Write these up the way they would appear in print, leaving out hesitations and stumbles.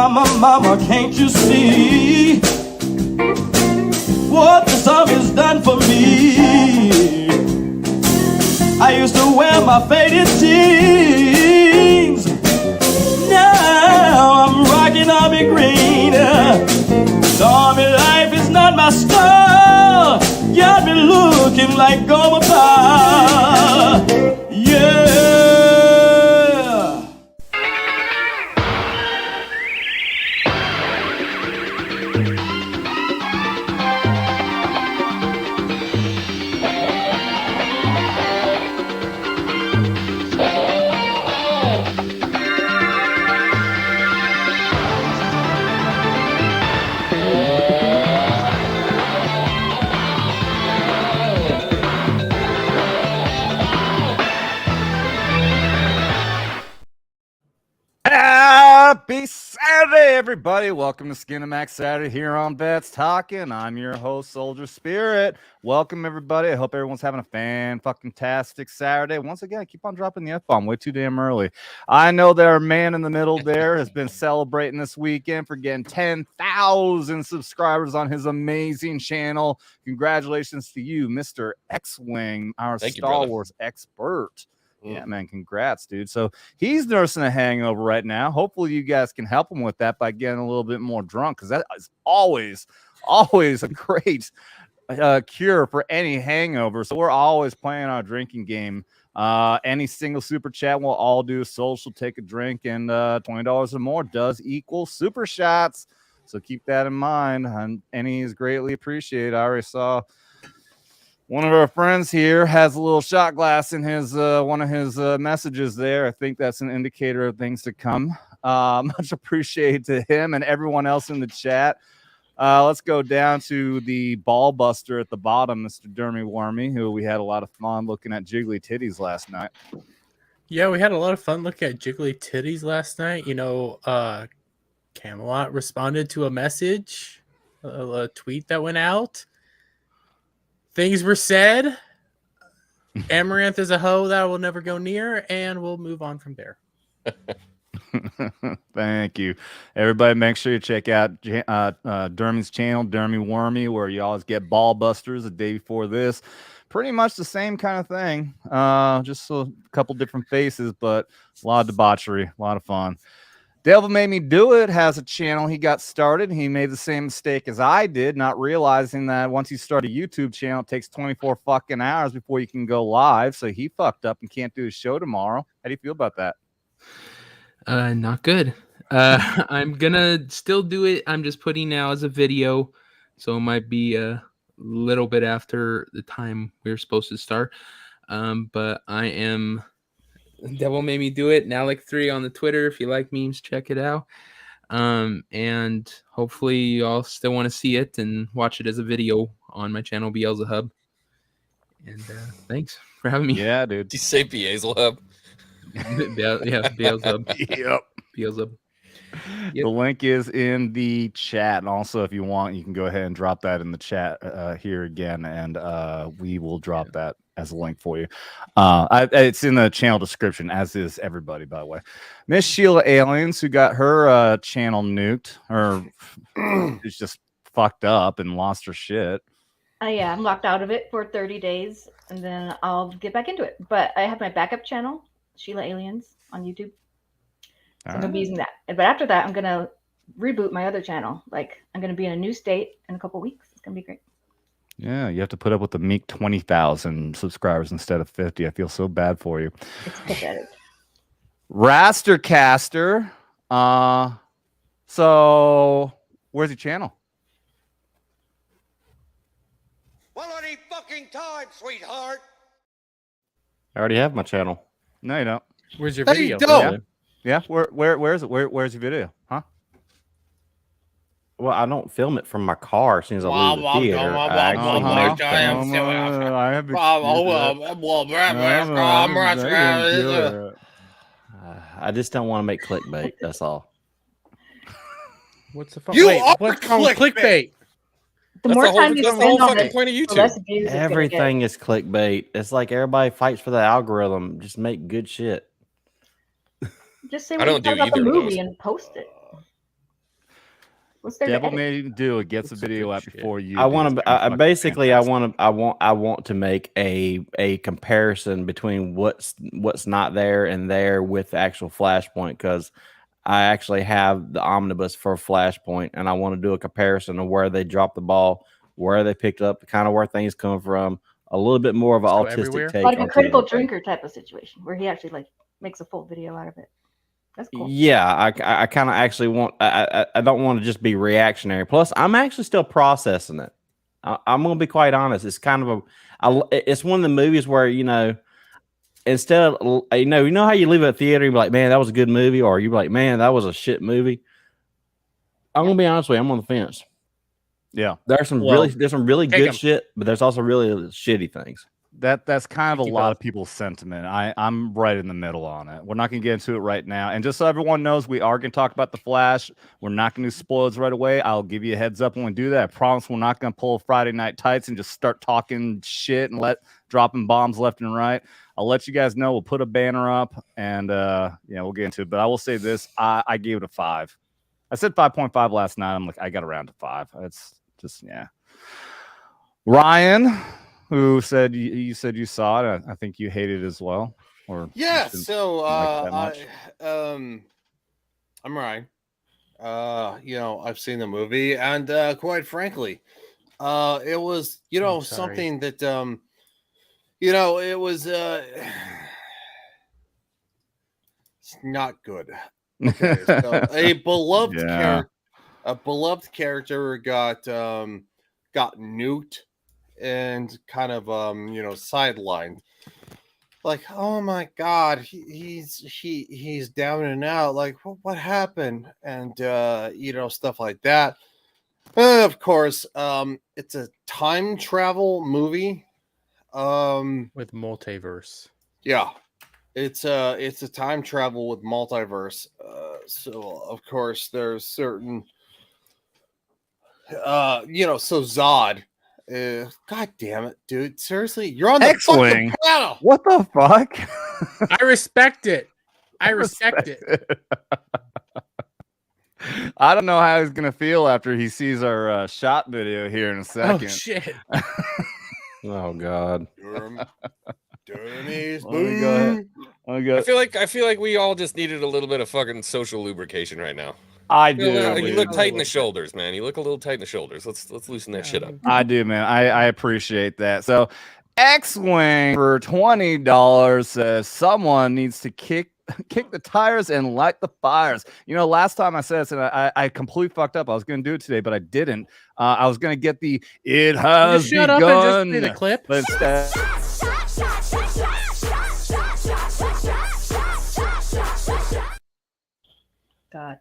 mama, can't you see what the song has done for me? I used to wear my faded jeans. Now I'm rocking army green. Army life is not my style. Got me looking like Gomer Pyle. Yeah. Happy Saturday, everybody. Welcome to Skinemax Saturday here on Vets Talking. I'm your host, Soldier Spirit. Welcome, everybody. I hope everyone's having a fan-fucking-tastic Saturday. Once again, I keep on dropping the F-bomb way too damn early. I know that our man in the middle there has been celebrating this weekend for getting 10,000 subscribers on his amazing channel. Congratulations to you, Mr. Xwing, our Star Wars expert. Yeah, man, congrats, dude. So he's nursing a hangover right now. Hopefully you guys can help him with that by getting a little bit more drunk, because that is always a great cure for any hangover. So we're always playing our drinking game. Any single super chat we'll all do. Social, take a drink, and $20 or more does equal super shots. So keep that in mind. And any is greatly appreciated. I already saw one of our friends here has a little shot glass in his one of his messages there. I think that's an indicator of things to come. Much appreciated to him and everyone else in the chat. Let's go down to the ball buster at the bottom, Mr. Dermy Wermy, who we had a lot of fun looking at jiggly titties last night. Yeah, we had a lot of fun looking at jiggly titties last night. You know, Camelot responded to a message, a tweet that went out. Things were said. Amaranth is a hoe that I will never go near, and we'll move on from there. Thank you. Everybody, make sure you check out Dermy's channel, Dermy Wermy, where you always get ball busters the day before this. Pretty much the same kind of thing. Just a couple different faces, but a lot of debauchery, a lot of fun. Devil Made Me Do It has a channel he got started. He made the same mistake as I did, not realizing that once you start a YouTube channel, it takes 24 fucking hours before you can go live. So he fucked up and can't do his show tomorrow. How do you feel about that? Not good. I'm gonna still do it. I'm just putting now as a video, so it might be a little bit after the time we're supposed to start. But I am Devil Made Me Do It now, like 3 on the Twitter. If you like memes, check it out. And hopefully you all still want to see it and watch it as a video on my channel, Beelzehub. And thanks for having me. Yeah, dude. Did you say Beelzehub? Yeah, Beelzehub. Yep. Beelzehub. Yep. The link is in the chat. And also, if you want, you can go ahead and drop that in the chat here again, and we will drop that as a link for you. It's in the channel description, as is everybody, by the way. Miss Sheila Aliens, who got her channel nuked, or is just fucked up and lost her shit. Yeah, I'm locked out of it for 30 days, and then I'll get back into it. But I have my backup channel, Sheila Aliens, on YouTube. So I'm going to be using that. But after that, I'm going to reboot my other channel. Like, I'm going to be in a new state in a couple weeks. It's going to be great. Yeah, you have to put up with the meek 20,000 subscribers instead of 50. I feel so bad for you. It's pathetic. Raster Caster. So where's your channel? Well, any fucking time, sweetheart. I already have my channel. No, you don't. Where's your There video? you go. Yeah. Where is it? Where's your video? Huh? Well, I don't film it from my car as soon as I leave the theater. I actually make I just don't want to make clickbait. That's all. What's the You Wait, are what's wrong with clickbait? The more time you that's the spend whole on fucking it, point of the YouTube. less views it's gonna get. Everything is clickbait. It's like everybody fights for the algorithm. Just make good shit. Just say I what you don't do thought about the either of movie those. and post it. What's there Devil to edit? May Do it gets a Looks video good out shit. before you. I do. want It's to gonna fucking basically fantastic. I want to make a comparison between what's not there and there with the actual Flashpoint, because I actually have the omnibus for Flashpoint, and I want to do a comparison of where they dropped the ball, where they picked up, kind of where things come from, a little bit more of an So autistic everywhere? take. Like a onto critical everything. drinker type of situation where he actually like makes a full video out of it. That's cool. Yeah, I kind of actually want. I don't want to just be reactionary. Plus, I'm actually still processing it. I'm gonna be quite honest. It's kind of it's one of the movies where, you know, instead of, you know how you leave a theater and be like, man, that was a good movie, or you be like, man, that was a shit movie. I'm gonna be honest with you. I'm on the fence. Yeah, There's some Well, really take good 'em. shit, but there's also really shitty things. that's kind of a Thank you lot both. of people's sentiment. I'm right in the middle on it. We're not gonna get into it right now. And just so everyone knows, we are gonna talk about the Flash. We're not gonna do spoilers right away. I'll give you a heads up when we do that. I promise we're not gonna pull Friday Night Tights and just start talking shit and dropping bombs left and right. I'll let you guys know. We'll put a banner up and we'll get into it. But I will say this: I gave it a 5. I said 5.5 last night. I'm like, I got around to 5. It's just Ryan, who said you said you saw it. I think you hated it as well. Or Yeah, you didn't so like it that much. I'm Ryan. I've seen the movie, and quite frankly, it was, I'm sorry. something that it was it's not good. Okay, so a beloved Yeah. character got nuked and kind of sidelined. Like, oh my god, he's down and out. Like, what happened? And stuff like that. Of course, it's a time travel movie. With multiverse. Yeah, it's a time travel with multiverse. So of course there's certain so Zod. God damn it, dude. Seriously, you're on the Xwing. fucking panel. What the fuck? I respect it. I respect it. I don't know how he's gonna feel after he sees our shot video here in a Oh second. shit. Oh God. Dermy's Let me go ahead. Let me go. I feel like we all just needed a little bit of fucking social lubrication right now. I You do. look dude. tight in the shoulders, man. You look a little tight in the shoulders. Let's loosen that shit up. I do, man. I appreciate that. So, Xwing for $20 says someone needs to kick the tires and light the fires. You know, last time I said this, and I completely fucked up. I was going to do it today, but I didn't. I was going to get the "It has Just shut begun," up and just play the clip. but instead. God,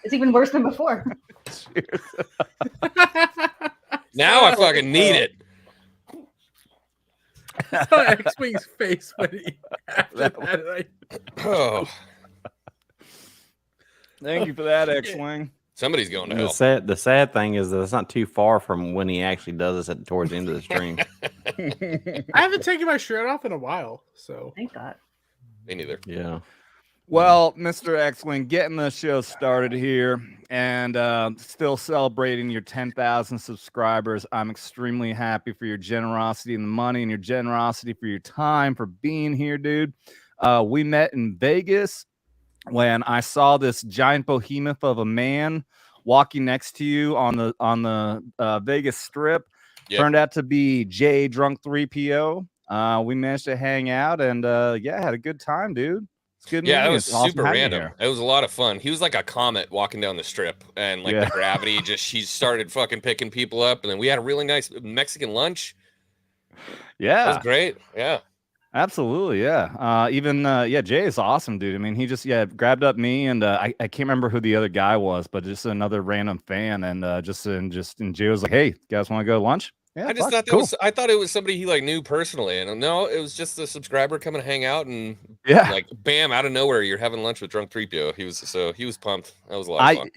it's even worse than before. Now I fucking need it. X-Wing's face when he after that. Like, Oh, Thank you for that, Xwing. somebody's going to The hell. the sad thing is that it's not too far from when he actually does this towards the end of the stream. I haven't taken my shirt off in a while, so Thank God. Me neither. Yeah. Well, Mr. Xwing, getting the show started here and still celebrating your 10,000 subscribers. I'm extremely happy for your generosity and the money and your generosity for your time for being here, dude. We met in Vegas when I saw this giant behemoth of a man walking next to you on the Vegas Strip. Yep. Turned out to be Jay Drunk 3PO. We managed to hang out and had a good time, dude. It's good. Yeah, that meeting you. was It's awesome super having you random. here. It was a lot of fun. He was like a comet walking down the strip, and like Yeah. the gravity she started fucking picking people up, and then we had a really nice Mexican lunch. It Yeah, was great. Yeah. absolutely. Yeah. Jay is awesome, dude. I mean, he just grabbed up me and I can't remember who the other guy was, but just another random fan, and Jay was like, "Hey, you guys want to go to lunch?" Yeah, I just fuck, thought I thought it was somebody he like knew personally, and no, it was just a subscriber coming to hang out, and Yeah. like bam, out of nowhere, you're having lunch with Drunk 3PO. He was pumped. That was a lot of fun.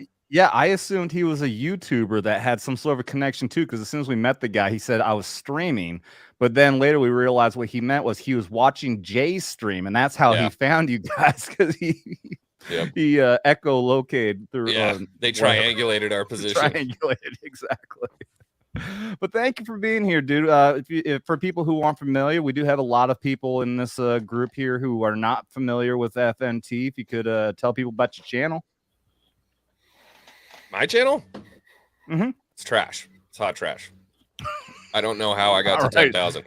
I assumed he was a YouTuber that had some sort of a connection too, because as soon as we met the guy, he said I was streaming. But then later we realized what he meant was he was watching Jay's stream, and that's how he found you guys, because he Yep. He echolocated through. Yeah, they triangulated our position. Triangulated, exactly. But thank you for being here, dude. If for people who aren't familiar, we do have a lot of people in this group here who are not familiar with FNT. If you could tell people about your channel. My channel? Mm-hmm. It's trash. It's hot trash. I don't know how I got to All right. 10,000.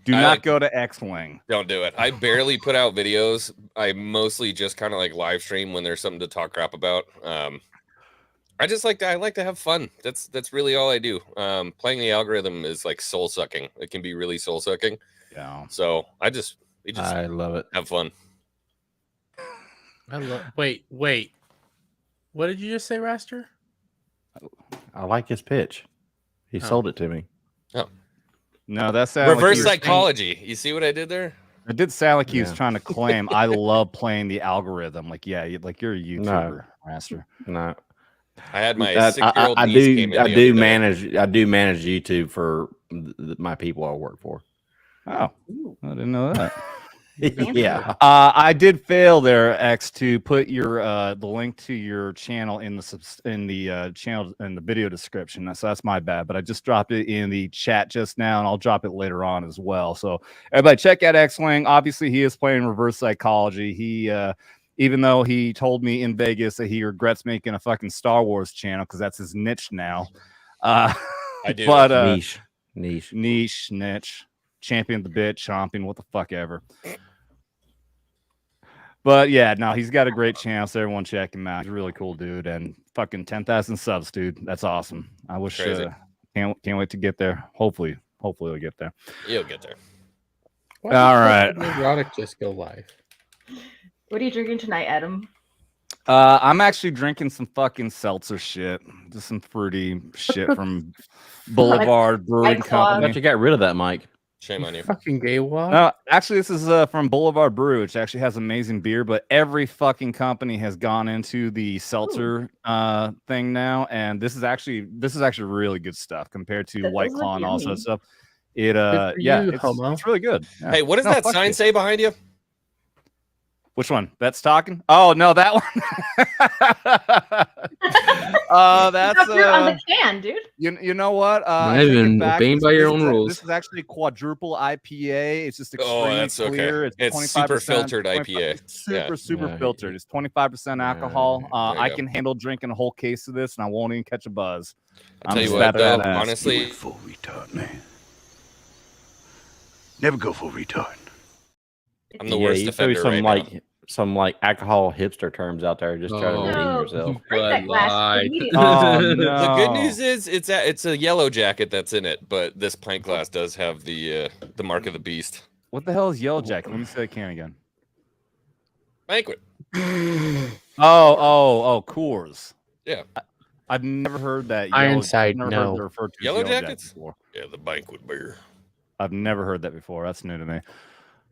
Do not go to Xwing. Don't do it. I barely put out videos. I mostly just kind of like live stream when there's something to talk crap about. I like to have fun. That's really all I do. Playing the algorithm is like soul sucking. It can be really soul sucking. Yeah. So I love it. Have fun. Wait. What did you just say, Raster? I like his pitch. He sold it to me. Oh. No, that sounds reverse psychology. You see what I did there? It did sound like he was trying to claim I love playing the algorithm. Like, yeah, like you're a YouTuber, Raster. No. I had my 6-year-old I niece came in I the do other day. manage YouTube for my people I work for. Oh, I didn't know that. Yeah. I did fail there, X, to put your the link to your channel in the channel in the video description. So that's my bad. But I just dropped it in the chat just now, and I'll drop it later on as well. So everybody, check out Xwing. Obviously, he is playing reverse psychology. He even though he told me in Vegas that he regrets making a fucking Star Wars channel because that's his niche now. I do. But niche. Champion the bit, chomping, what the fuck ever. But yeah, no, he's got a great channel, so everyone check him out. He's a really cool dude, and fucking 10,000 subs, dude. That's awesome. I wish can't wait to get there. Hopefully we'll get there. You'll get there. All right. Erotic just go live. What are you drinking tonight, Adam? I'm actually drinking some fucking seltzer shit, just some fruity shit from Boulevard Brewing Company. But you got rid of that, Mike. Shame on you. Fucking gay wad. No, actually, this is from Boulevard Brew, which actually has amazing beer. But every fucking company has gone into the seltzer thing now, and this is actually really good stuff compared to White Claw and all that stuff. It's really good. Yeah. Hey, what does that sign say behind you? Which one? That's talking. Oh no, that one. That's on the can, dude. You know what? Not even obeying by your own rules. This is actually a quadruple IPA. It's just extremely that's clear. Okay. It's super filtered IPA. Super filtered. It's 25% alcohol. I can handle drinking a whole case of this, and I won't even catch a buzz. I'll tell you what, though, honestly, Full retard, man. Never go full retard. I'm the worst you offender threw some right now. alcohol hipster terms out there. Just try to redeem yourself. Break that glass immediately. Oh, no. The good news is it's a yellow jacket that's in it, but this pint glass does have the mark of the beast. What the hell is Yellow Jacket? Let me see that can again. Banquet. Oh, Coors. Yeah. I've never heard that. Ironside, I've never heard it referred to as Yellow Jacket Jackets? before. Yeah, the banquet beer. I've never heard that before. That's new to me.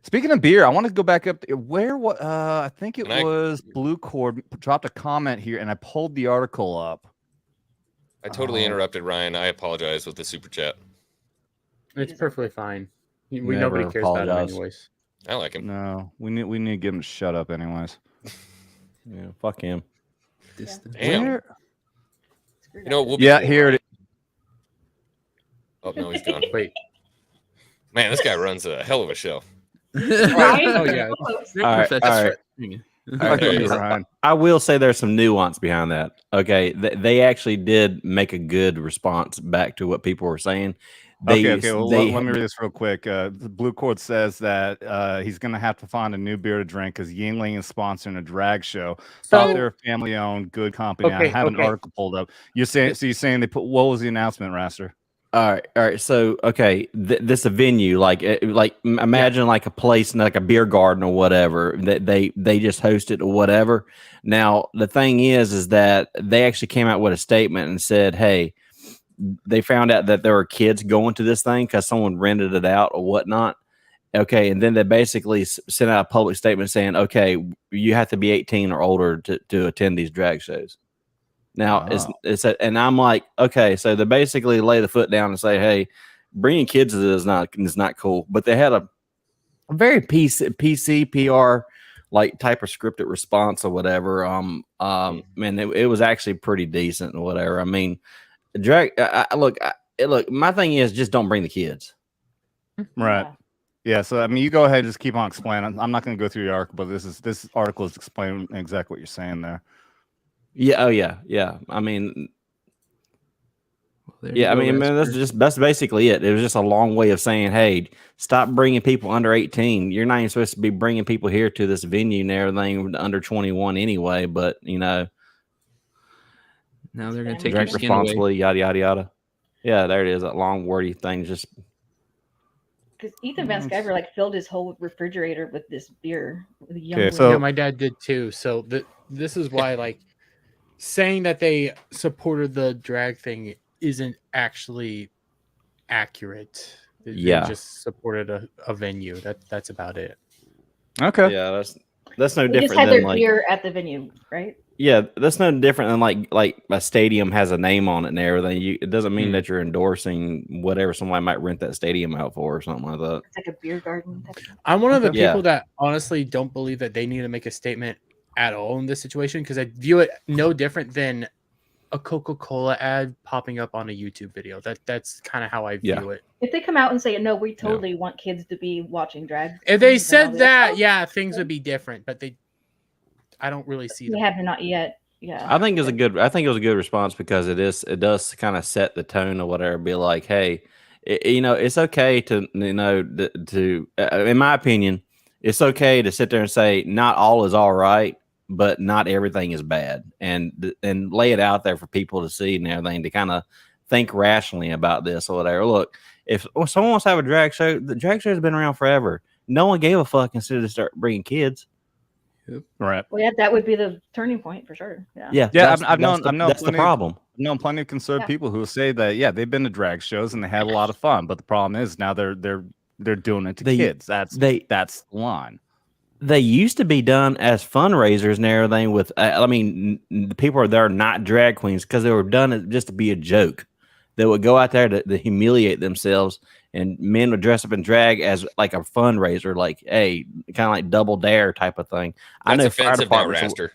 Speaking of beer, I want to go back up to I think it was Blue Cord dropped a comment here, and I pulled the article up. I totally interrupted Ryan. I apologize with the super chat. It's perfectly fine. Nobody cares about him anyways. I like him. No, we need to get him to shut up anyways. Yeah, fuck him. Damn. You know, we'll be here it is. Oh no, he's gone. Wait. Man, this guy runs a hell of a show. Oh yeah. All right. Ryan. I will say there's some nuance behind that. Okay, they actually did make a good response back to what people were saying. Well, let me read this real quick. Blue Cord says that he's going to have to find a new beer to drink because Yingling is sponsoring a drag show. Thought they're a family-owned, good company. I have an article pulled up. You're saying they put? What was the announcement, Raster? All right. So, okay, this a venue like imagine like a place like a beer garden or whatever that they just host it or whatever. Now the thing is that they actually came out with a statement and said, hey, they found out that there were kids going to this thing because someone rented it out or whatnot. Okay, and then they basically sent out a public statement saying, okay, you have to be 18 or older to attend these drag shows. Now and I'm like, okay, so they basically lay the foot down and say, hey, bringing kids to this is not cool. But they had a very PC PR like type of scripted response or whatever. Man, it was actually pretty decent and whatever. I mean, drag. Look, my thing is just don't bring the kids. Right. Yeah. So I mean, you go ahead and just keep on explaining. I'm not going to go through the article, but this article is explaining exactly what you're saying there. Yeah. Oh yeah. Yeah. I mean. Yeah, I mean, that's basically it. It was just a long way of saying, "Hey, stop bringing people under 18. You're not even supposed to be bringing people here to this venue and everything under 21 anyway." But now they're going to take your drink skin responsibly, away. yada yada yada. Yeah, there it is. That long wordy thing. Just because Ethan Van Sciver like filled his whole refrigerator with this beer. With Yeah, my dad did too. So this is why like saying that they supported the drag thing isn't actually accurate. They just supported a venue. That's about it. Okay. Yeah, that's no they different just had than their beer at the venue, right? Yeah, that's no different than like a stadium has a name on it and everything. It doesn't mean that you're endorsing whatever somebody might rent that stadium out for or something like that. It's like a beer garden. I'm one of the people that honestly don't believe that they need to make a statement at all in this situation because I view it no different than a Coca-Cola ad popping up on a YouTube video. That's kind of how I view it. If they come out and say, no, we totally want kids to be watching drag. If they said that, things would be different, but I don't really see that. They have not yet. Yeah. I think it was a good response because it does kind of set the tone or whatever. Be like, hey, it's okay to, in my opinion, it's okay to sit there and say not all is all right, but not everything is bad, and lay it out there for people to see and everything to kind of think rationally about this or whatever. Look, if someone wants to have a drag show, the drag show has been around forever. No one gave a fuck instead of start bringing kids. Right. Well, yeah, that would be the turning point for sure. Yeah. I've known that's the problem. I've known plenty of conservative people who say that they've been to drag shows and they had a lot of fun, but the problem is now they're doing it to kids. That's the line. They used to be done as fundraisers and everything with, the people are there not drag queens because they were done just to be a joke. They would go out there to humiliate themselves, and men would dress up in drag as like a fundraiser, like, hey, kind of like Double Dare type of thing. That's I know offensive now, Raster.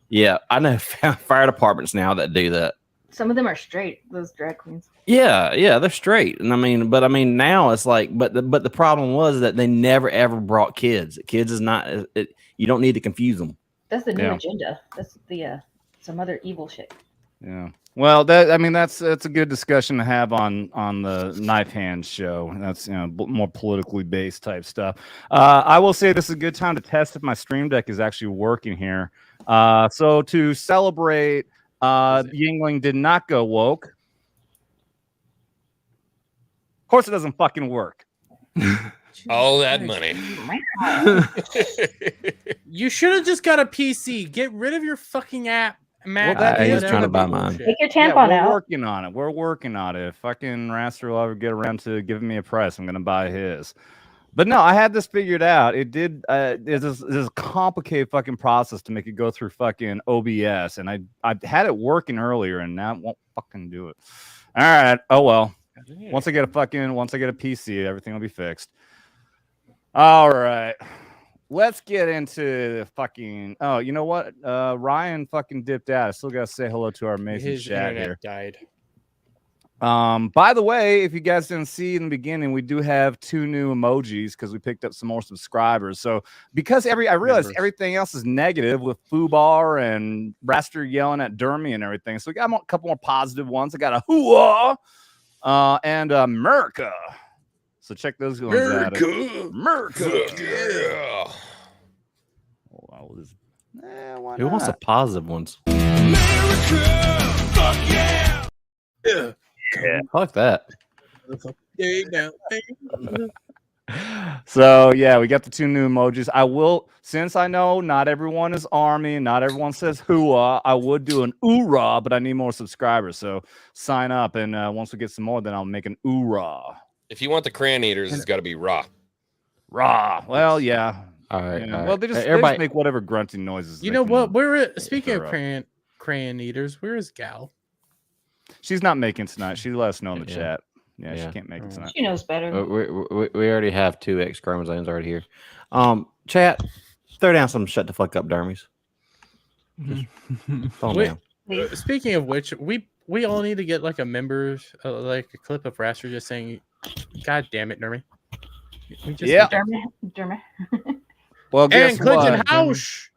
Yeah, I know fire departments now that do that. Some of them are straight, those drag queens. Yeah, they're straight. And but now it's like, but the problem was that they never ever brought kids. Kids is not, you don't need to confuse them. That's the new agenda. That's the some other evil shit. Yeah. Well, that's a good discussion to have on the Knife Hand show. That's more politically based type stuff. I will say this is a good time to test if my stream deck is actually working here. So to celebrate, Yingling did not go woke. Of course, it doesn't fucking work. All that money. You should have just got a PC. Get rid of your fucking app. Matt, I was trying to buy mine. Take your tampon out. We're working on it. If fucking Raster will ever get around to giving me a price, I'm gonna buy his. But no, I had this figured out. It did. There's a complicated fucking process to make it go through fucking OBS, and I had it working earlier, and now it won't fucking do it. All right. Oh well. Once I get a PC, everything will be fixed. All right. Let's get into the fucking. Oh, you know what? Ryan fucking dipped out. I still gotta say hello to our amazing chat here. Died. By the way, if you guys didn't see in the beginning, we do have 2 new emojis because we picked up some more subscribers. So because I realized everything else is negative with Fubar and Raster yelling at Dermy and everything. So we got a couple more positive ones. I got a hooah and America. So check those ones out. America. Yeah. Who wants the positive ones? America, fuck yeah! Yeah. Fuck that. So yeah, we got the 2 new emojis. I will, since I know not everyone is army, not everyone says hooah, I would do an oorah, but I need more subscribers. So sign up, and once we get some more, then I'll make an oorah. If you want the crayon eaters, it's got to be raw. Raw. Well, yeah. All right. Yeah. Well, they just make whatever grunting noises. You know what? Speaking of crayon eaters, where is Gal? She's not making tonight. She let us know in the chat. Yeah, she can't make it tonight. She knows better. We already have 2 X chromosomes already here. Chat. Throw down some shut the fuck up, Dermies. Calm Wait, down. Speaking of which, we all need to get like a members, like a clip of Raster just saying, "God damn it, Dermy." We just Yeah. Dermy. Well, guess And Clinton what? House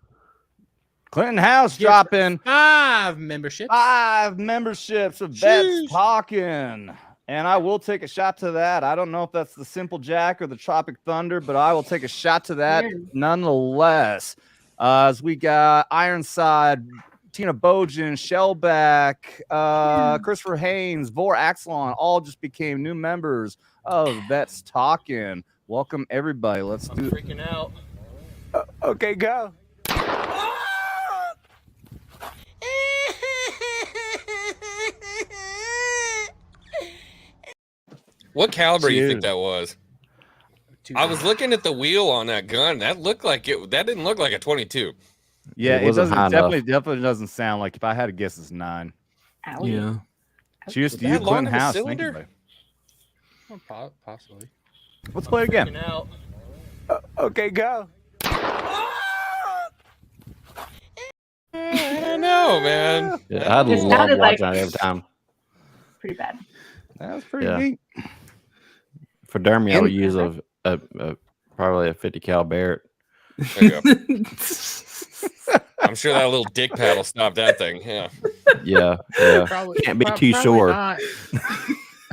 Clinton House Yes. dropping 5 memberships. 5 memberships of Vets Talking. And I will take a shot to that. I don't know if that's the Simple Jack or the Tropic Thunder, but I will take a shot to that nonetheless. As we got Ironside, Tina Bojan, Shellback, Christopher Haynes, Vor Axelon, all just became new members of Vets Talking. Welcome, everybody. Let's do it. Freaking out. Okay, go. What caliber do you think Dude. that was? I was looking at the wheel on that gun. That looked like it. That didn't look like a 22. Yeah, It it wasn't doesn't high enough. definitely doesn't sound like. If I had to guess, it's 9. Owie. Yeah. Cheers Was to you, that long Clinton of a House. Thank you, cylinder? buddy. Possibly. Let's play it again. Freaking out. Okay, go. I don't know, man. Yeah, I'd It love sounded watching like- that every time. Pretty bad. That was pretty Yeah. neat. For Dermy, I would And- use a probably a 50 cal Barrett. There you go. I'm sure that little dick pad will stop that thing. Yeah. Yeah, yeah. Can't be too sure. not.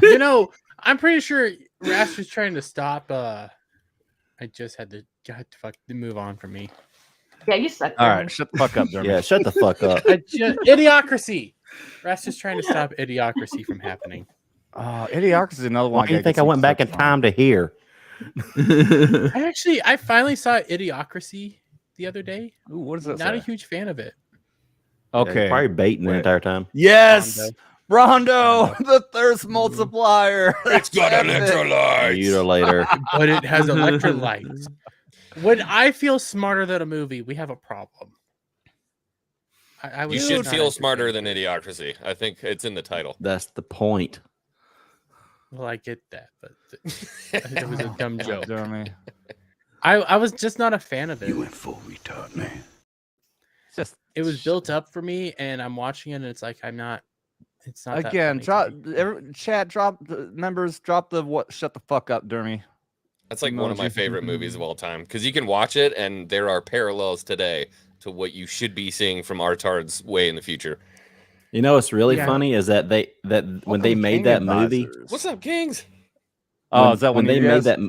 You know, I'm pretty sure Raster's trying to stop. I just had to move on from me. Yeah, you suck. All Dermy. right, shut the fuck up, Dermy. Yeah, shut the fuck up. Idiocracy. Raster's trying to stop idiocracy from happening. Idiocracy is another one. Why do you think I went back in time to here? I finally saw Idiocracy the other day. Ooh, what is that? Not a huge fan of it. Okay. Probably baiting the Wait. entire time. Yes, Rondo, the thirst multiplier. It's got That's it. electrolytes. Mutilator. But it has electrolytes. When I feel smarter than a movie, we have a problem. I You was should not feel smarter entertained. than Idiocracy. I think it's in the title. That's the point. Well, I get that, but it was a dumb joke. Dermy. I was just not a fan of it. full retard, man. Just It was built up for me, and I'm watching it, and it's like I'm not. It's not that again. funny to Drop me. chat. Drop the members. Drop the what? Shut the fuck up, Dermy. That's like one of my Emoji. favorite movies of all time because you can watch it and there are parallels today to what you should be seeing from Artard's way in the future. You know what's really Yeah. funny is that when they made that movie, What's up, Kings? Oh, is that when they you made guys- that?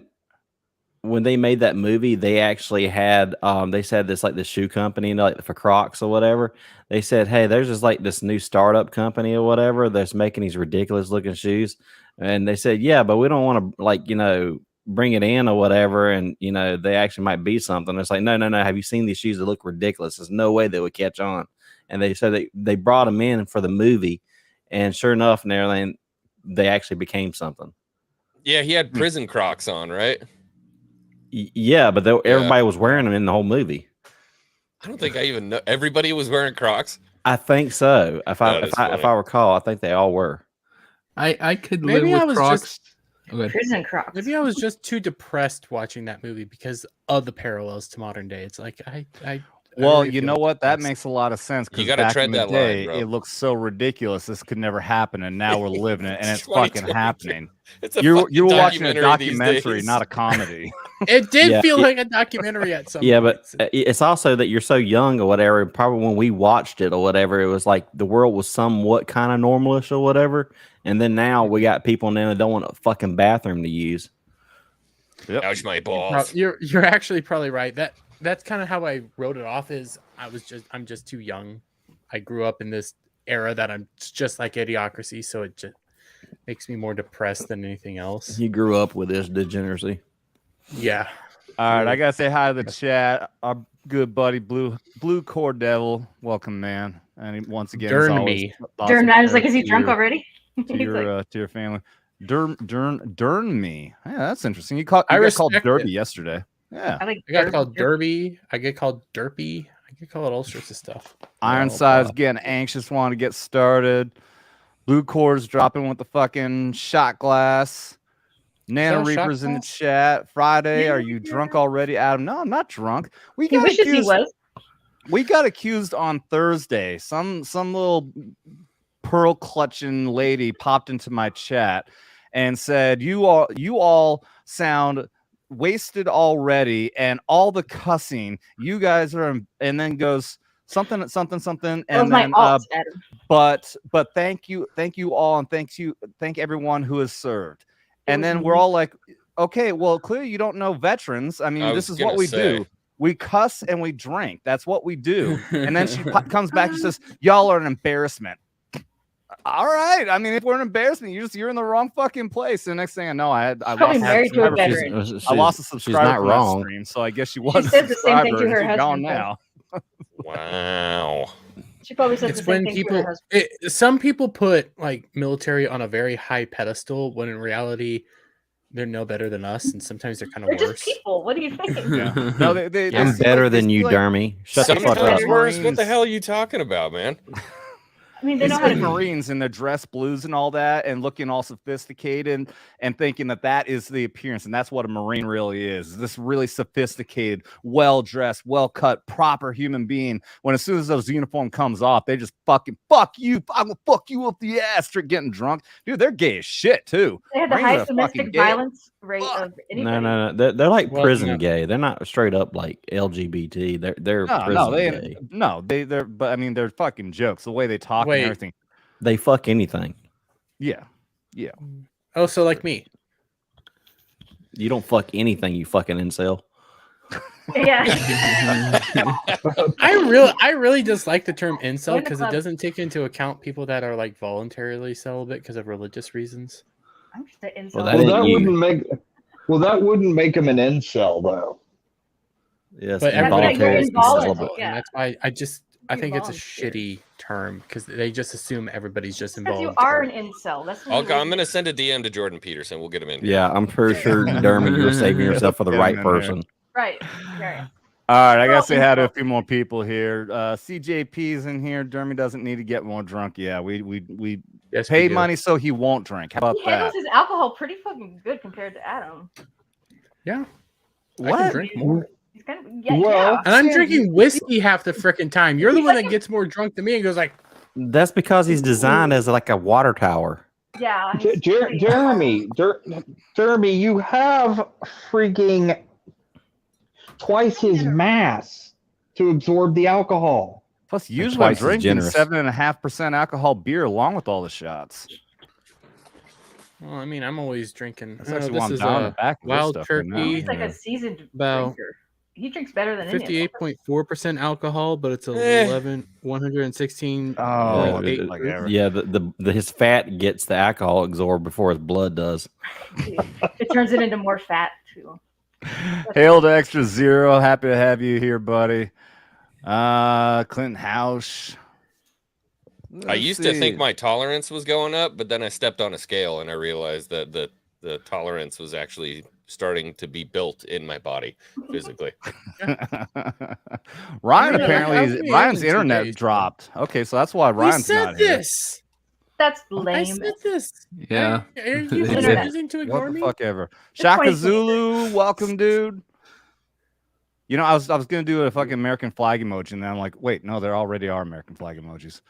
When they made that movie, they actually had they said this like the shoe company, like for Crocs or whatever. They said, hey, there's just like this new startup company or whatever that's making these ridiculous looking shoes, and they said, yeah, but we don't want to like bring it in or whatever, and they actually might be something. It's like no. Have you seen these shoes that look ridiculous? There's no way they would catch on. And they said they brought them in for the movie, and sure enough, and everything, they actually became something. Yeah, he had prison Crocs on, right? Yeah, but everybody was wearing them in the whole movie. I don't think I even know. Everybody was wearing Crocs. I think so. If That is I funny. recall, I think they all were. I could Maybe I live with was Crocs. just- Oh, go ahead. Prison Crocs. Maybe I was just too depressed watching that movie because of the parallels to modern day. It's like I Well, really you feel know what? That depressed. makes a lot of sense. 'Cause You gotta back tread in the that line, day, bro. It looks so ridiculous. This could never happen, and now we're living it, and it's fucking 2022. happening. It's a You fucking were watching a documentary these documentary, days. not a comedy. It did Yeah. feel like a documentary at some Yeah, but points. it's also that you're so young or whatever. Probably when we watched it or whatever, it was like the world was somewhat kind of normalish or whatever. And then now we got people now that don't want a fucking bathroom to use. Yep. Ouch, my balls. You're actually probably right. That's kind of how I wrote it off. Is I'm just too young. I grew up in this era that I'm just like Idiocracy, so it just makes me more depressed than anything else. You grew up with this degeneracy. Yeah. All right, I gotta say hi to the chat. Our good buddy Blue Core Devil, welcome, man. And once again, it's Dern always me. awesome Dern, I was like, to is he drunk your- already? To He's like, your family. Dern me. Yeah, that's interesting. You got called respect Derby it. yesterday. Yeah. I like I got Dern. called Derby. I get called Derpy. I get called all sorts of stuff. Ironside's getting anxious, want to get started. Blue Core's dropping with the fucking shot glass. Nana So Reaper's in the Shockfest? chat. Friday, Nana are you Reaper. drunk already, Adam? No, I'm not drunk. He wishes he was. We got accused on Thursday. Some little pearl clutching lady popped into my chat and said, you all sound wasted already, and all the cussing you guys are, and then goes something, and then but thank you all, and thank everyone who has served. And then we're all like, okay, well, clearly you don't know veterans. I mean, this is what we do. We cuss and we drink. That's what we do. And then she comes back and says, y'all are an embarrassment. All right. I mean, if we're an embarrassment, you're in the wrong fucking place. And the next thing I know, I lost married to a veteran. I lost a subscriber not from wrong. that stream, so I guess she was a said the same thing subscriber. to her And she's gone husband, now. Wow. She probably says It's the same when thing to her people, husband. some people put like military on a very high pedestal when in reality they're no better than us, and sometimes they're kind of They're worse. just people. What do you think? Yeah. No, they I'm seem better like they than you, seem like- Dermy. Shut the fuck Sometimes up. worse. What the hell are you talking about, man? I mean, they These know how to Marines in their dress blues and all that, and looking all sophisticated, and thinking that is the appearance, and that's what a Marine really is. This really sophisticated, well-dressed, well-cut, proper human being. When as soon as those uniform comes off, they just fucking fuck you. I will fuck you up the ass. Start getting drunk, dude. They're gay as shit too. They have the Marines are highest domestic fucking gay. violence rate of anybody. No. They're like Well, prison no. gay. They're not straight up like LGBT. They're prison gay. They're but I mean they're fucking jokes. The way they talk Wait. and everything. They fuck anything. Yeah. Oh, so like me. You don't fuck anything, you fucking incel. Yeah. I really dislike the term incel Join the because it club. doesn't take into account people that are like voluntarily celibate because of religious reasons. I'm just an incel. Well, Well, that ain't you. wouldn't make him an incel though. Yes, But everybody involuntary goes involved. celibate. Yeah. And that's why I think it's a volunteer. shitty term because they just assume everybody's just Because involved. you are an incel. That's what I'm going to send a DM to Jordan Peterson. We'll get him in. Yeah, I'm pretty sure, Dermy, you're saving yourself for the Get right him in there. person. right. Yeah. All right, I Well, guess they had a info. few more people here. CJP's in here. Dermy doesn't need to get more drunk. Yeah, we Yes, pay we do. money so he won't drink. How about He handles that? his alcohol pretty fucking good compared to Adam. Yeah. I What? can drink more. He's kind of yeah. Well, And I'm drinking whiskey half the freaking time. You're the one that gets more drunk than me and goes like, That's because he's designed as like a water tower. Yeah. Jeremy, you have freaking twice his mass to absorb the alcohol. Plus, usually I'm twice as drinking generous. 7.5% alcohol beer along with all the shots. well, I mean, I'm always drinking. That's Oh, actually this why I'm is down the back of this wild stuff right now. turkey. He's like a seasoned About drinker. He drinks better than any of us. 58.4% alcohol, but it's Eh. 116. Oh, eight like proof. ever. Yeah, his fat gets the alcohol absorbed before his blood does. It turns it into more fat too. Hail to Extra Zero. Happy to have you here, buddy. Clinton House. I used to think my tolerance was going up, but then I stepped on a scale and I realized that the tolerance was actually starting to be built in my body physically. Ryan Yeah, apparently like, Ryan's in 2 internet days. dropped. Okay, so that's why We Ryan's said not here. this. That's I lame. said this. Yeah. Are you They did. choosing to What ignore the me? fuck ever. It's Shaka 2023. Zulu, welcome, dude. You know, I was gonna do a fucking American flag emoji, and then I'm like, wait, no, there already are American flag emojis.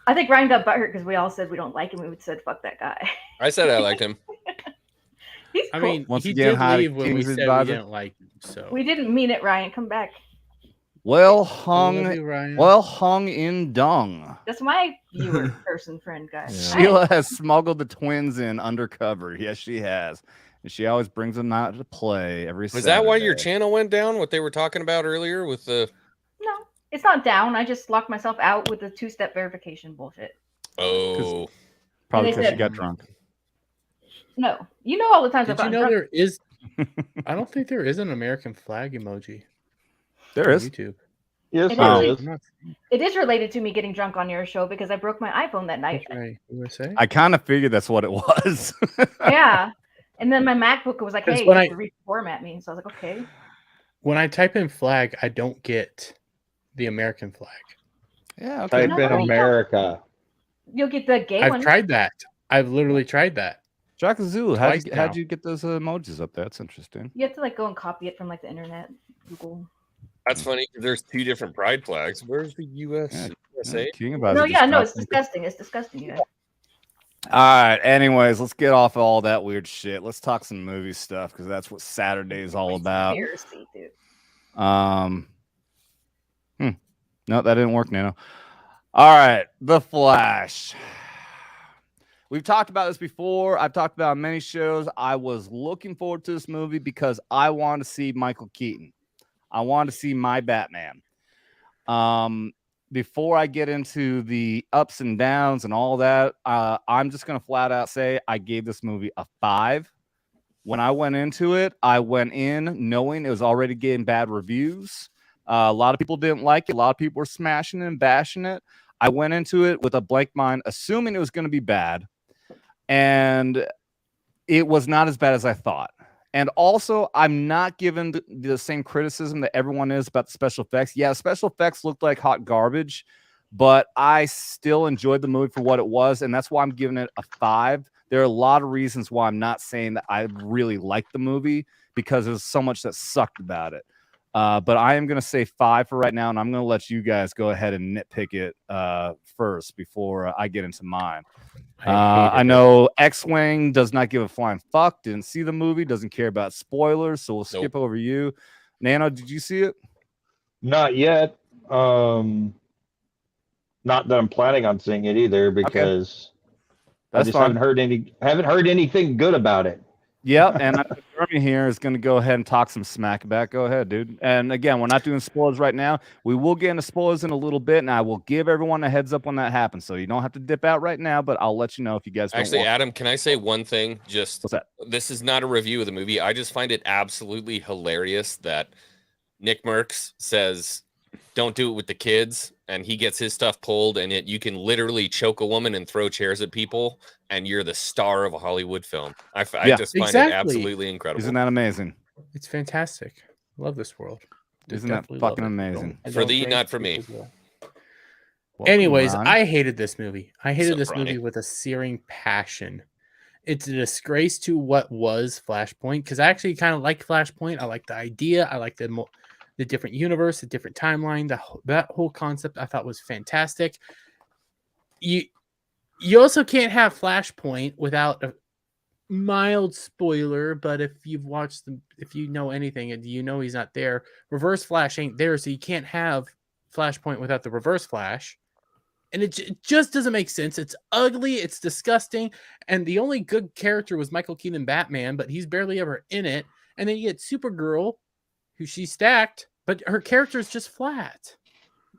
I think Ryan got butthurt because we all said we don't like him. We said fuck that guy. I said I liked him. He's I cool. mean, Once he again, did hi to leave when we King's said Advisor. we didn't like him. So We didn't mean it, Ryan. Come back. Well I love hung, you, Ryan. well hung in dung. That's my viewer person friend, guys. Yeah. Sheila has smuggled the twins in undercover. Yes, she has. And she always brings them out to play every Was that why your Saturday. channel went down? What they were talking about earlier with the No, it's not down. I just locked myself out with the 2-step verification bullshit. oh Probably They because she said- got drunk. No, you know all the times I've Did you gotten know drunk. there is? I don't think there is an American flag emoji. There on is. YouTube. Yes, It there is. is. I'm not It is related to me getting drunk on your show because I broke my iPhone that night. that's right. USA. I kind of figured that's what it was. Yeah. And then my MacBook was like, Because hey, you when have I- to reformat me. So I was like, okay. When I type in flag, I don't get the American flag. Yeah, okay. Type in America. You'll get the gay I've one. tried that. I've literally tried that. Shaka Zulu, Twice how'd now. you get those emojis up there? That's interesting. You have to like go and copy it from like the internet, Google. That's funny because there's 2 different pride flags. Where's the USA? King about No, it yeah, just no, it's dropped. disgusting. It's disgusting, you guys. All right. Anyways, let's get off all that weird shit. Let's talk some movie stuff because that's what Saturday is all about. Conspiracy, dude. No, that didn't work, Nano. All right, The Flash. We've talked about this before. I've talked about many shows. I was looking forward to this movie because I wanted to see Michael Keaton. I wanted to see my Batman. Before I get into the ups and downs and all that, I'm just going to flat out say I gave this movie a 5. When I went into it, I went in knowing it was already getting bad reviews. A lot of people didn't like it. A lot of people were smashing it and bashing it. I went into it with a blank mind, assuming it was going to be bad. And it was not as bad as I thought. And also, I'm not given the same criticism that everyone is about the special effects. Yeah, special effects looked like hot garbage, but I still enjoyed the movie for what it was, and that's why I'm giving it a 5. There are a lot of reasons why I'm not saying that I really liked the movie because there's so much that sucked about it. But I am going to say 5 for right now, and I'm going to let you guys go ahead and nitpick it first before I get into mine. I know Xwing does not give a flying fuck, didn't see the movie, doesn't care about spoilers, so we'll skip over you. Nano, did you see it? Not yet. Not that I'm planning on seeing it either because I just haven't heard anything good about it. Yep, and Dermy here is going to go ahead and talk some smack about. Go ahead, dude. And again, we're not doing spoilers right now. We will get into spoilers in a little bit, and I will give everyone a heads up when that happens. So you don't have to dip out right now, but I'll let you know if you guys don't Actually, want Adam, can I say one thing? Just What's that? This is not a review of the movie. I just find it absolutely hilarious that Nick Merckx says, "Don't do it with the kids," and he gets his stuff pulled, and you can literally choke a woman and throw chairs at people, and you're the star of a Hollywood film. I just find it absolutely incredible. Isn't that amazing? It's fantastic. I love this world. Isn't that fucking amazing? For thee, not for me. Anyways, I hated this movie. I hated this movie with a searing passion. It's a disgrace to what was Flashpoint, because I actually kind of like Flashpoint. I like the idea. I like the different universe, the different timeline. That whole concept I thought was fantastic. You also can't have Flashpoint without a mild spoiler, but if you've watched them, if you know anything and you know he's not there, Reverse Flash ain't there, so you can't have Flashpoint without the Reverse Flash. And it just doesn't make sense. It's ugly, it's disgusting, and the only good character was Michael Keaton Batman, but he's barely ever in it. And then you get Supergirl, who she's stacked, but her character is just flat.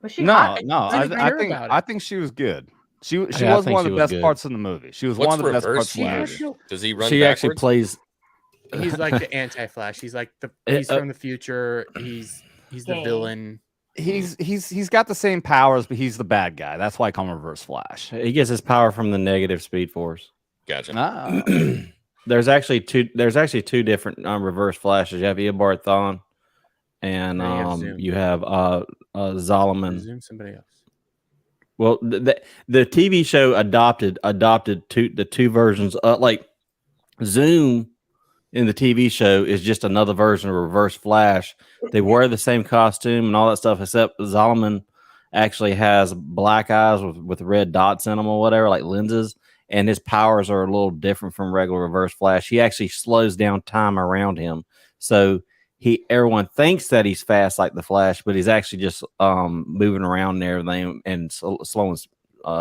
Was she I think she was good. She was one of the best parts of the movie. She was one of the best parts of the movie. Does he run She backwards? actually plays. He's like the anti-Flash. He's like he's from the future. He's the villain. He's got the same powers, but he's the bad guy. That's why I call him Reverse Flash. He gets his power from the negative Speed Force. Gotcha. There's actually two different Reverse Flashes. You have Eobard Thawne, and you have Zolomon. Zoom somebody else. Well, the TV show adopted the two versions. Like Zoom in the TV show is just another version of Reverse Flash. They wear the same costume and all that stuff, except Zolomon actually has black eyes with red dots in them or whatever, like lenses, and his powers are a little different from regular Reverse Flash. He actually slows down time around him, so everyone thinks that he's fast like the Flash, but he's actually just moving around and everything and slowing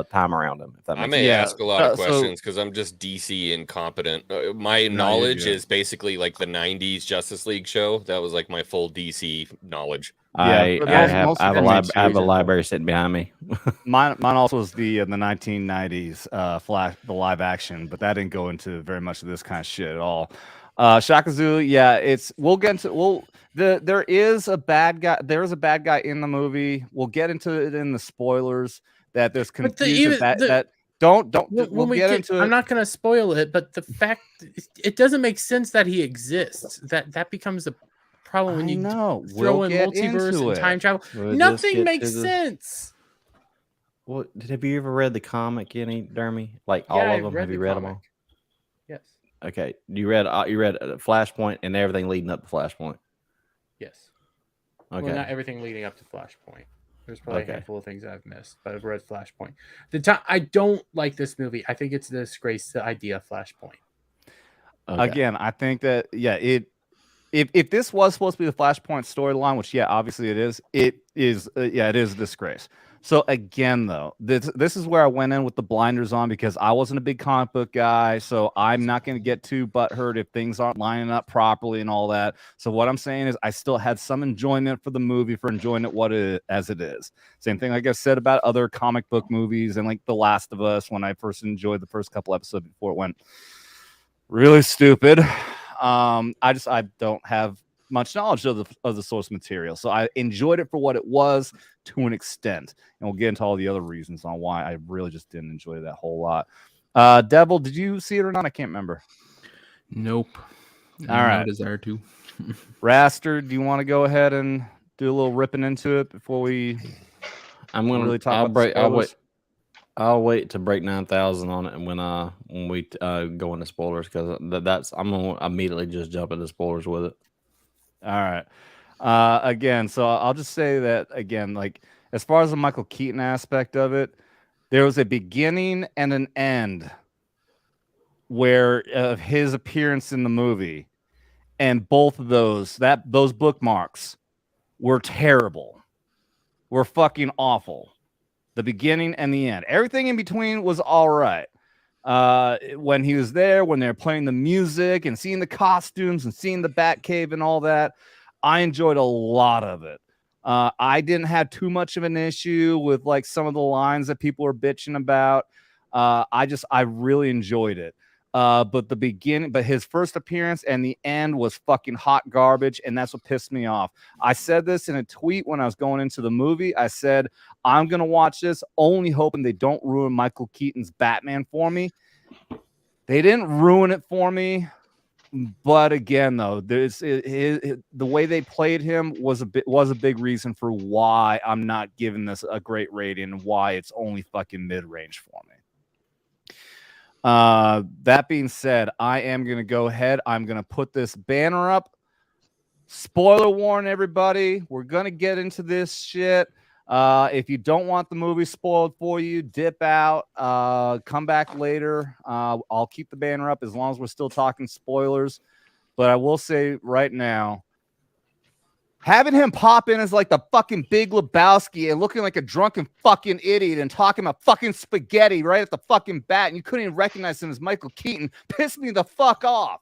time around him. If that makes I may ask a lot of questions because I'm just DC incompetent. My knowledge is basically like the 90s Justice League show. That was like my full DC knowledge. I have a library sitting behind me. mine also was the 1990s Flash, the live action, but that didn't go into very much of this kind of shit at all. Shaka Zulu, there is a bad guy. There is a bad guy in the movie. We'll get into it in the spoilers. That there's confusion. We'll get into it. I'm not going to spoil it, but the fact it doesn't make sense that he exists. That becomes a problem when you throw in multiverse and time travel. Nothing makes sense. Well, have you ever read the comic, any Dermy? Like all of them? Have you read them all? Yes. Okay, you read Flashpoint and everything leading up to Flashpoint. Yes. Okay. Well, not everything leading up to Flashpoint. There's probably Okay. a handful of things I've missed, but I've read Flashpoint. I don't like this movie. I think it's a disgrace to the idea of Flashpoint. Okay. Again, I think that if this was supposed to be the Flashpoint storyline, which obviously it is it is a disgrace. So again, though, this is where I went in with the blinders on because I wasn't a big comic book guy, so I'm not going to get too butthurt if things aren't lining up properly and all that. So what I'm saying is I still had some enjoyment for the movie for enjoying it as it is. Same thing like I said about other comic book movies and like The Last of Us when I first enjoyed the first couple episodes before it went really stupid. I don't have much knowledge of the source material, so I enjoyed it for what it was to an extent, and we'll get into all the other reasons on why I really just didn't enjoy that whole lot. Devil, did you see it or not? I can't remember. Nope. All right. No desire to. Raster, do you want to go ahead and do a little ripping into it before we? I'm gonna really talk about spoilers? I'll wait to break 9,000 on it, and when we go into spoilers, because I'm gonna immediately just jump into spoilers with it. All right. Again, so I'll just say that again, like as far as the Michael Keaton aspect of it, there was a beginning and an end where of his appearance in the movie, and both of those bookmarks were terrible, were fucking awful. The beginning and the end, everything in between was all right. When he was there, when they're playing the music and seeing the costumes and seeing the Batcave and all that, I enjoyed a lot of it. I didn't have too much of an issue with like some of the lines that people were bitching about. I really enjoyed it. But his first appearance and the end was fucking hot garbage, and that's what pissed me off. I said this in a tweet when I was going into the movie. I said, I'm going to watch this only hoping they don't ruin Michael Keaton's Batman for me. They didn't ruin it for me. But again, though, the way they played him was a big reason for why I'm not giving this a great rating and why it's only fucking mid-range for me. That being said, I am going to go ahead. I'm going to put this banner up. Spoiler warning, everybody. We're going to get into this shit. If you don't want the movie spoiled for you, dip out. Come back later. I'll keep the banner up as long as we're still talking spoilers. But I will say right now, having him pop in as like the fucking Big Lebowski and looking like a drunken fucking idiot and talking about fucking spaghetti right at the fucking bat, and you couldn't even recognize him as Michael Keaton, pissed me the fuck off.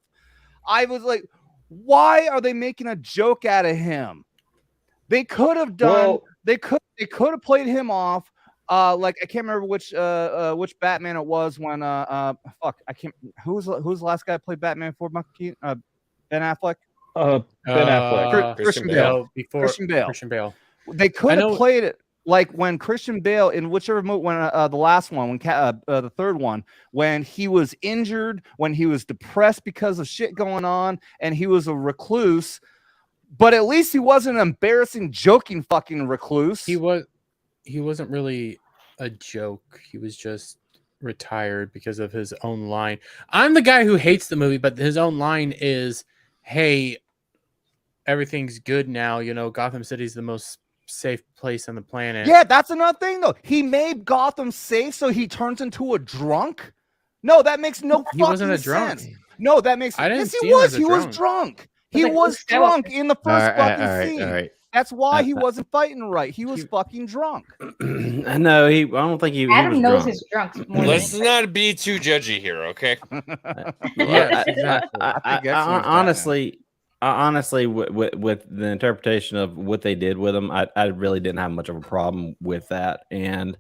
I was like, why are they making a joke out of him? They could have done. They could have played him off. Like I can't remember which Batman it was when fuck I can't. Who's the last guy that played Batman for Michael Keaton? Ben Affleck. Ben Affleck. Christian Bale. Christian Bale. They could have played it like when Christian Bale in whichever movie, when the last one, when the third one, when he was injured, when he was depressed because of shit going on, and he was a recluse. But at least he wasn't an embarrassing, joking fucking recluse. He wasn't really a joke. He was just retired because of his own line. I'm the guy who hates the movie, but his own line is, "Hey, everything's good now. You know, Gotham City's the most safe place on the planet." Yeah, that's another thing, though. He made Gotham safe, so he turns into a drunk. No, that makes no fucking sense. He wasn't a drunk. No, that makes. I didn't yes, see he was. him as a He drunk. was drunk. He was drunk in the first fucking scene. All right. That's why he wasn't fighting right. He was fucking drunk. No, I don't think he Adam was knows drunk. his drunks more Let's than not be too judgy here, okay? Yes, exactly. Honestly, with the interpretation of what they did with him, I really didn't have much of a problem with that. And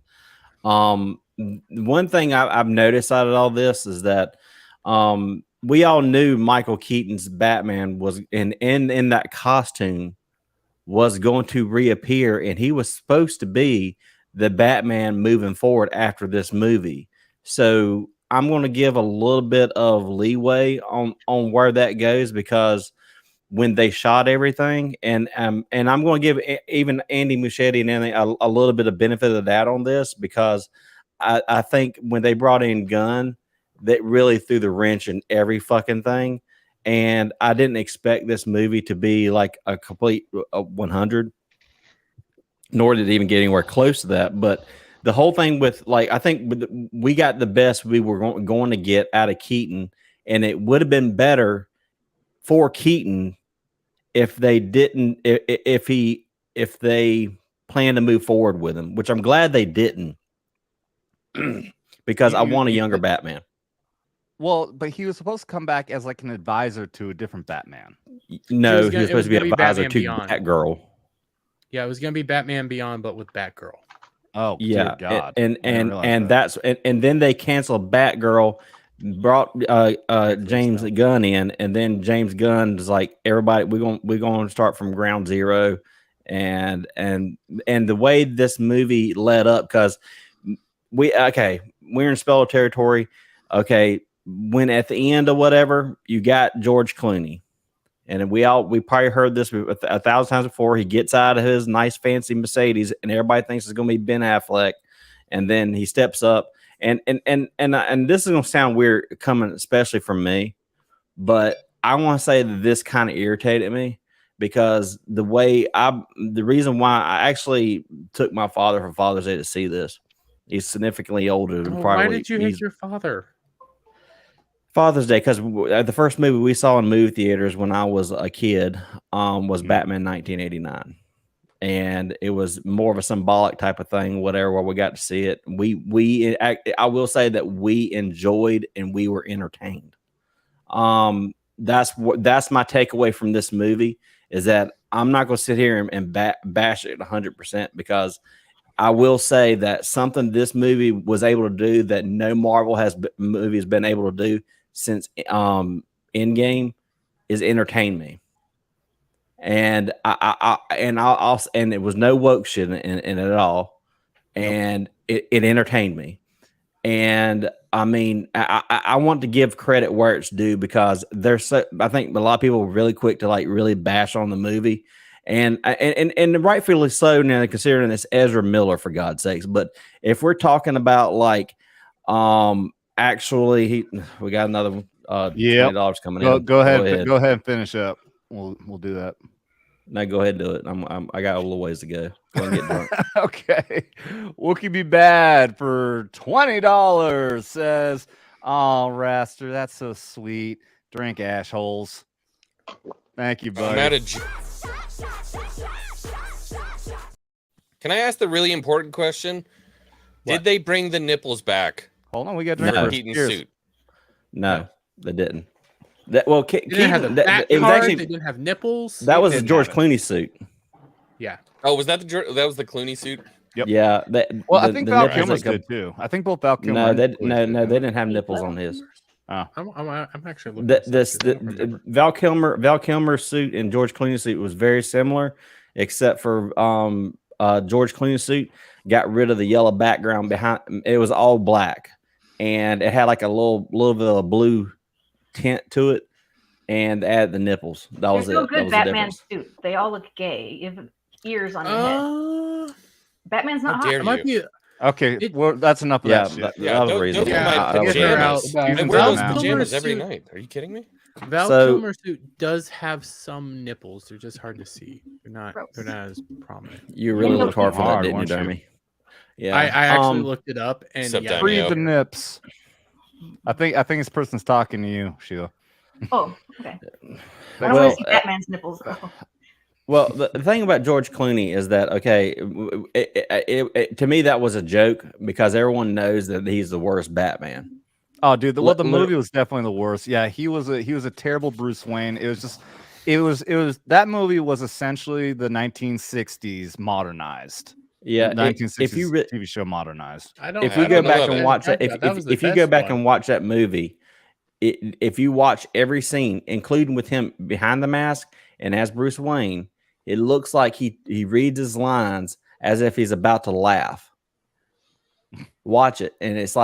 one thing I've noticed out of all this is that we all knew Michael Keaton's Batman was in that costume was going to reappear, and he was supposed to be the Batman moving forward after this movie. So I'm going to give a little bit of leeway on where that goes, because when they shot everything, and I'm going to give even Andy Muschietti and Andy a little bit of benefit of that on this, because I think when they brought in Gunn, that really threw the wrench in every fucking thing. And I didn't expect this movie to be like a complete 100, nor did it even get anywhere close to that. But the whole thing with, like, I think we got the best we were going to get out of Keaton, and it would have been better for Keaton if they didn't, if they planned to move forward with him, which I'm glad they didn't, because I want a younger Batman. Well, but he was supposed to come back as like an advisor to a different Batman. No, he was supposed to be an advisor to Batgirl. Yeah, it was gonna be Batman Beyond, but with Batgirl. Oh, yeah, dear God. and that's and then they canceled Batgirl, brought James Gunn in, and then James Gunn's like, everybody, we're going to start from ground zero, and the way this movie led up, because we're in spoiler territory. Okay, when at the end of whatever, you got George Clooney, and we probably heard this 1,000 times before. He gets out of his nice fancy Mercedes, and everybody thinks it's going to be Ben Affleck, and then he steps up, and this is going to sound weird coming especially from me, but I want to say that this kind of irritated me, because the reason why I actually took my father for Father's Day to see this. He's significantly older than probably. Why did you hate your father? Father's Day, because the first movie we saw in movie theaters when I was a kid was Batman 1989, and it was more of a symbolic type of thing, whatever, where we got to see it. I will say that we enjoyed and we were entertained. That's my takeaway from this movie, is that I'm not going to sit here and bash it 100%, because I will say that something this movie was able to do that no Marvel movie has been able to do since Endgame is entertain me. And and it was no woke shit in it at all, and it entertained me. And I mean, I want to give credit where it's due, because I think a lot of people were really quick to like really bash on the movie. And rightfully so now, considering it's Ezra Miller, for God's sakes. But if we're talking about like, actually, we got another $20 coming in. Go ahead and finish up. We'll do that. No, go ahead and do it. I got a little ways to go. Go and get drunk. Okay. Wookie Be Bad for $20 says, "Oh, Raster, that's so sweet. Drink assholes." Thank you, buddy. Can I ask the really important question? What? Did they bring the nipples back? Hold on, we got to Keaton's suit. No, they didn't. They didn't have nipples. That was George Clooney suit. Yeah. Oh, was that that was the Clooney suit? Yep. Yeah. I think Val Kilmer's good too. I think both Val Kilmer. No, they didn't have nipples on his. I'm actually looking. Val Kilmer's suit and George Clooney's suit was very similar, except for George Clooney's suit got rid of the yellow background behind. It was all black, and it had like a little bit of a blue tint to it, and add the nipples. That was it. No good Batman suit. They all look gay. You have ears on your head. Batman's not hot. It might be. Okay, well, that's enough of that shit. That was the reason. I wear those pajamas every night. Are you kidding me? Val Kilmer's suit does have some nipples. They're just hard to see. They're not as prominent. You really looked hard for that, didn't you, Dermy? Yeah, I actually looked it up, and free the nips. I think this person's talking to you, Sheila. Oh, okay. I don't want to see Batman's nipples, though. Well, the thing about George Clooney is that, okay, to me that was a joke, because everyone knows that he's the worst Batman. Oh, dude, the movie was definitely the worst. Yeah, he was a terrible Bruce Wayne. It was that movie was essentially the 1960s modernized. Yeah, 1960s TV show modernized. If you go back and watch that, if you go back and watch that movie, if you watch every scene, including with him behind the mask and as Bruce Wayne, it looks like he reads his lines as if he's about to laugh. Watch it, and it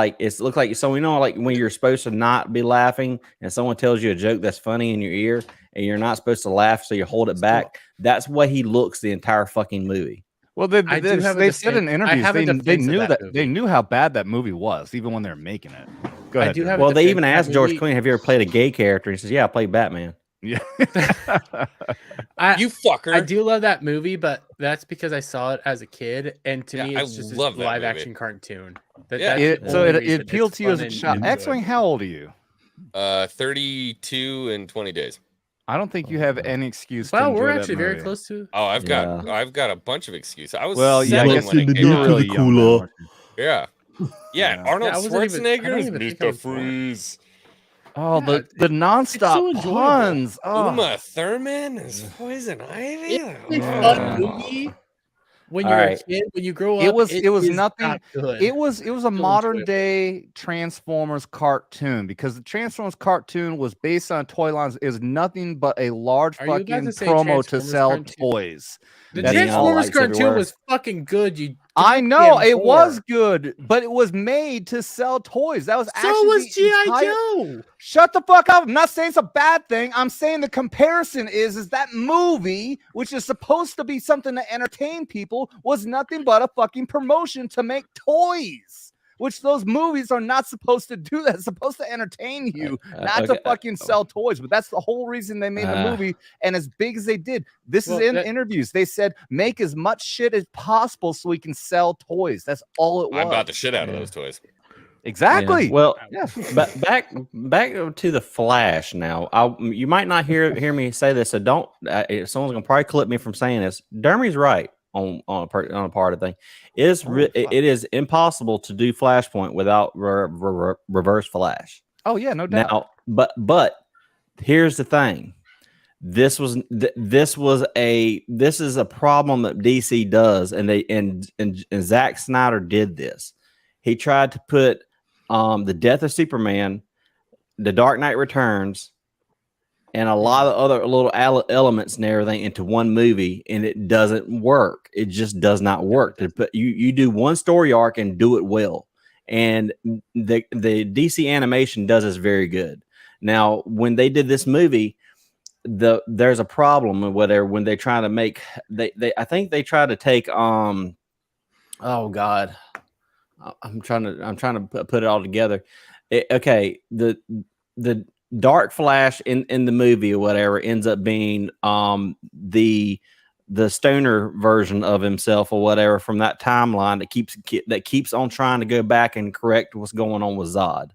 looks like, so we know, like when you're supposed to not be laughing and someone tells you a joke that's funny in your ear and you're not supposed to laugh, so you hold it back. That's what he looks the entire fucking movie. Well, they said in interviews they knew how bad that movie was, even when they were making it. Go ahead. do have Well, a they defense even of that asked George movie. Clooney, "Have you ever played a gay character?" He says, "Yeah, I played Batman." Yeah. You fucker. I do love that movie, but that's because I saw it as a kid, and to Yeah, me, I it's just love a that live movie. action cartoon. Yeah. That's the So only it reason. appealed It's to you as fun a and child. enjoyable. Xwing, how old are you? 32 and 20 days. I don't think you have any excuse. To Wow, enjoy we're that actually very movie. close to. Oh, I've Yeah. got a bunch of excuses. I was Well, yeah, I 7 guess when it you came were out. really young. Then, weren't you? Yeah. Yeah. Arnold Yeah, I wasn't even- I Schwarzenegger don't is even think I Mr. was born. Freeze. Oh, Yeah, the it's nonstop so enjoyable. puns. Oh. Uma Thurman is Poison Ivy. It's a fun movie when All you're right. a kid. When you grow up, It was is nothing. not good. It was a Still modern enjoyable. day Transformers cartoon because the Transformers cartoon was based on toy lines. Is nothing but a large Are you about fucking to say promo to Transformers sell cartoon? toys. The That's Being all all. Transformers lights cartoon everywhere. was fucking good. You I know goddamn it was whore. good, but it was made to sell toys. That was So actually was the G.I. entire- Joe. Shut the fuck up. I'm not saying it's a bad thing. I'm saying the comparison is that movie, which is supposed to be something to entertain people, was nothing but a fucking promotion to make toys. Which those movies are not supposed to do that. It's supposed to entertain you, not to fucking sell toys. But that's the whole reason they made the movie. And as big as they did, this is in interviews. They said make as much shit as possible so we can sell toys. That's all it was. I bought the shit out of those toys. Exactly. Yeah. Well, Yeah. but back to the Flash. Now, you might not hear me say this, so don't. Someone's gonna probably clip me from saying this. Dermy's right on a part of the thing. It is impossible to do Flashpoint without reverse Flash. Oh yeah, no doubt. Now, but here's the thing. This is a problem that DC does, and Zack Snyder did this. He tried to put the Death of Superman, The Dark Knight Returns, and a lot of other little elements and everything into one movie, and it doesn't work. It just does not work. But you do one story arc and do it well, and the DC animation does this very good. Now, when they did this movie, there's a problem with whatever when they try to make I think they try to take oh god, I'm trying to put it all together. Okay, the Dark Flash in the movie or whatever ends up being the stoner version of himself or whatever from that timeline that keeps on trying to go back and correct what's going on with Zod,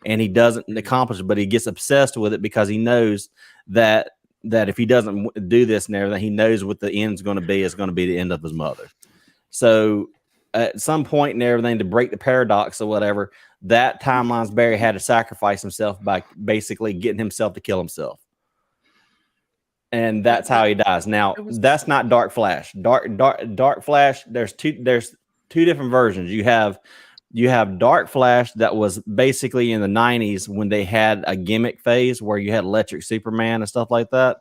and he doesn't accomplish it, but he gets obsessed with it because he knows that if he doesn't do this and everything, he knows what the end's going to be. It's going to be the end of his mother. So at some point and everything, to break the paradox or whatever, that timeline's Barry had to sacrifice himself by basically getting himself to kill himself. And that's how he dies. Now, that's not Dark Flash. Dark Flash, there's two different versions. You have Dark Flash that was basically in the 90s when they had a gimmick phase where you had Electric Superman and stuff like that.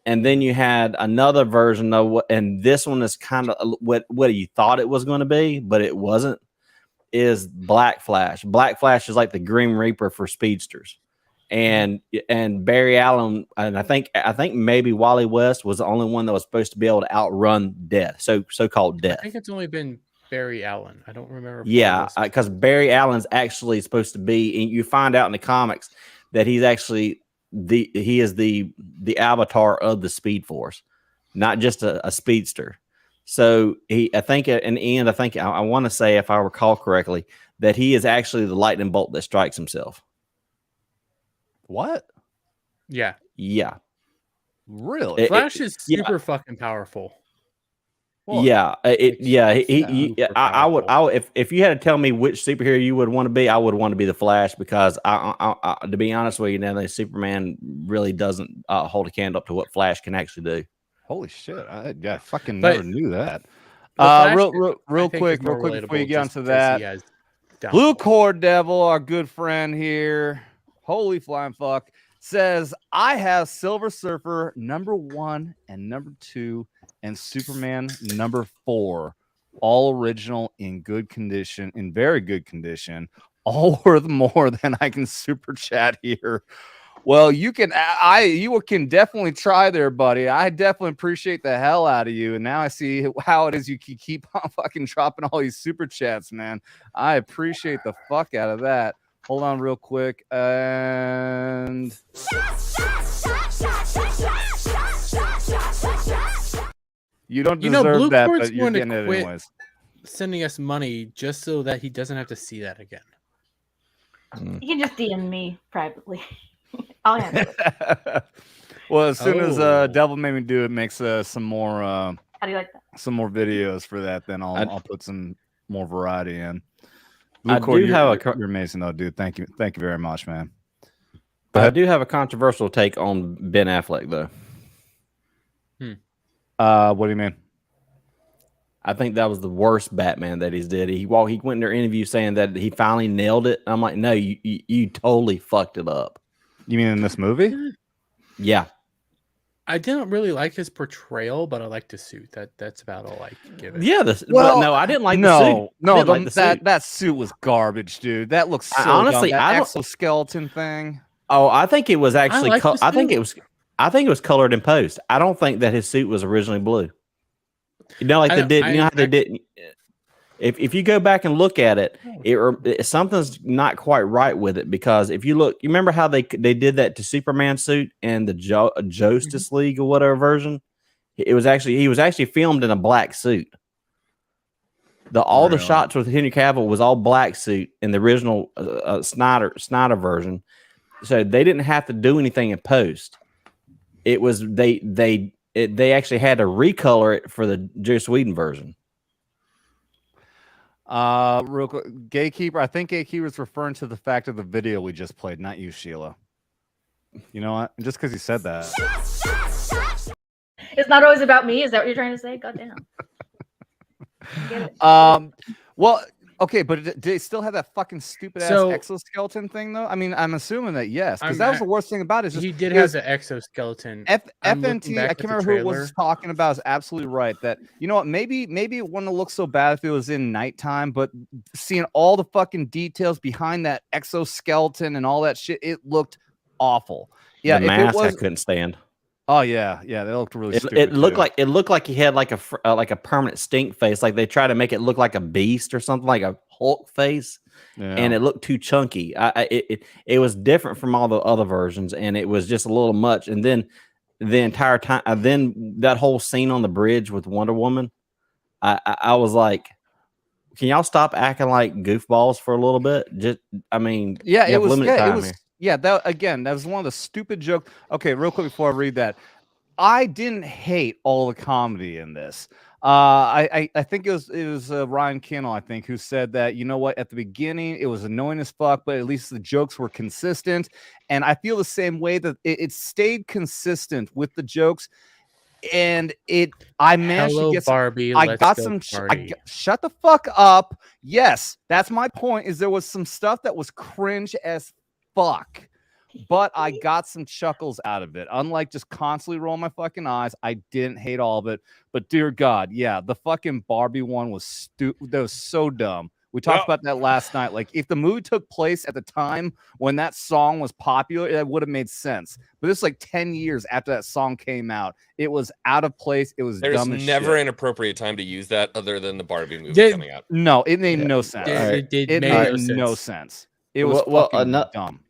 And then you had another version of what, and this one is kind of what you thought it was going to be, but it wasn't, is Black Flash. Black Flash is like the Grim Reaper for speedsters. And Barry Allen, and I think maybe Wally West was the only one that was supposed to be able to outrun death, so-called death. I think it's only been Barry Allen. I don't remember. Yeah, because Barry Allen's actually supposed to be, and you find out in the comics that he's actually he is the avatar of the Speed Force, not just a speedster. So I think in the end, I want to say, if I recall correctly, that he is actually the lightning bolt that strikes himself. What? Yeah. Yeah. Really? Flash is super fucking powerful. Well, yeah. I would if you had to tell me which superhero you would want to be, I would want to be the Flash, because I to be honest with you, now that Superman really doesn't hold a candle up to what Flash can actually do. Holy shit! I fucking never knew that. Real quick before you get onto that, Blue Cord Devil, our good friend here, holy flying fuck, says I have Silver Surfer #1 and #2 and Superman #4, all original, in good condition, in very good condition, all worth more than I can super chat here. Well, you can definitely try there, buddy. I definitely appreciate the hell out of you. And now I see how it is you can keep on fucking dropping all these super chats, man. I appreciate the fuck out of that. Hold on real quick. And you don't deserve that, but you're getting it anyways. Sending us money just so that he doesn't have to see that again. You can just DM me privately. I'll handle it. Well, as soon as Devil Made Me Do It makes some more How do you like that? some more videos for that, then I'll put some more variety in. You're amazing though, dude. Thank you very much, man. But I do have a controversial take on Ben Affleck though. What do you mean? I think that was the worst Batman that he's did. He went in their interview saying that he finally nailed it. I'm like, no, you totally fucked it up. You mean in this movie? Yeah. I didn't really like his portrayal, but I liked his suit. That's about all I can give it. Yeah, no, I didn't like the suit. No, that suit was garbage, dude. That looks so honestly, dumb. That exoskeleton thing. Oh, I think it was actually. I think it was colored in post. I don't think that his suit was originally blue. You know, like they did. You know how they did. If you go back and look at it, something's not quite right with it, because if you look, you remember how they did that to Superman suit and the Justice League or whatever version. He was actually filmed in a black suit. The shots with Henry Cavill was all black suit in the original Snyder version, so they didn't have to do anything in post. It was they actually had to recolor it for the Joss Whedon version. Real quick, Gatekeeper. I think Gatekeeper's referring to the fact of the video we just played, not you, Sheila. You know what? Just because you said that. It's not always about me. Is that what you're trying to say? Goddamn. Well, okay, but did they still have that fucking stupid ass exoskeleton thing though? I mean, I'm assuming that yes, because that was the worst thing about it. He did have the exoskeleton. FNT, I can't remember who was talking about, is absolutely right. That, you know what, maybe it wouldn't look so bad if it was in nighttime, but seeing all the fucking details behind that exoskeleton and all that shit, it looked awful. Yeah, the mask I couldn't stand. Oh yeah, they looked really stupid. It looked like he had like a permanent stink face, like they tried to make it look like a beast or something, like a Hulk face, and it looked too chunky. It was different from all the other versions, and it was just a little much. And then the entire time, then that whole scene on the bridge with Wonder Woman, I was like, can y'all stop acting like goofballs for a little bit? Yeah, it was limited time here. Yeah, that was one of the stupid jokes. Okay, real quick before I read that, I didn't hate all the comedy in this. I think it was Ryan Kinnell, I think, who said that, you know what, at the beginning it was annoying as fuck, but at least the jokes were consistent. And I feel the same way, that it stayed consistent with the jokes. And I managed to get Barbie. Shut the fuck up. Yes, that's my point. Is there was some stuff that was cringe as fuck, but I got some chuckles out of it. Unlike just constantly rolling my fucking eyes, I didn't hate all of it. But dear God, yeah, the fucking Barbie one was stupid. That was so dumb. We talked about that last night. Like, if the movie took place at the time when that song was popular, it would have made sense. But this is like 10 years after that song came out. It was out of place. It was dumb as shit. There's never an appropriate time to use that other than the Barbie movie coming out. No, it made no sense. It made no sense. It was fucking dumb.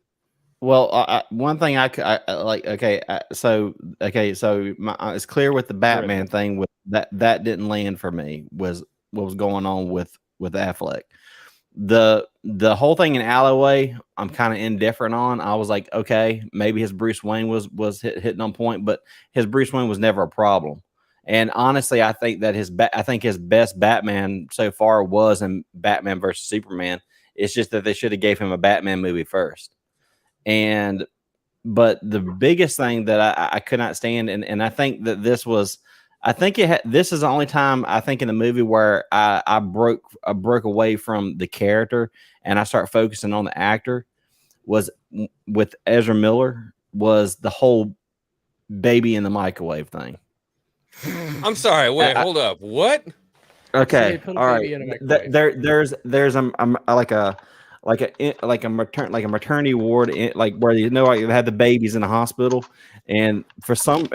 Well, one thing I like. Okay, so it's clear with the Batman thing. With that didn't land for me. Was what was going on with Affleck. The whole thing in Alleyway, I'm kind of indifferent on. I was like, okay, maybe his Bruce Wayne was hitting on point, but his Bruce Wayne was never a problem. And honestly, I think that his best Batman so far was in Batman versus Superman. It's just that they should have gave him a Batman movie first. But the biggest thing that I could not stand, and I think that this was, this is the only time I think in the movie where I broke away from the character and I start focusing on the actor, was with Ezra Miller, was the whole baby in the microwave thing. I'm sorry. Wait, hold up. What? Okay. All right. There's like a maternity ward, like where you had the babies in the hospital, and for some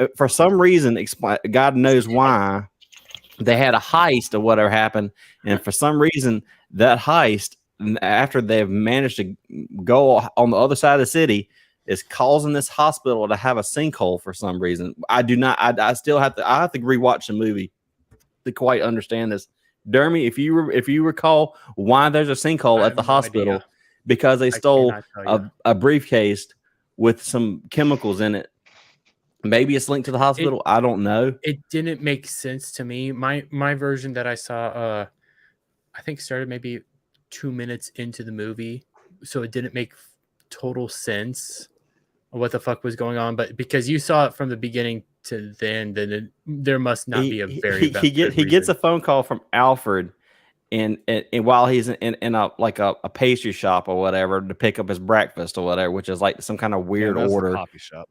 reason, God knows why, they had a heist or whatever happened, and for some reason that heist after they've managed to go on the other side of the city, is causing this hospital to have a sinkhole for some reason. I still have to rewatch the movie to quite understand this. Dermy, if you recall why there's a sinkhole at the hospital, because they stole a briefcase with some chemicals in it. Maybe it's linked to the hospital. I don't know. It didn't make sense to me. My version that I saw, I think started maybe 2 minutes into the movie, so it didn't make total sense of what the fuck was going on. But because you saw it from the beginning to the end, then there must not be a very he gets a phone call from Alfred, and while he's in a pastry shop or whatever to pick up his breakfast or whatever, which is like some kind of weird order. Coffee shop.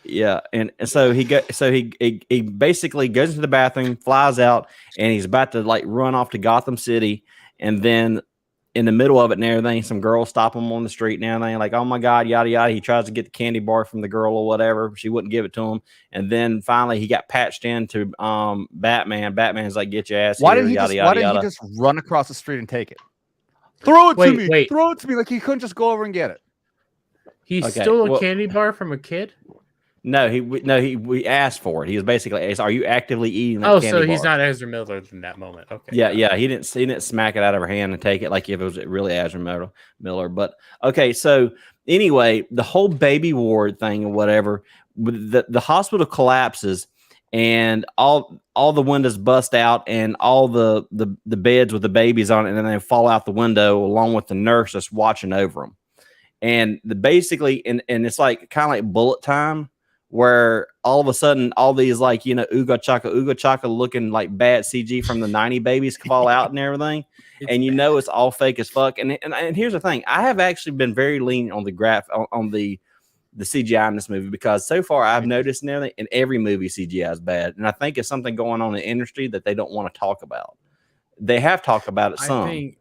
Yeah, and so he basically goes into the bathroom, flies out, and he's about to like run off to Gotham City, and then in the middle of it and everything, some girls stop him on the street and everything, like, oh my God, yada yada. He tries to get the candy bar from the girl or whatever. She wouldn't give it to him. And then finally he got patched into Batman. Batman's like, get your ass Why here, didn't he just run across the street and take it? Throw it to me. Throw it to me. Like he couldn't just go over and get it. He stole a candy bar from a kid? No, we asked for it. He was basically asked, are you actively eating that candy bar? So he's not Ezra Miller in that moment. Okay. Yeah. He didn't smack it out of her hand and take it like if it was really Ezra Miller. But okay, so anyway, the whole baby ward thing or whatever, the hospital collapses and all the windows bust out and all the beds with the babies on it, and then they fall out the window along with the nurse that's watching over them. And basically, and it's like kind of like bullet time, where all of a sudden all these like, Ooga Chaka looking like bad CG from the 90 babies fall out and everything. And it's all fake as fuck. And here's the thing. I have actually been very lean on the CGI in this movie, because so far I've noticed now that in every movie CGI is bad. And I think it's something going on in the industry that they don't want to talk about. They have talked about it some.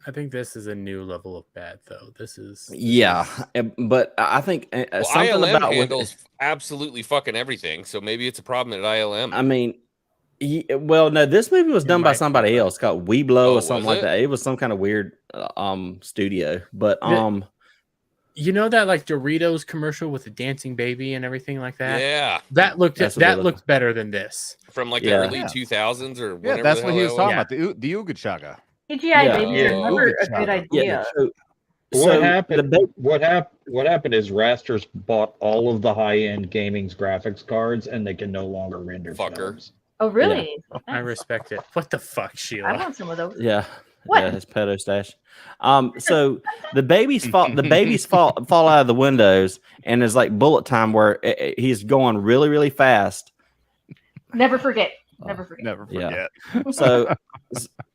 I think this is a new level of bad, though. But I think something ILM about handles absolutely fucking everything. So maybe it's a problem at ILM. I mean, no, this movie was done by somebody else called Weeblo or something like that. It was some kind of weird studio, but you know that like Doritos commercial with the dancing baby and everything like that? Yeah, that looked better than this from like the early 2000s or whatever. That's what he was talking about. The Ooga Chaka. CGI babies are never a good idea. What happened is Raster's bought all of the high-end gaming's graphics cards, and they can no longer render films. Oh, really? Yeah. I respect it. What the fuck, Sheila? I want some of those. Yeah. What? Yeah, his pedo stash. So the babies fall out of the windows, and it's like bullet time where he's going really, really fast. Never forget. Never forget. Yeah. So,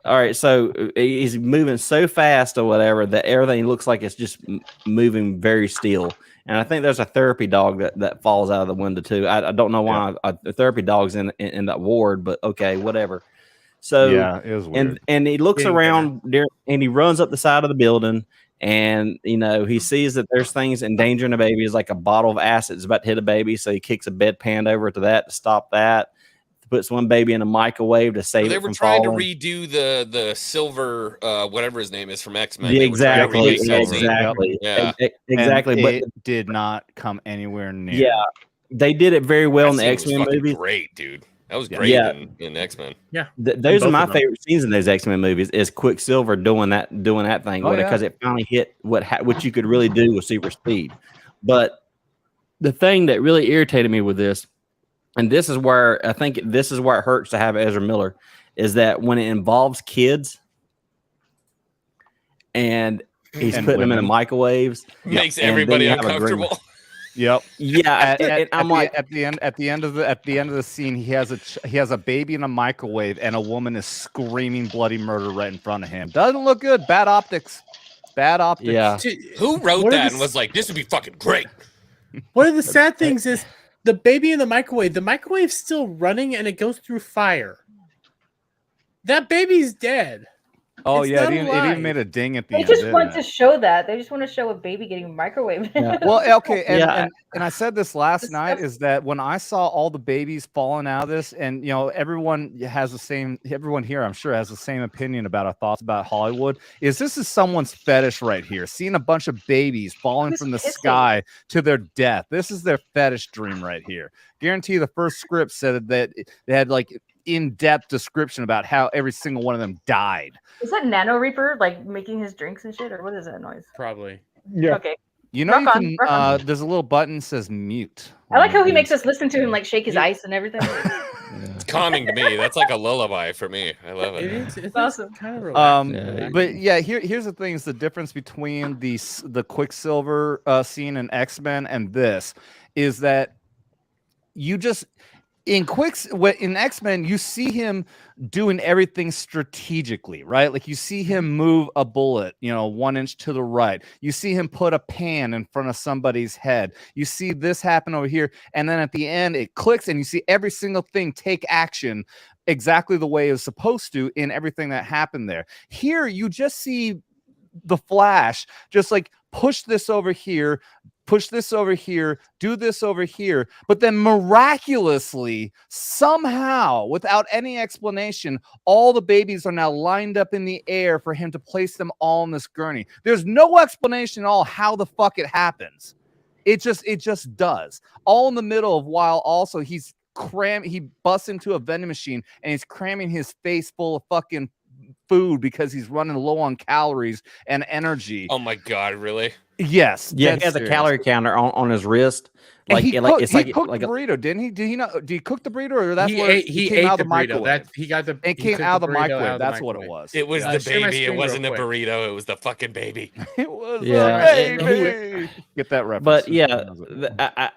all right. So he's moving so fast or whatever that everything looks like it's just moving very still. And I think there's a therapy dog that falls out of the window too. I don't know why a therapy dog's in that ward, but okay, whatever. So it was weird. And he looks around there and he runs up the side of the building, and he sees that there's things endangering a baby. Is like a bottle of acid is about to hit a baby, so he kicks a bedpan over to that to stop that. Puts one baby in a microwave to save it from falling. They were trying to redo the silver whatever his name is from X-Men. Exactly. Yeah. Exactly. And but it did not come anywhere near. Yeah. They did it very well in the X-Men movies. Great, dude. That was great in X-Men. Yeah. Those are my favorite scenes in those X-Men movies is Quicksilver doing that thing because it finally hit what you could really do with super speed. But the thing that really irritated me with this, and this is where I think this is where it hurts to have Ezra Miller, is that when it involves kids and he's putting them in the microwaves, makes everybody uncomfortable. Yep. Yeah. At the end of the scene, he has a baby in a microwave, and a woman is screaming bloody murder right in front of him. Doesn't look good. Bad optics. Yeah. Who wrote that and was like, "This would be fucking great"? One of the sad things is the baby in the microwave. The microwave's still running, and it goes through fire. That baby's dead. Oh It's yeah, not it even alive. made a ding at the They end. just didn't want it? to show that. They just want to show a baby getting microwaved. Yeah. Well, okay, and, Yeah, and I said this last night Disgusting. is that when I saw all the babies falling out of this, and everyone has the same, everyone here I'm sure has the same opinion about our thoughts about Hollywood. This is someone's fetish right here, seeing a bunch of babies falling Who's from the pissing? sky to their death. This is their fetish dream right here. Guarantee the first script said that they had like in-depth description about how every single one of them died. Is that Nano Reaper like making his drinks and shit, or what is that noise? Probably. Yeah. Okay. You know, Rock you on, can. rock on. There's a little button that says mute. I like how he makes us listen to him like shake his ice and everything. It's calming to me. That's like a lullaby for me. I love it. It's awesome. kind of relaxing. But yeah, here's the thing: is the difference between the Quicksilver scene in X-Men and this is that you just in X-Men you see him doing everything strategically, right? Like you see him move a bullet 1 inch to the right, you see him put a pan in front of somebody's head, you see this happen over here, and then at the end it clicks and you see every single thing take action exactly the way it was supposed to in everything that happened there. Here you just see the Flash just like push this over here, push this over here, do this over here, but then miraculously, somehow, without any explanation, all the babies are now lined up in the air for him to place them all in this gurney. There's no explanation at all how the fuck it happens. It just does. All in the middle of while also he busts into a vending machine and he's cramming his face full of fucking food because he's running low on calories and energy. Oh my god, really? Yes. Yeah, he has a calorie counter on his wrist. Like he cooked the burrito, didn't he? Did he cook the burrito, or that's he came ate out the of the microwave? He got the. It came out of the microwave. That's what it was. It was Yeah. the Share my baby. It screen wasn't the real quick. burrito. It was the fucking baby. It was Yeah, baby. Get that reference. But yeah,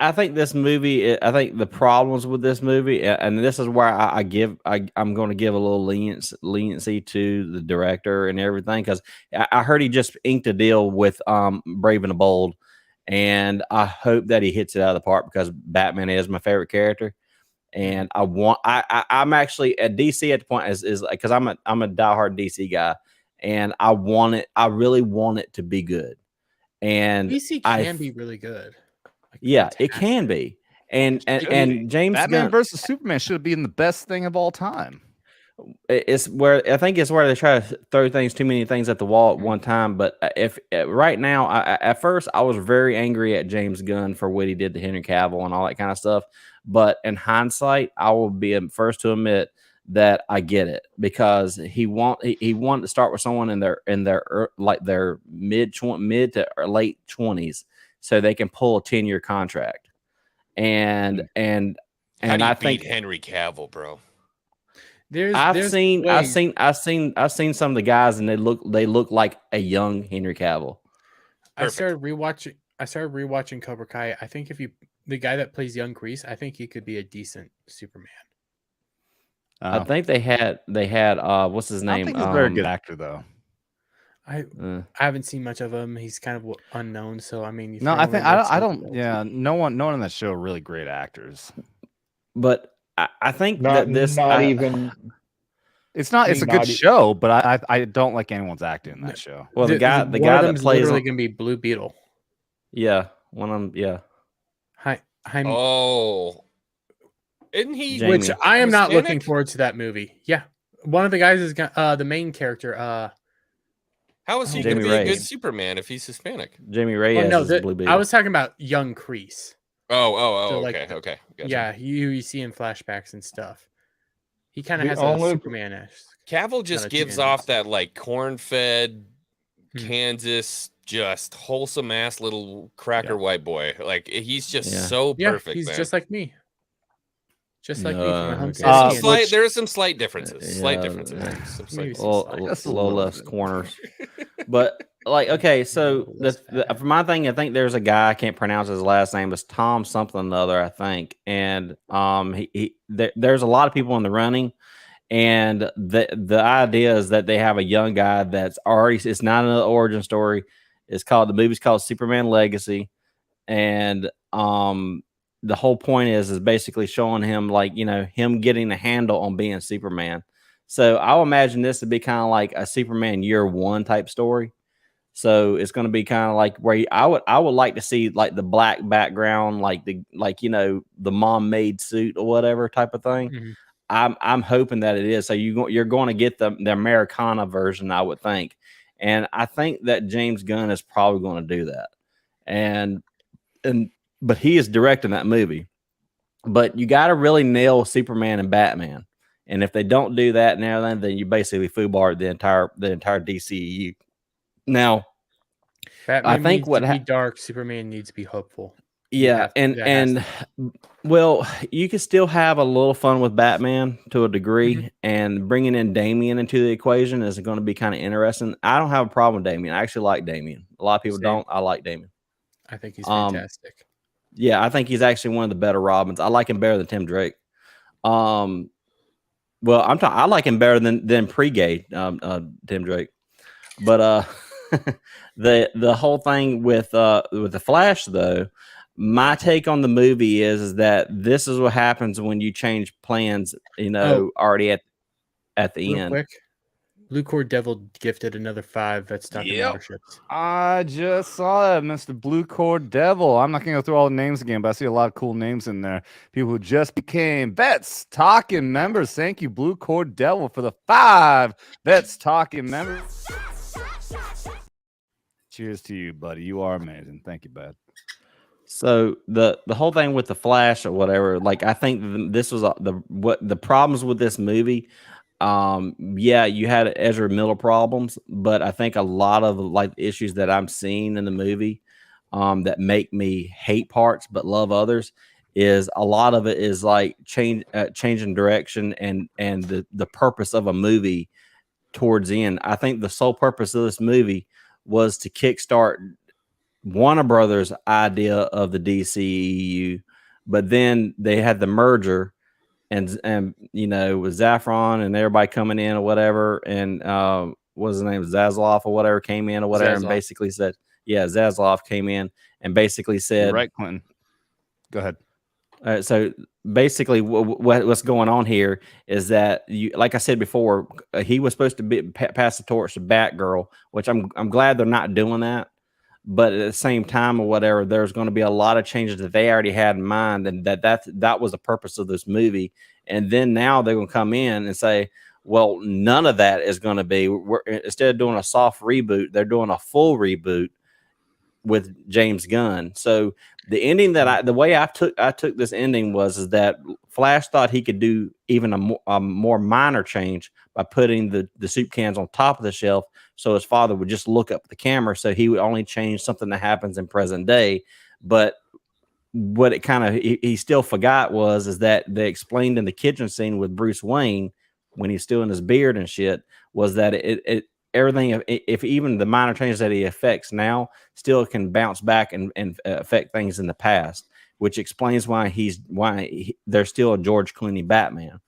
I think this movie. I think the problems with this movie, and this is where I'm going to give a little leniency to the director and everything, because I heard he just inked a deal with Brave and the Bold. And I hope that he hits it out of the park because Batman is my favorite character, and I'm actually at DC at the point is because I'm a diehard DC guy, and I really want it to be good, and DC can be really good. Yeah, it can be, and James Batman Gunn versus Superman should be in the best thing of all time. It's where they try to throw too many things at the wall at one time. But if right now, at first I was very angry at James Gunn for what he did to Henry Cavill and all that kind of stuff. But in hindsight, I will be the first to admit that I get it, because he wanted to start with someone in their mid to late 20s so they can pull a 10-year contract. And How do you I beat think Henry Cavill, bro? I've seen some of the guys, and they look like a young Henry Cavill. I started rewatching Cobra Kai. I think the guy that plays young Kreese, I think he could be a decent Superman. I think they had what's his name? I think he's a very good actor though. I haven't seen much of him. He's kind of unknown, so I mean, no, I think I don't. Yeah, no one on that show are really great actors. But I think not, that this not even. It's not. It's a good show, but I don't like anyone's acting in that show. Well, the guy that plays literally gonna be Blue Beetle. Yeah, one of them. Yeah. Oh, isn't he? Jamie. Which I am not Hispanic? looking forward to that movie. Yeah, one of the guys is the main character. How is he Jamie going to be a Reyes. good Superman if he's Hispanic? Jamie Reyes is Blue Beetle. I was talking about young Kreese. Oh, So, okay. Gotcha. Yeah, you see in flashbacks and stuff. He kind of The has only- a Superman-esque. Cavill just Not a gives two-man off that like corn-fed Hmm. Kansas, just wholesome ass little cracker white boy. Like he's just Yeah. so Yeah, perfect. he's man. just like me. Just like me from my home okay. city. There are some slight differences. Slight Yeah, differences. yeah. Some Maybe slight- some a little less corners. But like, okay, so for my thing, I think there's a guy, I can't pronounce his last name, it's Tom something or another, I think. And there's a lot of people in the running, and the idea is that they have a young guy that's already, it's not an origin story. The movie's called Superman Legacy, and the whole point is basically showing him him getting a handle on being Superman. So I'll imagine this to be kind of like a Superman Year One type story. So it's going to be kind of like where I would like to see like the black background, like the the mom made suit or whatever type of thing. Mhm. I'm hoping that it is. So you're going to get the Americana version, I would think, and I think that James Gunn is probably going to do that, and but he is directing that movie. But you got to really nail Superman and Batman, and if they don't do that and everything, then you basically foobarred the entire DCEU. Now, Batman I think needs to be dark. Superman needs to be hopeful. yeah, well, you can still have a little fun with Batman to a degree, and bringing in Damian into the equation is going to be kind of interesting. I don't have a problem with Damian. I actually like Damian. A lot of people don't. I like Damian. I think he's fantastic. Yeah, I think he's actually one of the better Robins. I like him better than Tim Drake. Well, I like him better than pre-gay Tim Drake. But the whole thing with the Flash, though, my take on the movie is that this is what happens when you change plans. Already at the Real end. Quick, Blue Cord Devil gifted another 5 Vets Talking memberships. I just saw that, Mr. Blue Cord Devil. I'm not going to go through all the names again, but I see a lot of cool names in there. People who just became Vets Talking members. Thank you, Blue Cord Devil, for the 5 Vets Talking members. Cheers to you, buddy. You are amazing. Thank you, bud. So the whole thing with the Flash or whatever, like I think this was the problems with this movie. Yeah, you had Ezra Miller problems, but I think a lot of like issues that I'm seeing in the movie that make me hate parts but love others is a lot of it is like changing direction and the purpose of a movie towards the end. I think the sole purpose of this movie was to kickstart Warner Brothers' idea of the DCEU, but then they had the merger and with Zaffron and everybody coming in or whatever, and what was his name, Zaslav or whatever, came in or whatever, and basically said, Zaslav came in and basically said, you're right, Clinton. Go ahead. So basically, what's going on here is that like I said before, he was supposed to pass the torch to Batgirl, which I'm glad they're not doing that. But at the same time or whatever, there's going to be a lot of changes that they already had in mind, and that was the purpose of this movie. And then now they're going to come in and say, well, none of that is going to be. Instead of doing a soft reboot, they're doing a full reboot with James Gunn. So the ending the way I took this ending is that Flash thought he could do even a more minor change by putting the soup cans on top of the shelf, so his father would just look up at the camera, so he would only change something that happens in present day. But what it kind of he still forgot is that they explained in the kitchen scene with Bruce Wayne when he's still in his beard and shit, was that everything, if even the minor changes that he affects now, still can bounce back and affect things in the past, which explains why there's still a George Clooney Batman.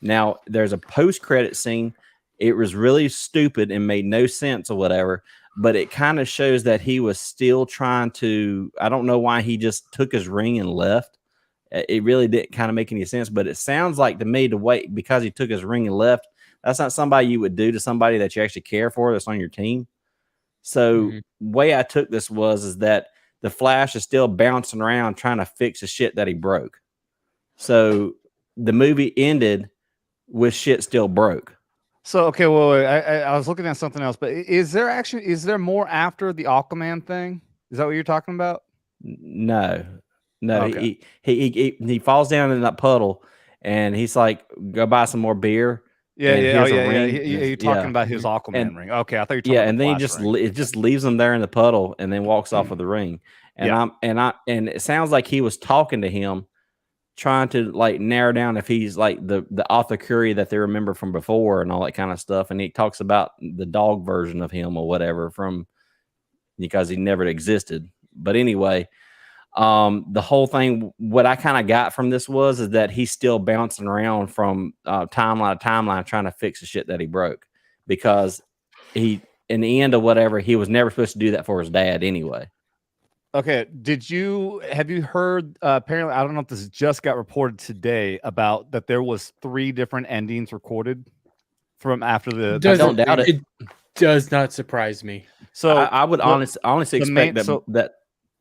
Now, there's a post-credit scene. It was really stupid and made no sense or whatever, but it kind of shows that he was still trying to, I don't know why he just took his ring and left. It really didn't kind of make any sense, but it sounds like to me because he took his ring and left, that's not somebody you would do to somebody that you actually care for that's on your team. So the way I took this is that the Flash is still bouncing around trying to fix the shit that he broke. So the movie ended with shit still broke. So okay, well, I was looking at something else, but is there more after the Aquaman thing? Is that what you're talking about? No. Okay. He falls down in that puddle, and he's like, "Go buy some more beer." Yeah. You're talking about his Aquaman ring. Okay, I thought you were talking about and then it just leaves him there in the puddle, and then walks off with the ring. And and it sounds like he was talking to him, trying to like narrow down if he's like the Arthur Curry that they remember from before and all that kind of stuff. And he talks about the dog version of him or whatever because he never existed. But anyway, the whole thing, what I kind of got from this is that he's still bouncing around from timeline to timeline trying to fix the shit that he broke, because in the end of whatever, he was never supposed to do that for his dad anyway. Okay, have you heard, apparently, I don't know if this just got reported today, about that there was 3 different endings recorded? from after the. I don't doubt it. It does not surprise me. So I would honestly expect that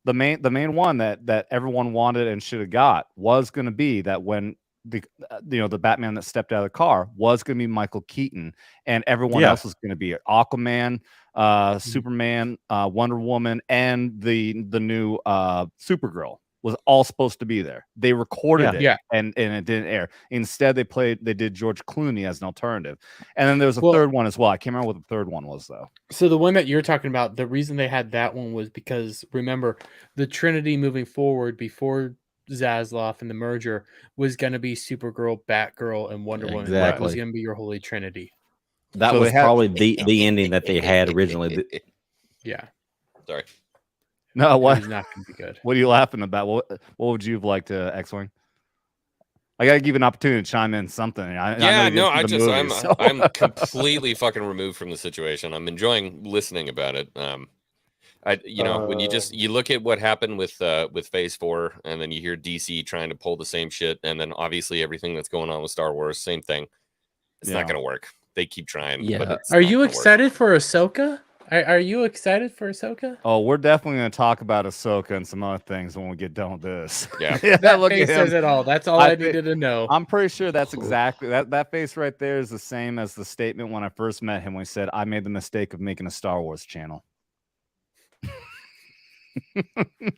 the main one that everyone wanted and should have got was going to be that when the the Batman that stepped out of the car was going to be Michael Keaton, and everyone else was going to be Aquaman, Superman, Wonder Woman, and the new Supergirl was all supposed to be there. They recorded it, and it didn't air. Instead, they did George Clooney as an alternative, and then there was a third one as well. I can't remember what the third one was though. So the one that you're talking about, the reason they had that one was because remember the Trinity moving forward before Zaslav and the merger was going to be Supergirl, Batgirl, and Wonder Woman. That was going to be your holy trinity. That was probably the ending that they had originally. Yeah. Sorry. No, what? It's not going to be good. What are you laughing about? What would you have liked to Xwing? I gotta give you an opportunity to chime in something. I'm completely fucking removed from the situation. I'm enjoying listening about it. When you look at what happened with Phase 4, and then you hear DC trying to pull the same shit, and then obviously everything that's going on with Star Wars, same thing. It's not gonna work. They keep trying. Yeah. But Are you excited for Ahsoka? Are you excited for Ahsoka? Oh, we're definitely going to talk about Ahsoka and some other things when we get done with this. Yeah, that face says it all. That's all I needed to know. I'm pretty sure that's exactly that face right there is the same as the statement when I first met him when he said, "I made the mistake of making a Star Wars channel."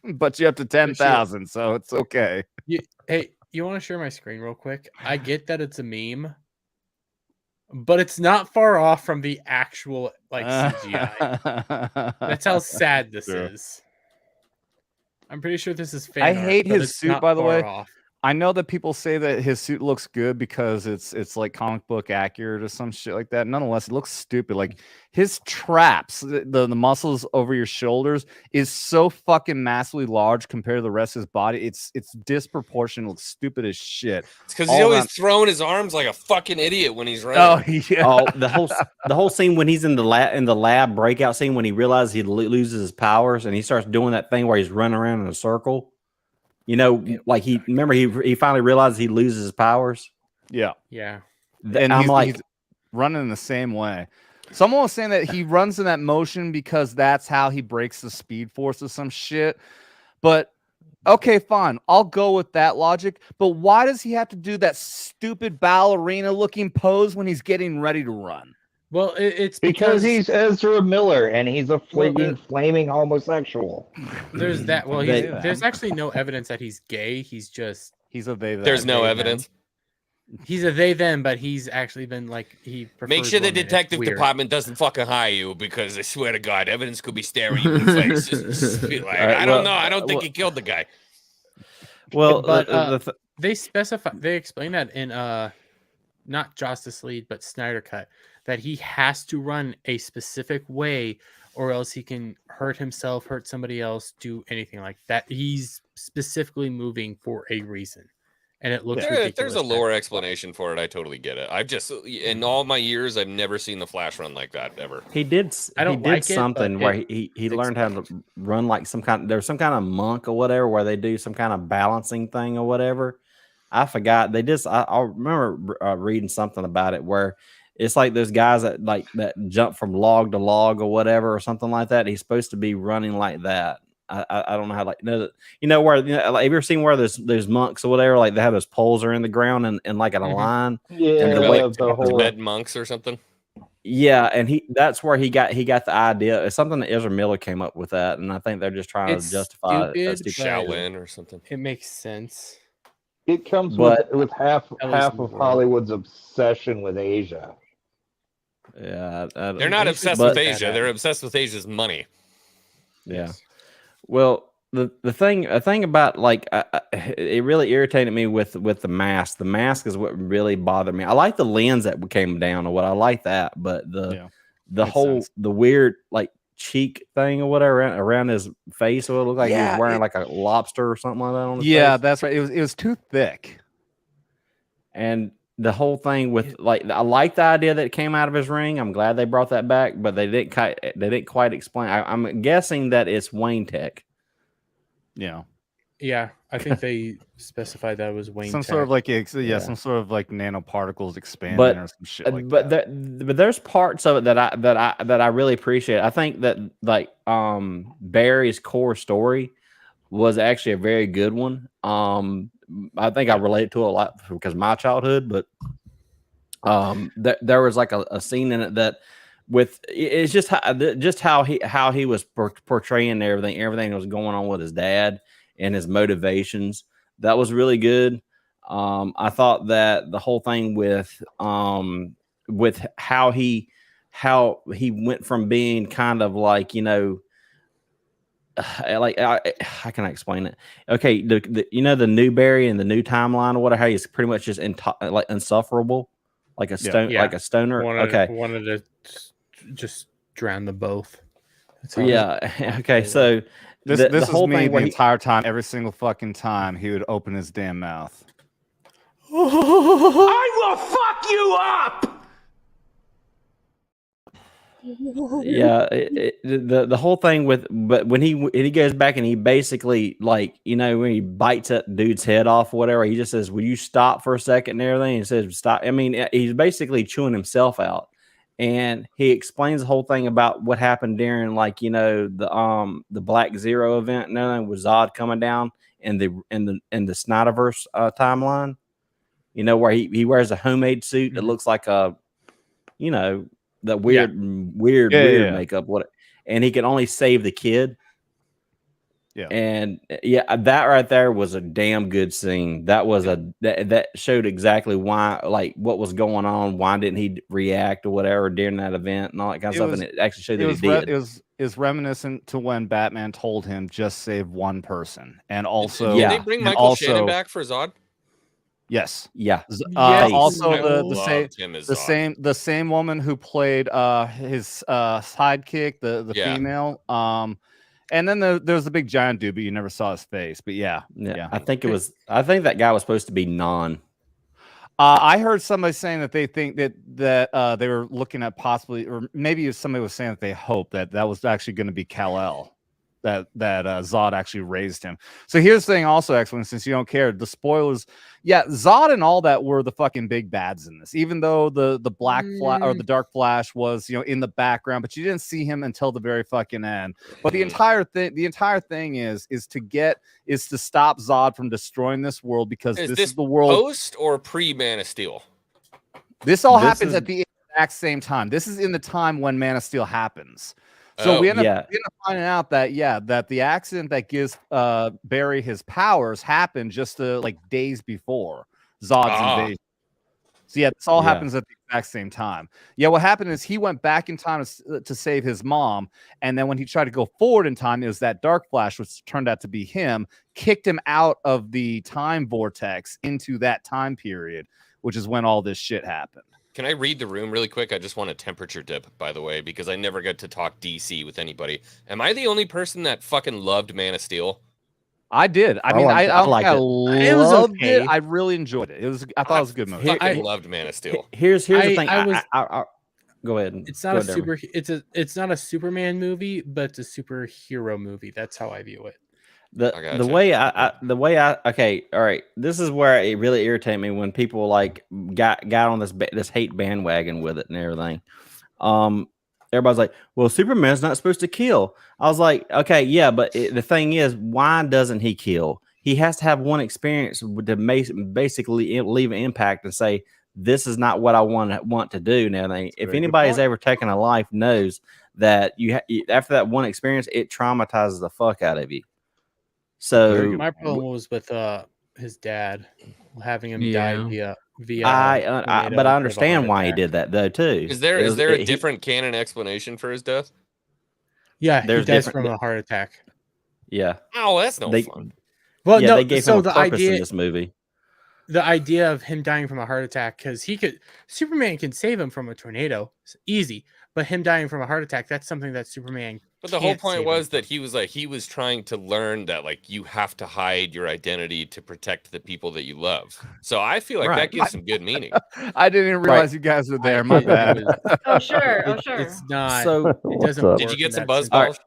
But you have to 10,000, so it's okay. Hey, you want to share my screen real quick? I get that it's a meme, but it's not far off from the actual CGI. That's how sad this is. I'm pretty sure this is fan I art, hate but his it's suit, not by the far way. off. I know that people say that his suit looks good because it's like comic book accurate or some shit like that. Nonetheless, it looks stupid. Like his traps, the muscles over your shoulders is so fucking massively large compared to the rest of his body. It's disproportionate, looks stupid as shit. It's because he's always throwing his arms like a fucking idiot when he's running. Oh yeah. Oh, the whole scene when he's in the lab breakout scene when he realizes he loses his powers and he starts doing that thing where he's running around in a circle. You know, like he finally realizes he loses his powers. Yeah. Yeah. And he's running in the same way. Someone was saying that he runs in that motion because that's how he breaks the speed force or some shit. But okay, fine. I'll go with that logic. But why does he have to do that stupid ballerina looking pose when he's getting ready to run? Well, it's because he's Ezra Miller and he's a flaming homosexual. There's that. Well, there's actually no evidence that he's gay. He's a they. There's no evidence. He's a they them, but he's actually been like he. Make sure the detective department doesn't fucking hire you because I swear to God, evidence could be staring you in the face. Just be like, I don't know. I don't think he killed the guy. Well, but they explain that in not Justice League, but Snyder Cut, that he has to run a specific way or else he can hurt himself, hurt somebody else, do anything like that. He's specifically moving for a reason. And it looks ridiculous. There's a lower explanation for it. I totally get it. I've just, in all my years, I've never seen the Flash run like that ever. He did something where he learned how to run like there's some kind of monk or whatever where they do some kind of balancing thing or whatever. I forgot. I remember reading something about it where it's like those guys that jump from log to log or whatever or something like that. He's supposed to be running like that. I don't know how where like, have you ever seen where there's monks or whatever, like they have those poles are in the ground and like in a line. Yeah, the whole red monks or something. Yeah, and that's where he got the idea. It's something that Ezra Miller came up with that, and I think they're just trying to justify it. Shaolin or something. It makes sense. It comes with half of Hollywood's obsession with Asia. Yeah, they're not obsessed with Asia. They're obsessed with Asia's money. Yeah. Well, the thing about like it really irritated me with the mask. The mask is what really bothered me. I like the lens that came down or what I like that, but the weird like cheek thing or whatever around his face, so it looked like he was wearing like a lobster or something like that on his face. That's right. It was too thick. And the whole thing with like, I like the idea that it came out of his ring. I'm glad they brought that back, but they didn't quite explain. I'm guessing that it's Wayne Tech. Yeah, Yeah, I think they specified that it was Wayne. Some sort of like some sort of like nanoparticles expanding or some shit like that. But there's parts of it that I really appreciate. I think that like Barry's core story was actually a very good one. I think I relate to it a lot because of my childhood, but there was like a scene in it that it's just how he was portraying everything that was going on with his dad and his motivations. That was really good. I thought that the whole thing with how he went from being kind of like, you know, like how can I explain it? Okay, the the new Barry and the new timeline or whatever, how he's pretty much just like insufferable, like a like a stoner. Wanted to just drown them both. Yeah. Okay. So this whole me thing the entire time, every single fucking time he would open his damn mouth. I will fuck you up! Yeah, the whole thing but when he goes back and he basically, like, you know, when he bites that dude's head off or whatever, he just says, "Will you stop for a second?" and everything. He says, "Stop." I mean, he's basically chewing himself out, and he explains the whole thing about what happened during, like, you know, the Black Zero event and everything with Zod coming down in the Snyderverse timeline. You know, where he wears a homemade suit that looks like a, you know, that weird makeup, and he can only save the kid. Yeah. And that right there was a damn good scene. That was that showed exactly why, like, what was going on, why didn't he react or whatever during that event and all that kind of stuff. And it actually showed that he did. It was reminiscent to when Batman told him just save one person. And also, did they bring Michael Shannon back for Zod? Yes. Yeah. Also the same woman who played his sidekick, the female. And then there's the big giant dude, but you never saw his face. But yeah. I think that guy was supposed to be non. I heard somebody saying that they think that they were looking at possibly, or maybe somebody was saying that they hope that was actually going to be Kal-El. That Zod actually raised him. So here's the thing also, Xwing, since you don't care, the spoilers, Zod and all that were the fucking big bads in this, even though the Black Flash or the Dark Flash was, you know, in the background, but you didn't see him until the very fucking end. But the entire thing is to stop Zod from destroying this world, because this is the world post or pre Man of Steel. This happens at the exact same time. This is in the time when Man of Steel happens. So we end up finding out that the accident that gives Barry his powers happened just like days before Zod's invasion. So this all happens at the exact same time. What happened is he went back in time to save his mom, and then when he tried to go forward in time, it was that Dark Flash, which turned out to be him, kicked him out of the time vortex into that time period, which is when all this shit happened. Can I read the room really quick? I just want a temperature dip, by the way, because I never get to talk DC with anybody. Am I the only person that fucking loved Man of Steel? I did. I mean, I loved it. I really enjoyed it. I thought it was a good movie. I loved Man of Steel. Here's the thing. Go ahead. It's not it's not a Superman movie, but it's a superhero movie. That's how I view it. The way I okay, all right. This is where it really irritated me when people like got on this hate bandwagon with it and everything. Everybody's like, "Well, Superman's not supposed to kill." I was like, "Okay, yeah, but the thing is, why doesn't he kill? He has to have one experience to basically leave an impact and say, this is not what I want to do." And everything. If anybody's ever taken a life, knows that after that one experience, it traumatizes the fuck out of you. So my problem was with his dad, having him die via. But I understand why he did that though too. Is there a different canon explanation for his death? Yeah, he dies from a heart attack. Yeah. Oh, that's no fun. Well, no. They gave him a purpose in this movie. The idea of him dying from a heart attack, because Superman can save him from a tornado, it's easy. But him dying from a heart attack, that's something that Superman. But the whole point was that he was trying to learn that, like, you have to hide your identity to protect the people that you love. So I feel like that gives some good meaning. I didn't even realize you guys were there. My bad. Oh sure. It's not. So it doesn't. Did you get some buzz balls?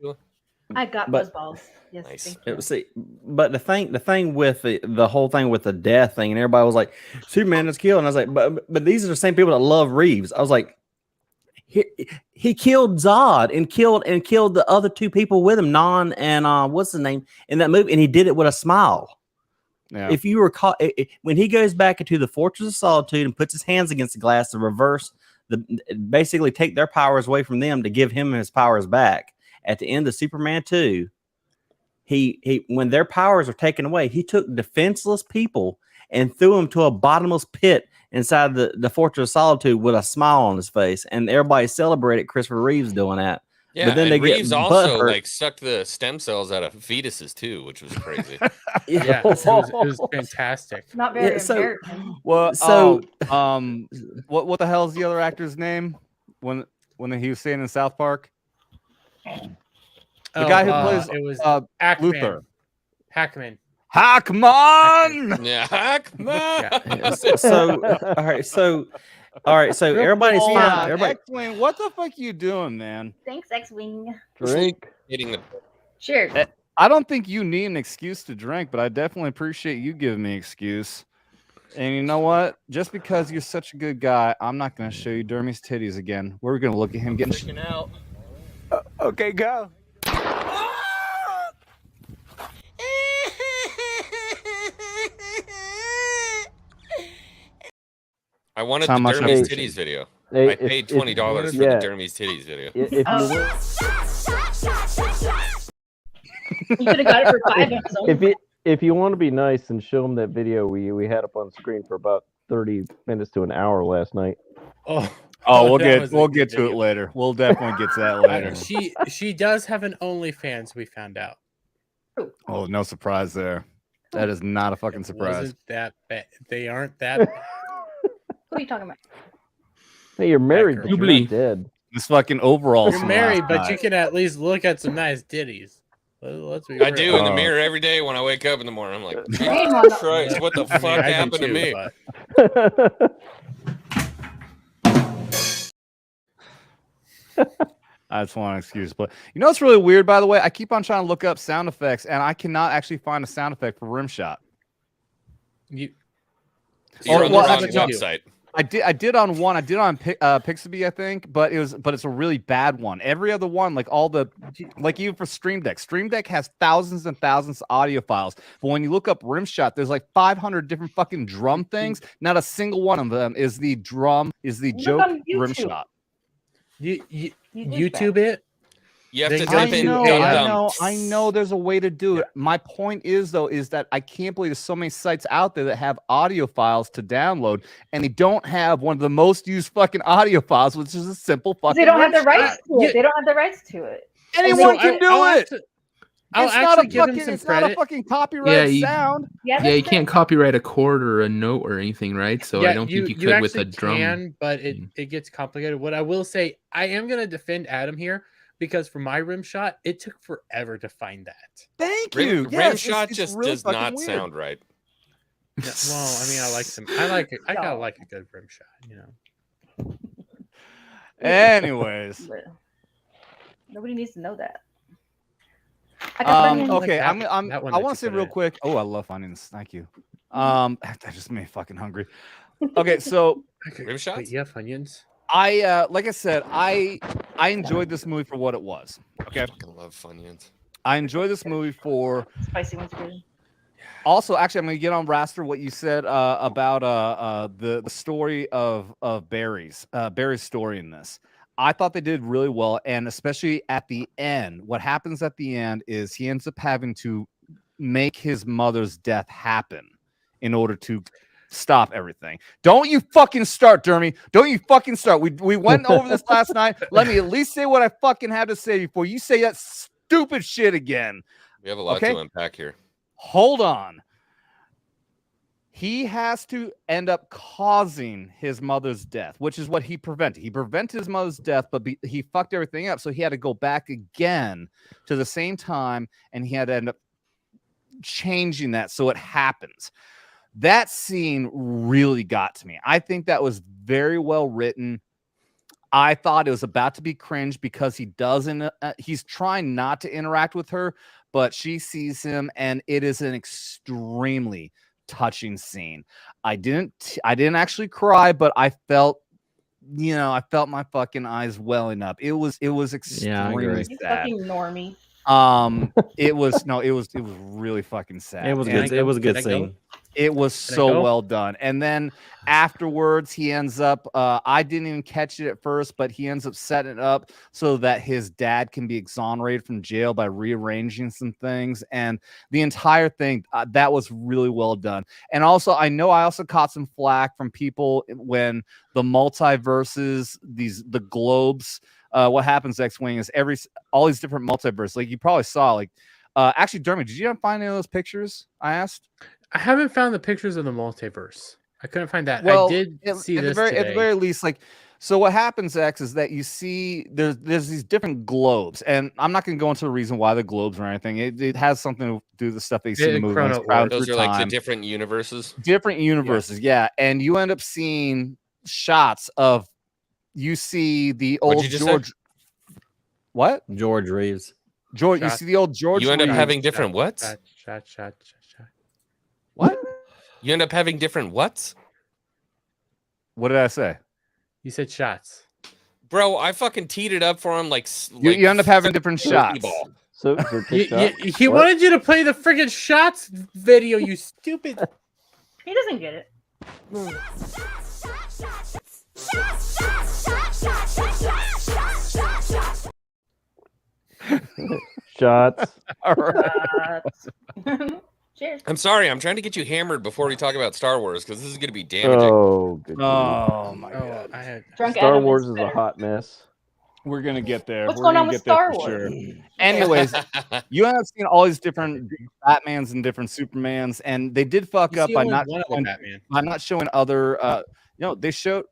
I got But- buzzballs. Yes, Nice. thank you. See, but the thing with the whole thing with the death thing, and everybody was like, Superman is killed, and I was like, but these are the same people that love Reeves. I was like, he killed Zod and killed the other two people with him, Non and what's his name in that movie, and he did it with a smile. Yeah. If you recall, when he goes back into the Fortress of Solitude and puts his hands against the glass to reverse basically take their powers away from them to give him his powers back. At the end of Superman 2, he when their powers are taken away, he took defenseless people and threw them to a bottomless pit inside the Fortress of Solitude with a smile on his face, and everybody celebrated Christopher Reeves doing that. Yeah, but then and they Reeves get also butthurt. like sucked the stem cells out of fetuses too, which was crazy. Yeah, it was fantastic. Not very Yeah, so- American. Well, So- what the hell is the other actor's name when he was staying in South Park? The guy who plays it was Luther. Luther. Hackman. Hackman. Yeah, come on. So all right, so everybody's Hold fine. on, Everybody, Xwing, what the fuck you doing, man? Thanks, Xwing. Drink. Hitting the Cheers. I don't think you need an excuse to drink, but I definitely appreciate you giving me an excuse. And you know what? Just because you're such a good guy, I'm not going to show you Dermy's titties again. We're going to look at him getting out. okay, go. I wanted How the much Dermy's of- titties video. Hey, I paid $20 for yeah. the Dermy's titties video. If you You could have got it for $5. if you want to be nice and show them that video we had up on screen for about 30 minutes to an hour last night. Oh, we'll that was a get good to it video. later. We'll definitely get to that later. She does have an OnlyFans. We found out. Oh, no surprise there. That is not a fucking It surprise. wasn't that bad. They aren't that bad. What are you talking about? Hey, you're married, but you're Jubilee. not dead. This fucking overalls. You're from married, last but night. you can at least look at some nice titties. Let's be I real. do in the mirror every day when I wake up in the morning. I'm like, Shame on Jesus Christ, what the I mean, fuck I do happened to too, me? but- I just want an excuse. But you know what's really weird, by the way? I keep on trying to look up sound effects, and I cannot actually find a sound effect for Rimshot. You, You're Oh, on well, the wrong actually, no. website. I did on one. I did on Pixabay, I think, but it's a really bad one. Every other one, like even for Stream Deck has thousands and thousands of audio files. But when you look up Rimshot, there's like 500 different fucking drum things. Not a single one of them is the joke on YouTube. Rimshot. you You did YouTube it. You have They to go type to- in I I know there's a way to do it. My point is that I can't believe there's so many sites out there that have audio files to download, and they don't have one of the most used fucking audio files, which is a simple fucking. They don't have the Rimshot. rights to Yeah. it. They don't have the rights to it. Anyone can do I'll it. I'll It's not actually a give him fucking. some It's not a credit. fucking copyright you- sound. Yeah, Yeah, you that's can't copyright a chord or a note or anything, right? So I don't think you could with a actually drum. can, but it gets complicated. What I will say, I am going to defend Adam here because for my rim shot, it took forever to find that. Thank you. Yes, Rimshot it's just really does fucking not weird. sound right. Yeah, well, I mean, I like some. I like it. I gotta No. like a good rim shot, you know. Anyways, But nobody needs to know that. I got onions. okay, Like that- I'm. that one I that want you to say put real in. quick. Oh, I love onions. Thank you. That just made me fucking hungry. Okay, so Rim shots? Wait, you have onions? like I said, I enjoyed this movie for what it was. Okay, I fucking love Funyuns. I enjoyed this movie for. Spicy ones are good. Also, actually, I'm gonna get on Raster what you said about the story of Barry's story in this. I thought they did really well, and especially at the end. What happens at the end is he ends up having to make his mother's death happen in order to stop everything. Don't you fucking start, Dermy. Don't you fucking start. We went over this last night. Let me at least say what I fucking had to say before you say that stupid shit again. We have a lot Okay. to unpack here. Hold on. He has to end up causing his mother's death, which is what he prevented. He prevented his mother's death, but he fucked everything up. So he had to go back again to the same time, and he had to end up changing that so it happens. That scene really got to me. I think that was very well written. I thought it was about to be cringe because he doesn't. He's trying not to interact with her, but she sees him, and it is an extremely touching scene. I didn't actually cry, but I felt, I felt my fucking eyes welling up. It was extremely You sad. fucking normie. It was really fucking sad. It was good. It was a good scene. It was so well done. And then afterwards, he ends up, I didn't even catch it at first, but he ends up setting it up so that his dad can be exonerated from jail by rearranging some things. And the entire thing, that was really well done. And also, I also caught some flack from people when the multiverses, the globes, what happens, Xwing, is all these different multiverses. Like you probably saw, like, actually, Dermy, did you find any of those pictures? I asked. I haven't found the pictures of the multiverse. I couldn't find that. Well, I did see this today. At the very least, like, so what happens, X, is that you see there's these different globes, and I'm not going to go into the reason why the globes or anything. It has something to do with the stuff that you see in the movie. Those are like the different universes. Different universes, yeah. And you end up seeing shots of, you see the old George. What? George Reeves. George, you see the old George. You end up Reeves. having different whats? What? You end up having different whats? What did I say? You said shots. Bro, I fucking teed it up for him like you end up having different shots. So he wanted you to play the friggin' shots video, you stupid. He doesn't get it. Shots. Cheers. I'm sorry, I'm trying to get you hammered before we talk about Star Wars because this is going to be damaging. Oh, good. Oh my god. Star Wars is a hot mess. We're gonna get there. What's going on with Star Wars? Sure. Anyways, you end up seeing all these different Batmans and different Supermans, and they did fuck up by not showing other. They showed.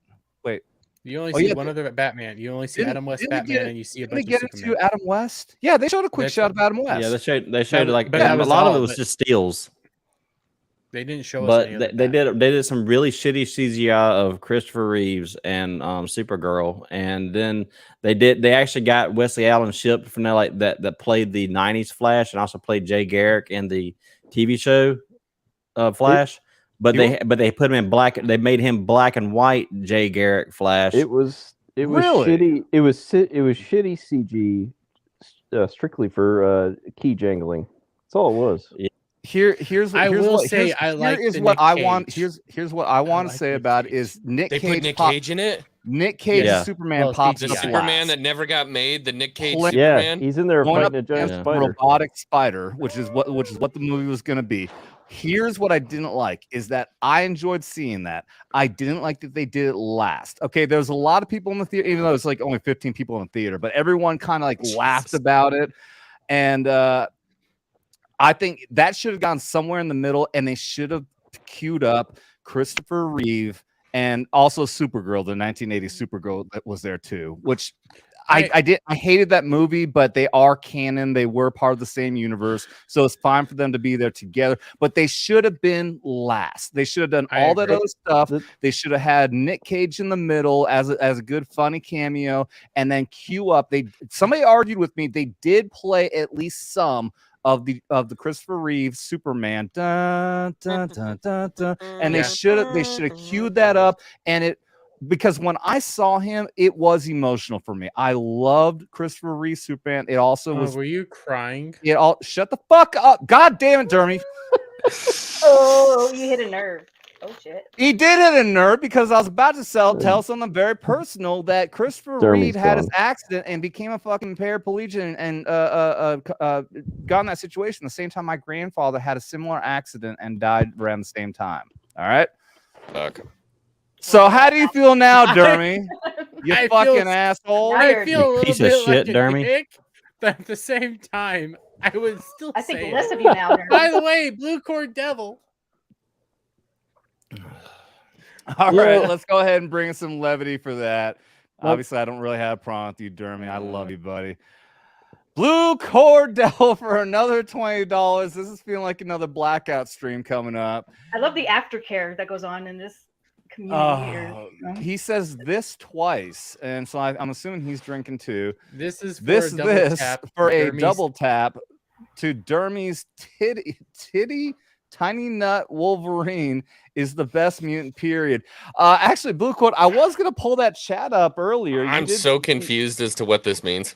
Wait. You only see one other Batman. You only see Adam West Batman, and you see a bunch of Superman. Adam West? Yeah, they showed a quick shot of Adam West. Yeah, they showed like a lot of it was just stills. They didn't show us. But they did some really shitty CGI of Christopher Reeves and Supergirl, and then they actually got Wesley Allen shipped from there, like that played the '90s Flash and also played Jay Garrick in the TV show Flash. But they put him in black. They made him black and white Jay Garrick Flash. It was shitty. It was shitty CG, strictly for key jangling. That's all it was. Yeah. Here's what I want to say about it is Nick Cage. They put Nick Cage in it. Nick Cage Superman pops the up Superman last. that never got made. The Nick Cage yeah, Superman. He's in there fighting a giant spider. Robotic spider, which is what the movie was going to be. Here's what I didn't like is that I enjoyed seeing that. I didn't like that they did it last. Okay, there's a lot of people in the theater, even though it's like only 15 people in the theater, but everyone kind of like laughed about it, and I think that should have gone somewhere in the middle, and they should have queued up Christopher Reeve and also Supergirl, the 1980 Supergirl that was there too, which I hated that movie, but they are canon. They were part of the same universe, so it's fine for them to be there together. But they should have been last. They should have done all that other stuff. They should have had Nick Cage in the middle as a good funny cameo, and then queue up. Somebody argued with me. They did play at least some of the Christopher Reeve Superman, dun, dun, dun, dun, dun, and they should have queued that up, and because when I saw him, it was emotional for me. I loved Christopher Reeve Superman. It also was. Were you crying? Shut the fuck up! God damn it, Dermy. Oh, you hit a nerve. Oh shit. He did hit a nerve because I was about to tell something very personal that Christopher Reeve had his accident and became a fucking paraplegic and got in that situation the same time my grandfather had a similar accident and died around the same time. All right. Okay. So how do you feel now, Dermy? You fucking asshole. I feel a little piece bit of shit, like Dermy. Dick, but at the same time, I would still I think say less of you now, Dermy. By the way, Blue Cord Devil. All right, let's go ahead and bring in some levity for that. Obviously, I don't really have a problem with you, Dermy. I love you, buddy. Blue Cord Devil for another $20. This is feeling like another blackout stream coming up. I love the aftercare that goes on in this community. Or, no? He says this twice, and so I'm assuming he's drinking too. This is for This a double tap. for a Dermy's- double tap to Dermy's titty tiny nut Wolverine is the best mutant. Period. Actually, Blue Quote, I was gonna pull that chat up earlier. I'm so confused as to what this means.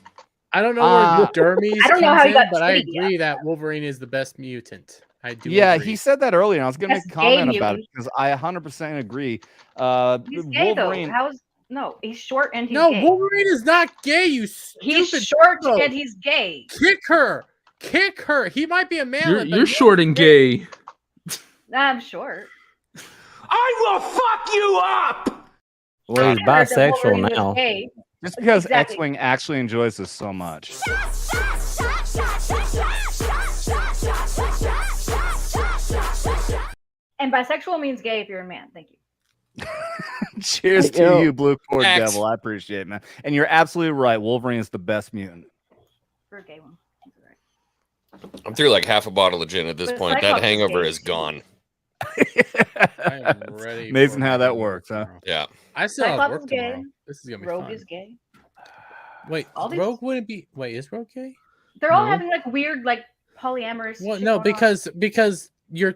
I don't know where Dermy's I don't know how he comes in, got but I titty agree that Wolverine is the best mutant. I do. Yeah, agree. he said that earlier. And I was gonna Best make a comment gay about it mutant. because I 100% agree. He's gay Wolverine. though. How's no? He's short and he's No, gay. Wolverine is not gay. You He's stupid short bro. and he's gay. Kick her. Kick her. He might be a man. You're short and gay. I'm short. I will fuck you up! Well, he's I heard that bisexual Wolverine was now. gay. Just because Exactly. Xwing actually enjoys this so much. And bisexual means gay if you're a man. Thank you. Cheers to You know, you, Blue Cord X. Devil. I appreciate it, man. And you're absolutely right. Wolverine is the best mutant. For a gay one. He's all right. I'm through like half a bottle of gin at this But point. Cyclops That is hangover gay, is too. gone. I am ready. Amazing for how my that hangover works, huh? tomorrow. Yeah. I still have Cyclops work is gay. tomorrow. This is gonna be Rogue fun. is gay. Wait, All these- Rogue wouldn't be. Wait, is Rogue gay? They're all No. having like weird, like polyamorous. Well, shit no, going on. because you're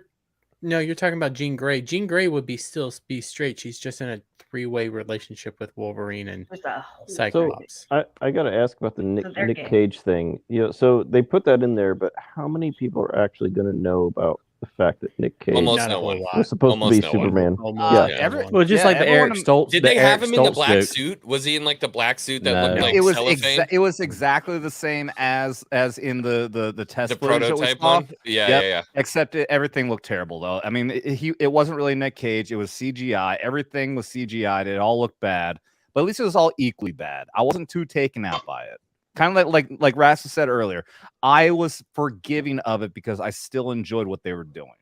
talking about Jean Grey. Jean Grey would be straight. She's just in a 3-way relationship with Wolverine and With a whole- Cyclops. I got to ask about the So they're Nick gay. Cage thing. So they put that in there, but how many people are actually going to know about the fact that Nick Cage Almost Not a no whole one. lot. was supposed to almost be no one. Superman? Almost Yeah. everyone. Well, just Yeah, like the Eric everyone- Stoltz. Did the they Eric have him in the Stoltz black joke. suit? Was he in like the black suit that No. looked like it was cellophane? it was exactly the same as in the test The footage that we prototype saw, one? Yeah, Yep. yeah. except everything looked terrible though. I mean, it wasn't really Nick Cage. It was CGI. Everything was CGI'd. It all looked bad, but at least it was all equally bad. I wasn't too taken out by it. Kind of like Rasta said earlier, I was forgiving of it because I still enjoyed what they were doing,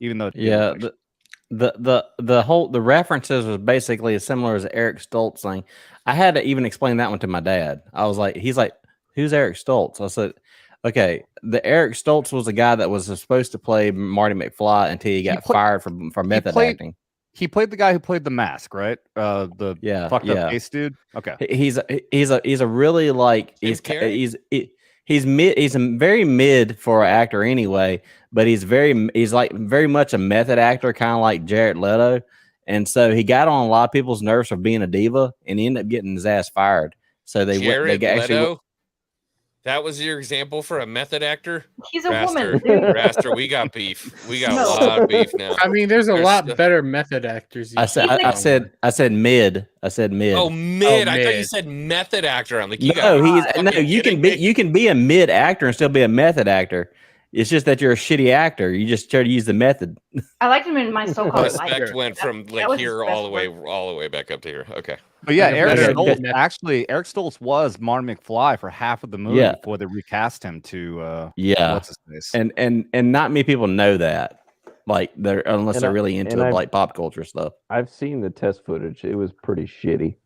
even though it didn't Yeah, actually- the references was basically as similar as Eric Stoltz thing. I had to even explain that one to my dad. I was like, he's like, who's Eric Stoltz? I said, okay, the Eric Stoltz was the guy that was supposed to play Marty McFly until he got fired for method acting. He played the guy who played the mask, right? The fucked up face dude. Okay, He's a really like he's a very mid for an actor anyway, but he's like very much a method actor, kind of like Jared Leto, and so he got on a lot of people's nerves for being a diva, and he ended up getting his ass fired. So Jared actually Leto? That was your example for a method actor? He's a Raster, woman. Dude. Raster, we got beef. We got No. a lot of beef now. I mean, there's a There's lot stuff- better method actors. I said mid. I said mid. Oh, mid. I thought you mid. said method actor. I'm like, you No, got you can be a mid actor and still be a method actor. It's just that you're a shitty actor. You just try to use the method. I liked him in my so-called Respect life. went from That like was here his all best the way back up to here. Okay. but yeah, Like a Eric better Stoltz method. actually Eric Stoltz was Marty McFly for half of the movie Yeah. before they recast him to Yeah, what's his face? and not many people know that. Like unless And they're I- really into and I've- like pop culture stuff. I've seen the test footage. It was pretty shitty.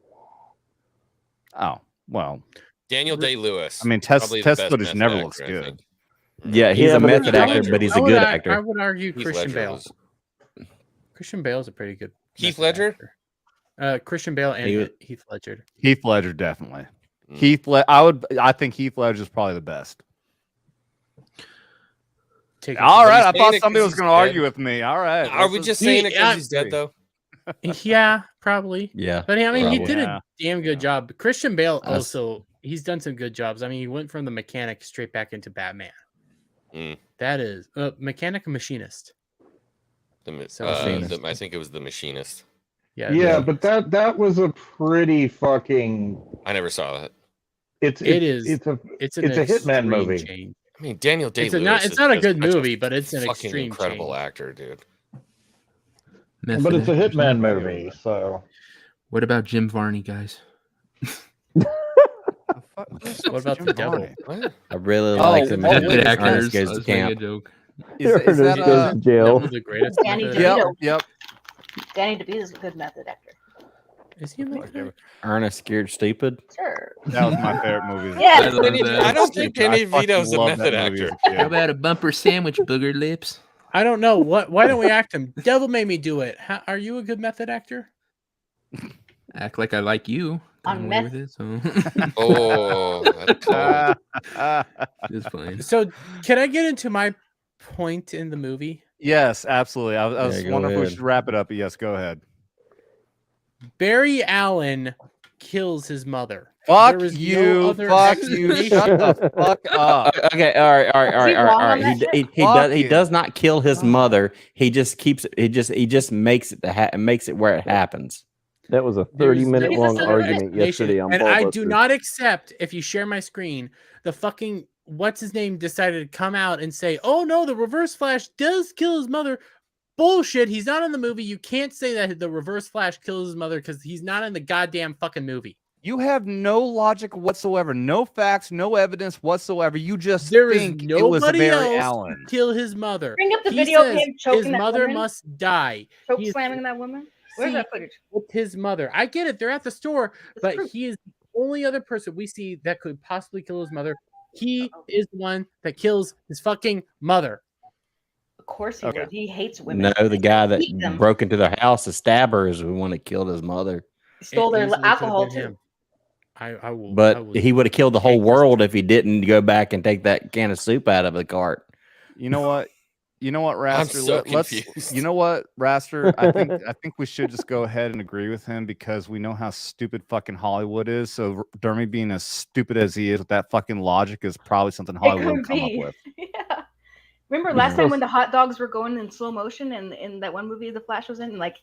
Oh well, Daniel Day-Lewis. I mean, test probably the best footage method never actor, looks I good. think. Yeah, he's Yeah, a but method Heath actor, Ledger but he's I a would good ar- actor. I would argue Heath Christian Ledger Bale. was- Christian Bale is a pretty good. Heath method Ledger? actor. Christian Bale and He was- Heath Ledger. Heath Ledger definitely. Mm. I think Heath Ledger is probably the best. Take it All from- right, I saying thought it 'cause somebody was he's going to argue dead? with me. All right, Are we just saying it because he's dead, though? Yeah, probably. Yeah, But I mean, he Probably. did Yeah. a damn good job. Christian Bale I s- also, he's done some good jobs. I mean, he went from the mechanic straight back into Batman. Mm. That is mechanic and machinist. So Machinist. I think it was the machinist. Yeah, but that was a pretty fucking. I never saw that. It is. It's a. It's an It's a Hitman extreme movie. change. I mean, Daniel Day-Lewis. It's not a good movie, but it's an fucking extreme incredible change. actor, dude. Method But it's a actors. Hitman movie, so. What about Jim Varney, guys? What about the devil? What? I really Oh, like the method movie Method Ernest actors. Goes I to was making a Camp. joke. Is that goes to jail. That was the greatest. Danny method DeVito. actor. Yep. Danny DeVito is a good method actor. Is he a method actor? Ernest Scared Stupid. Sure. That was my favorite movie. Yeah. I love that. I don't think Danny I fucking DeVito's a loved that method movie as actor. a kid. How about a bumper sandwich, booger lips? I don't know what. Why don't we act him? Devil made me do it. Are you a good method actor? Act like I like you. On Got away meth. with it, so Oh, that's cold. it's fine. So can I get into my point in the movie? Yes, absolutely. I was Yeah, go wondering if we ahead. should wrap it up, but yes, go ahead. Barry Allen kills his mother. Fuck There is you. no other Fuck you. explanation. Shut the fuck up. Okay, all right. Is he wrong on that shit? He does Fucking- not kill his mother. He just keeps it. He just makes it makes it where it happens. That was a There's 30-minute no long other argument explanation. yesterday on And I do Ballbusters. not accept if you share my screen, the fucking what's his name decided to come out and say, "Oh no, the Reverse Flash does kill his mother." Bullshit. He's not in the movie. You can't say that the Reverse Flash kills his mother because he's not in the goddamn fucking movie. You have no logic whatsoever, no facts, no evidence whatsoever. You just There is think it was nobody Barry else Allen. to kill his mother. Bring up the He video of says him choking his that mother woman. must die. Choke He is- slamming that woman. Where's See, that footage? with his mother. I get it. They're at the store, but proof. he is the only other person we see that could possibly kill his mother. He is the one that kills his fucking mother. Of course he Okay. would. He hates women. No, the guy that Beat them. broke into their house to stab her is the one that killed his mother. Stole It their easily could have alcohol been too. him. I will. But he would have killed the whole world if he didn't go back and take that can of soup out of the cart. You know what? You know what, Raster? I'm so Let's. confused. You know what, Raster? I think we should just go ahead and agree with him because we know how stupid fucking Hollywood is. So Dermy being as stupid as he is with that fucking logic is probably something Hollywood would could come up be. with. Yeah. Remember last time when the hot dogs were going in slow motion and in that one movie the Flash was in, like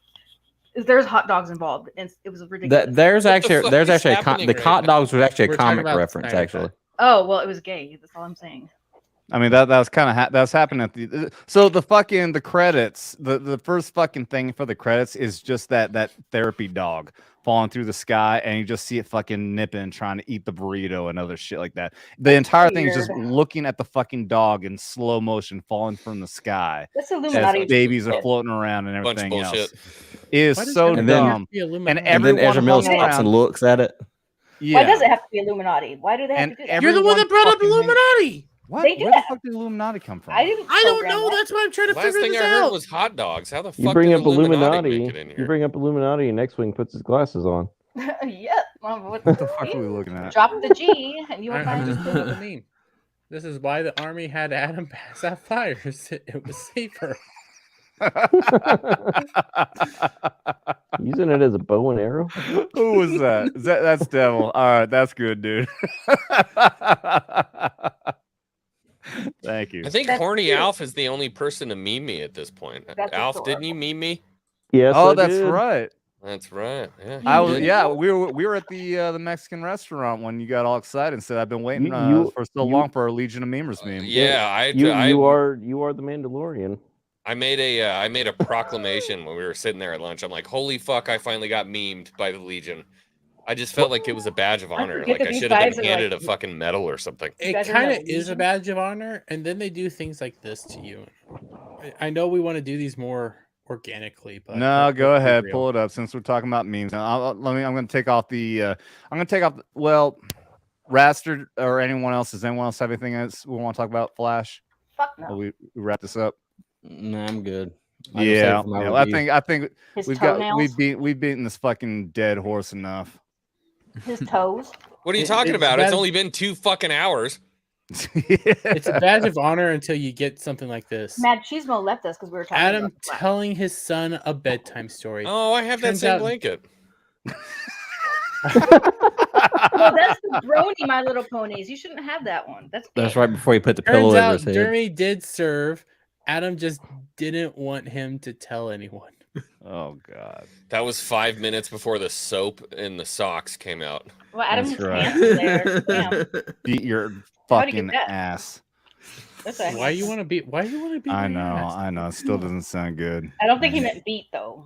there's hot dogs involved, and it was ridiculous. There's What the actually fuck there's is actually happening the right hot now? dogs was actually a We're talking comic about reference. Snyder Actually, Oh well, it was gay. That's all I'm saying. I mean that was kind of that's happened at the so the fucking the credits the first fucking thing for the credits is just that therapy dog falling through the sky and you just see it fucking nipping trying to eat the burrito and other shit like that. The entire thing is just Weird. looking at the fucking dog in slow motion falling from the sky That's as Illuminati. babies are shit. floating around and Bunch of everything else. bullshit. It is Why does so everything then- have dumb. to be Illuminati? And and then everyone Ezra Miller hung stops and around. looks at it. Yeah. Why does it have to be Illuminati? Why do they have And to do that? You're the one that brought up fucking hang- Illuminati. What? They do Where the that. fuck did Illuminati come from? I didn't. I don't program know. that. That's why I'm trying to Last figure thing this I heard out. was hot dogs. How the You fuck bring did up Illuminati Illuminati. make it in You here? bring up Illuminati, and Xwing puts his glasses on. Yeah. What the fuck are we looking at? Drop the G, and you'll I'm find just pulling it. up the meme. This is why the army had Adam pass out fires. It was safer. Using it as a bow and arrow. Who was that? That's Devil. All right, that's good, dude. Thank you. I think That's Horny cute. Alf is the only person to meme me at this point. That's Alf, didn't you meme me? Yes. Oh, I that's did. right. That's right. Yeah. I you was did. yeah, we were at the Mexican restaurant when you got all excited and said I've been waiting You- for so you- long for our Legion of Memers meme. Yeah, You I are the Mandalorian. I made a proclamation when we were sitting there at lunch. I'm like, holy fuck, I finally got memed by the Legion. I just felt like it was a badge of honor. forget Like that I these should have guys been are, handed like- a fucking medal or something. It guys are kind of in that is a Legion? badge of honor, and then they do things like this to you. I know we want to do these more organically, but No, go let's be ahead, real. pull it up since we're talking about memes. Now, I'm going to take off the. Well, Raster or anyone else. Does anyone else have anything else we want to talk about? Flash. Fuck Or no. we wrap this up. No, I'm good. I can save Yeah, it for my yeah, review. I think His we've toenails. beaten this fucking dead horse enough. His toes. What are you It- talking it's about? It's bad- only been 2 fucking hours. It's a badge of honor until you get something like this. Mad Cheesemo left us because we were talking Adam about Flash. telling his son a bedtime story. Oh, I have that Turns same out- blanket. Oh, that's the Brony, My Little Ponies. You shouldn't have that one. That's That's gay. right before you put the Turns pillow over out his head. Dermy did serve. Adam just didn't want him to tell anyone. Oh God. That was 5 minutes before the soap and the socks came out. Well, Adam's That's right. hands there. Damn. Beat your How'd you get fucking that? ass. That's a, Why you want to be? Why you want to be? I my know, ass? I know. It still doesn't sound good. I don't think he meant beat though.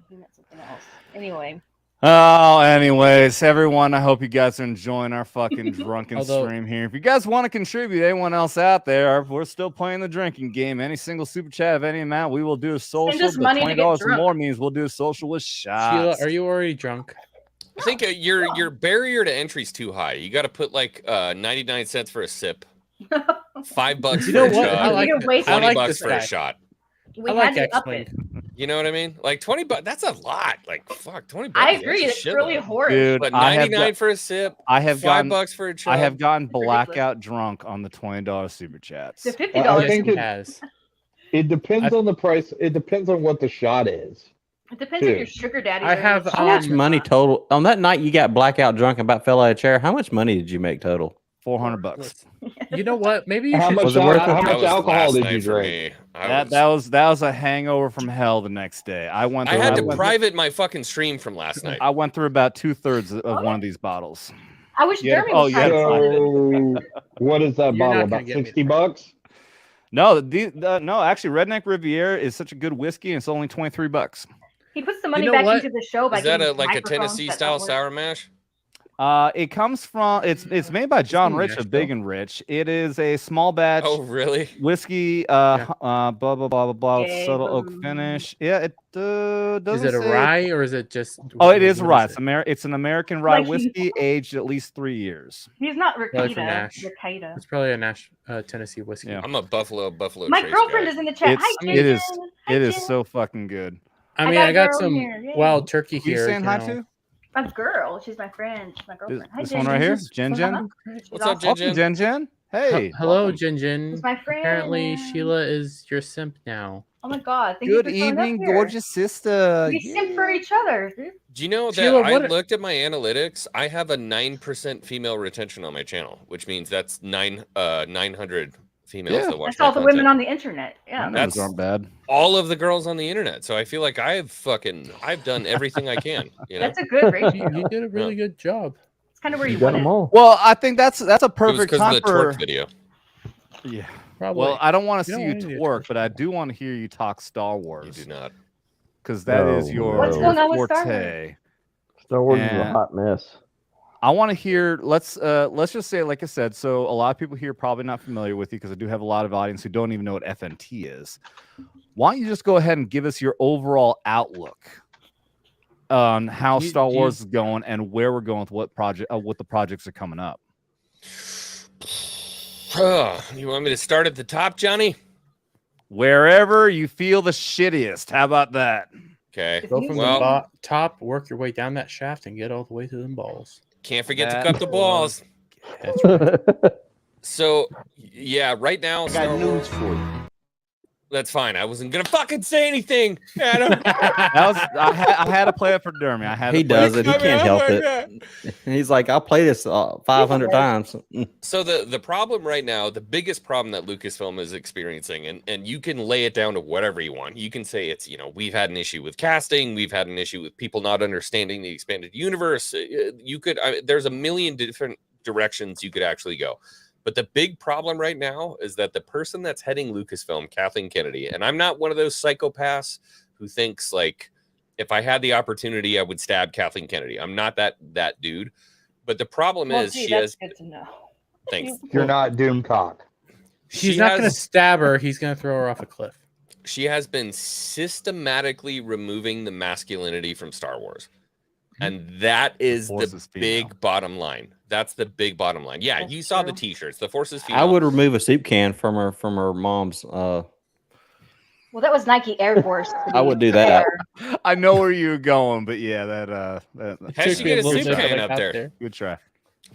He meant something else. Anyway, Oh, anyways, everyone, I hope you guys are enjoying our fucking drunken Although- stream here. If you guys want to contribute, anyone else out there, we're still playing the drinking game. Any single super chat of any amount, we will do a social. us But money to get $20 or drunk. more means we'll do a social with shots. Sheila, are you already drunk? I think your barrier to entry is too high. You got to put like 99 cents for a sip. $5 You for know a what? shot. I like You wait- I like $20 this for guy. a shot. We I had like to up Xwing. it. You know what I mean? Like $20. That's a lot. Like fuck, $20. I that's agree. a It's really shitload. horrid. Dude, But I have 99 got- for a sip. I have gotten $5 for a chug. I have gotten ridiculous. blackout drunk on the $20 super chats. The $50. I think it, Has. it depends on the price. It depends on what the shot is. It depends if Dude. your sugar daddy. I have, How much money total on that night you got blackout drunk and about fell out of a chair? How much money did you make total? $400. You know what? Maybe you How should. much, Was it worth it? how That much was alcohol last did night you for drink? me. That was a hangover from hell the next day. I had to went- private my fucking stream from last night. I went through about 2/3 of one of these bottles. I wish You had- Dermy oh, was you had trying to to So, what is that You're bottle? not gonna About get me to $60? No, no, actually, Redneck Riviera is such a good whiskey, and it's only $23. He puts the money know back what? into the show by Is that getting like a microphones Tennessee that style don't work. sour mash? It comes from it's made by John in Rich of Nashville. Big and Rich. It is a small batch Oh, really? whiskey. Yeah. Blah blah blah blah blah. Yay, Subtle oak boo. finish. Yeah, it doesn't. Is it a say- rye or is it just? Oh, it is what rye. it? It's an American rye Like he- whiskey aged at least 3 years. He's not Probably from Rakita. Nash. Rakita. It's probably a Tennessee whiskey. Yeah. I'm a Buffalo My Trace girlfriend guy. is in the chat. It's- Hi, it is- Jason. Hi, It is Jen. so fucking good. I I mean, got I a got girl some here, yay. wild turkey Who you here. saying you hi know. to? A girl. She's my friend. She's my girlfriend. Hi, This Jen. one right here, Jesus. Jen Uh-huh. Jen. She's What's up, awesome. Jen? Welcome, Jen Jen. Hey, Hello, welcome. Jin Jin. She's my friend. Apparently, Sheila is your simp now. Oh my god. Thank Good you for showing up evening, here. gorgeous sister. We simp for each other. Dude. Do you know that Sheila, I what- looked at my analytics? I have a 9% female retention on my channel, which means that's 900 females Yeah. that watch That's my all the content. women on the internet. My Yeah. numbers That's- aren't bad. All of the girls on the internet. So I feel like I've done everything I can. You know, That's a good ratio. You did a really good job. It's kind of where You you got want them it. all. Well, I think that's a it was perfect because of time the for. twerk video. Yeah. Probably. Well, I don't want to You see don't you need to twerk, twerk. but I do want to hear you talk Star You Wars do not. because that is Oh, your What's going on with Star forte. Star Wars is a And- hot mess. I want to hear. Let's just say, like I said. So a lot of people here are probably not familiar with you because I do have a lot of audience who don't even know what FNT is. Why don't you just go ahead and give us your overall outlook on how You- Star do you- Wars is going and where we're going with what the projects are coming up? You want me to start at the top, Johnny? Wherever you feel the shittiest. How about that? Okay. Go from Well, the top, work your way down that shaft, and get all the way to them balls. can't forget That to cut the balls. That's right. So, yeah, right now, Star Wars. for you. That's fine. I wasn't gonna fucking say anything, Adam. I had to play it for Dermy. I had He to play does it. He I mean, can't oh help my it. God. He's like, I'll play this 500 times. So the problem right now, the biggest problem that Lucasfilm is experiencing, and you can lay it down to whatever you want. You can say it's, we've had an issue with casting, we've had an issue with people not understanding the expanded universe. There's a million different directions you could actually go. But the big problem right now is that the person that's heading Lucasfilm, Kathleen Kennedy, and I'm not one of those psychopaths who thinks like, if I had the opportunity, I would stab Kathleen Kennedy. I'm not that dude. But the problem is Gee, she that's has. good to know. Thanks. You're not Doomcock. He's not going to stab her. He's going to throw her off a cliff. She has been systematically removing the masculinity from Star Wars. And that is Force the is female. big bottom line. That's the big bottom line. Yeah, That's you saw true. the t-shirts. The Force is female. I would remove a soup can from her mom's. Well, that was Nike Air Force. to I be would do that. fair. I know where you're going, but yeah, that How'd Took she me a get a little soup bit can like up there? good try.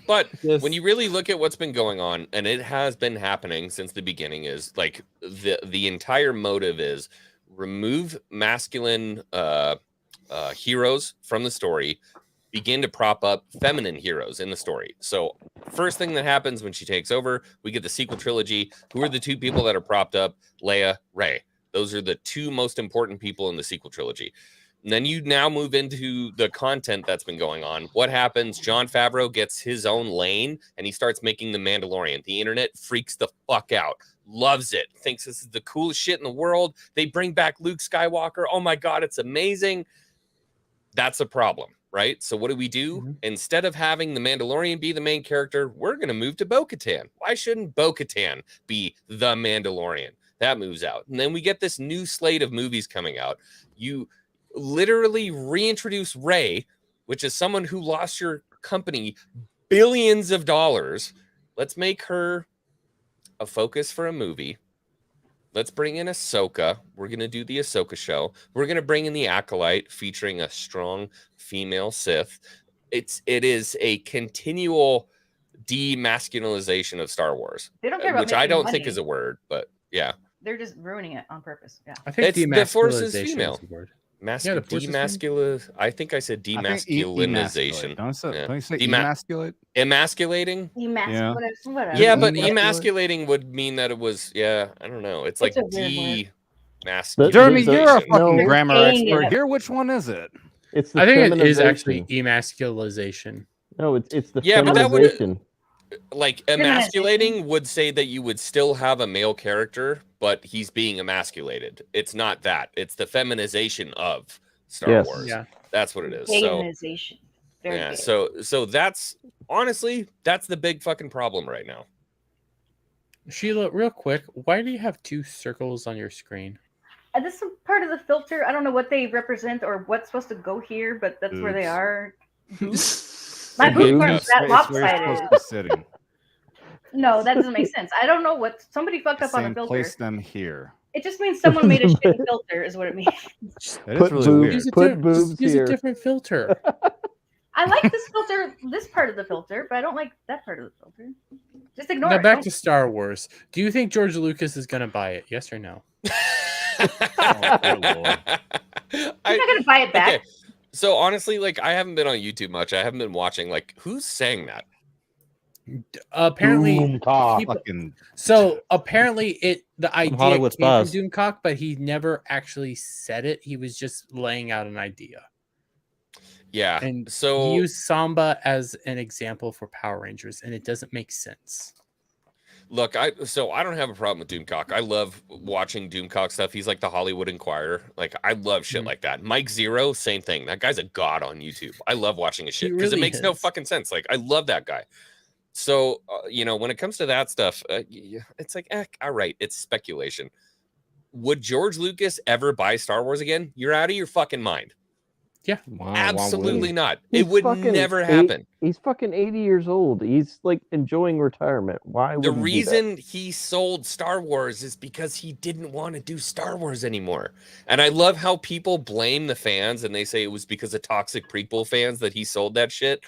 But Yes. when you really look at what's been going on, and it has been happening since the beginning, is like the entire motive is remove masculine heroes from the story, begin to prop up feminine heroes in the story. So first thing that happens when she takes over, we get the sequel trilogy. Who are the two people that are propped up? Leia, Rey. Those are the two most important people in the sequel trilogy. And then you now move into the content that's been going on. What happens? Jon Favreau gets his own lane and he starts making The Mandalorian. The internet freaks the fuck out, loves it, thinks this is the coolest shit in the world. They bring back Luke Skywalker. Oh my God, it's amazing. That's a problem, right? So what do we do? Mm-hmm. Instead of having The Mandalorian be the main character, we're going to move to Bo-Katan. Why shouldn't Bo-Katan be the Mandalorian? That moves out. And then we get this new slate of movies coming out. You literally reintroduce Rey, which is someone who lost your company billions of dollars. Let's make her a focus for a movie. Let's bring in Ahsoka. We're going to do the Ahsoka show. We're going to bring in the Acolyte featuring a strong female Sith. It is a continual demasculinization of Star Wars. They don't care about which I making don't money. think is a word, but yeah. They're just ruining it on purpose. Yeah. I think The Force is demasculization female. is a word. I think I said demasculinization. Don't you say Dema- emasculate? Emasculating? Yeah. Whatever. Yeah, but Emasculate? emasculating would mean that it was, I don't know. It's like a weird demasculation. Jeremy, you're a fucking No. grammar Saying expert. it. Here, which one is it? It's the I think it is actually feminization. emasculization. No, it's the Yeah, but that would- feminization. Like emasculating would say that you would still have a male character, but he's being emasculated. It's not that. It's the feminization of Star Yes. Wars. Yeah. That's what it is. So Paganization. Very yeah, good. so that's honestly that's the big fucking problem right now. Sheila, real quick, why do you have 2 circles on your screen? This is part of the filter. I don't know what they represent or what's supposed to go here, but that's where they Boobs. are. My boobs aren't that lopsided. supposed to be sitting. No, that doesn't make sense. I don't know what somebody fucked up on the Saying filter. place them here. It just means someone made a shitty filter, is what it means. That is Put really boobs- weird. Use a, Put di- boobs use here. a different filter. I like this filter, this part of the filter, but I don't like that part of the filter. Just ignore Now it. back Don't- to Star Wars. Do you think George Lucas is going to buy it? Yes or no? Oh, dear Lord. He's not gonna buy it back. Okay. So honestly, like I haven't been on YouTube much. I haven't been watching. Like, who's saying that? Apparently, Doomcock. people- Fucking so apparently the idea Hollywood came from Spies. Doomcock, but he never actually said it. He was just laying out an idea. Yeah. And so he used Samba as an example for Power Rangers, and it doesn't make sense. look, I don't have a problem with Doomcock. I love watching Doomcock stuff. He's like the Hollywood Inquirer. Like I love shit like that. Mike Zero, same thing. That guy's a god on YouTube. I love watching his shit because really it makes no is. fucking sense. Like I love that guy. So when it comes to that stuff, it's like, all right, it's speculation. Would George Lucas ever buy Star Wars again? You're out of your fucking mind. Yeah, Wow, Absolutely not. He's It would fucking never happen. He's fucking 80 years old. He's like enjoying retirement. Why would The he do that? reason he sold Star Wars is because he didn't want to do Star Wars anymore. And I love how people blame the fans and they say it was because of toxic prequel fans that he sold that shit.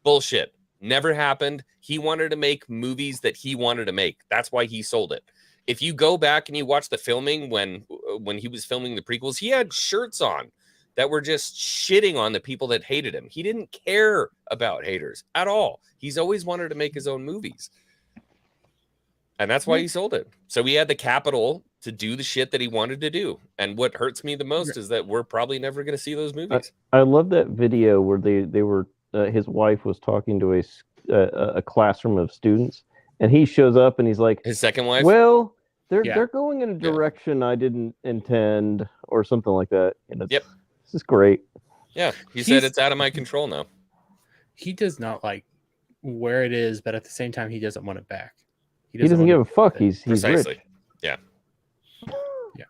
Bullshit. Never happened. He wanted to make movies that he wanted to make. That's why he sold it. If you go back and you watch the filming when he was filming the prequels, he had shirts on that were just shitting on the people that hated him. He didn't care about haters at all. He's always wanted to make his own movies. And that's why he sold it. So he had the capital to do the shit that he wanted to do. And what hurts me the most is that we're probably never going to see those movies. I love that video where they were his wife was talking to a classroom of students, and he shows up and he's like, His second wife? "Well, they're Yeah. they're going in a direction I didn't intend," or something like that. And it's, Yep. This is great. Yeah. He He's- said it's out of my control now. He does not like where it is, but at the same time, he doesn't want it back. He doesn't want give it- a fuck. He's Precisely. rich. Yeah. Yeah.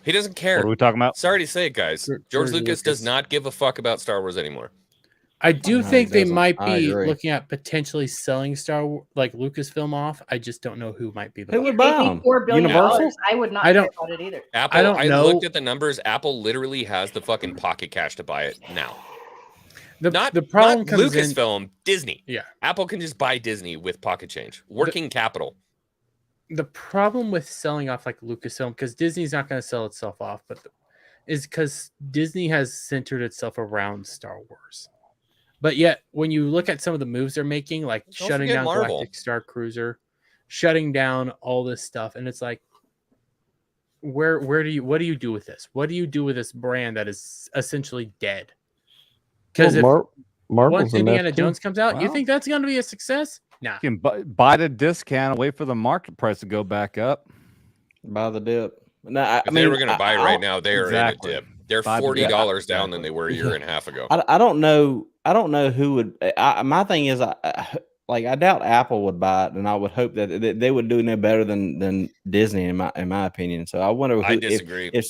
He doesn't what care. are we talking about? Sorry to say it, guys. George George Lucas does Lucas. not give a fuck about Star Wars anymore. I do No, think he they doesn't. might I be agree. looking at potentially selling like Lucasfilm off. I just don't know who might be the Who would buyer. buy Maybe them? $4 billion. Universal? I would not I care don't- about it either. Apple, I don't know. looked at the numbers. Apple literally has the fucking pocket cash to buy it now. The Not problem comes in. Lucasfilm, Disney. Yeah. Apple can just buy Disney with pocket change, working capital. The problem with selling off like Lucasfilm, because Disney's not going to sell itself off, is because Disney has centered itself around Star Wars. But yet, when you look at some of the moves they're making, like Don't shutting forget down Marvel. Galactic Star Cruiser, shutting down all this stuff, and it's like, what do you do with this? What do you do with this brand that is essentially dead? Because Marvel's once a mess, Indiana too. Jones comes out, you Well- think that's going to be a success? Nah. You can buy the discount and wait for the market price to go back up. Buy the dip. No, I If mean, they were going to buy I right don't- now, they are Exactly. in a dip. They're Buy the dip. $40 down than they were a year and a half ago. I don't know. I don't know who would. My thing is, I doubt Apple would buy it, and I would hope that they would do no better than Disney, in my opinion. So I wonder. Who, I disagree. If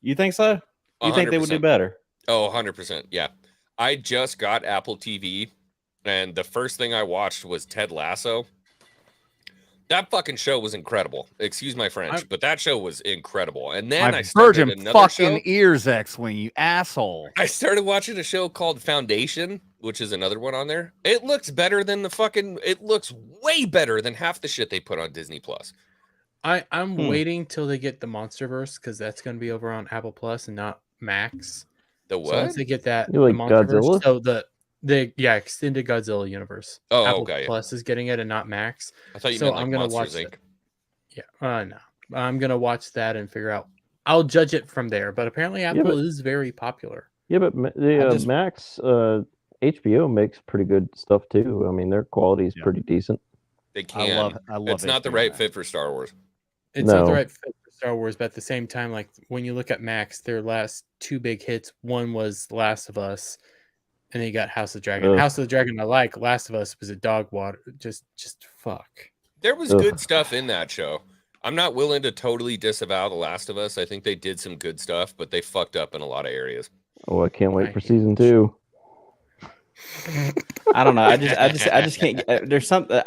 you think so, you think they would do 100%. better? Oh, 100%. Yeah. I just got Apple TV, and the first thing I watched was Ted Lasso. That fucking show was incredible. Excuse my French, but that show was incredible. And then My I started virgin another fucking show. ears, Xwing, you asshole. I started watching a show called Foundation, which is another one on there. It looks better than it looks way better than half the shit they put on Disney Plus. I'm waiting till they get the MonsterVerse because that's going to be over on Apple Plus and not Max. The what? So once they get that, You like the MonsterVerse, Godzilla? so the extended Godzilla universe. Oh, Apple okay. Plus is getting it and not Max. I thought you So meant like I'm gonna Monsters, watch Inc. No, I'm gonna watch that and figure out. I'll judge it from there. But apparently, Apple is very popular. Yeah, but the Max HBO makes pretty good stuff too. I mean, their quality is pretty decent. They can. I love it's not the HBO right Max. fit for Star Wars. It's not the right fit for Star Wars, but at the same time, like when you look at Max, their last two big hits, one was The Last of Us, and then you got House of the Dragon. Ugh. House of the Dragon, I like. Last of Us was a dog water. Just fuck. There was good stuff in that show. I'm not willing to totally disavow The Last of Us. I think they did some good stuff, but they fucked up in a lot of areas. Oh, I can't wait for season 2. I don't know. I just can't. There's something.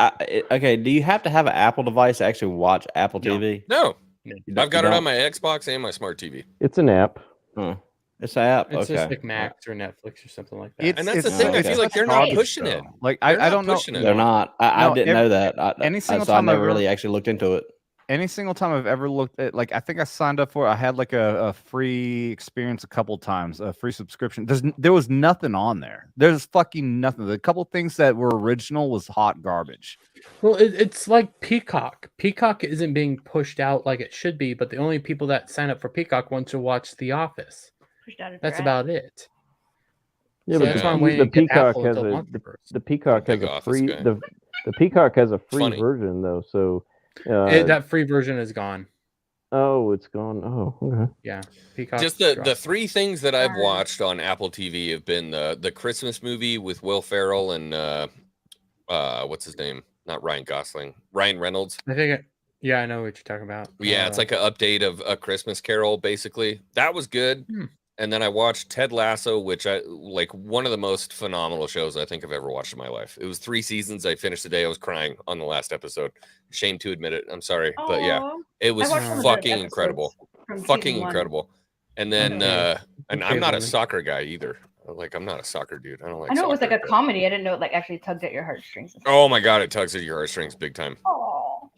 Okay, do you have to have an Apple device to actually watch Apple TV? No, I've got it don't? on my Xbox and my smart TV. It's an app. Huh. It's an app. It's okay. just like Max or Netflix or something like that. And that's the thing. I feel like they're not pushing it. Like They're I not don't know. pushing it. They're not. I No, didn't know that. any single so I time I've never really ever- actually looked into it. Any single time I've ever looked at, like, I think I signed up for it. I had like a free experience a couple times, a free subscription. There was nothing on there. There's fucking nothing. The couple things that were original was hot garbage. Well, it's like Peacock. Peacock isn't being pushed out like it should be, but the only people that sign up for Peacock want to watch The Office. Pushed out of That's trash. about it. Yeah, So but that's why I'm waiting the to get Peacock Apple has until a MonsterVerse. the Peacock has Big a Office free guy. the Peacock has a free Funny. version though. So That free version is gone. oh, it's gone. Oh, okay. Yeah, Peacock. Just the three things that I've watched on Apple TV have been the Christmas movie with Will Ferrell and what's his name? Not Ryan Gosling, Ryan Reynolds. I think. Yeah, I know what you're talking about. Yeah, it's like an update of A Christmas Carol, basically. That was good. And then I watched Ted Lasso, which I like one of the most phenomenal shows I think I've ever watched in my life. It was 3 seasons. I finished the day. I was crying on the last episode. Shame to admit it. I'm sorry. But yeah, Aw. it was I watched some of the fucking episodes incredible. from Fucking season 1. incredible. And then, Okay. and Okay, I'm not a Lemon. soccer guy either. Like, I'm not a soccer dude. I don't like I know it was like soccer, a but- comedy. I didn't know it like actually tugged at your heartstrings. Oh my God, it tugs at your heartstrings big time. Oh.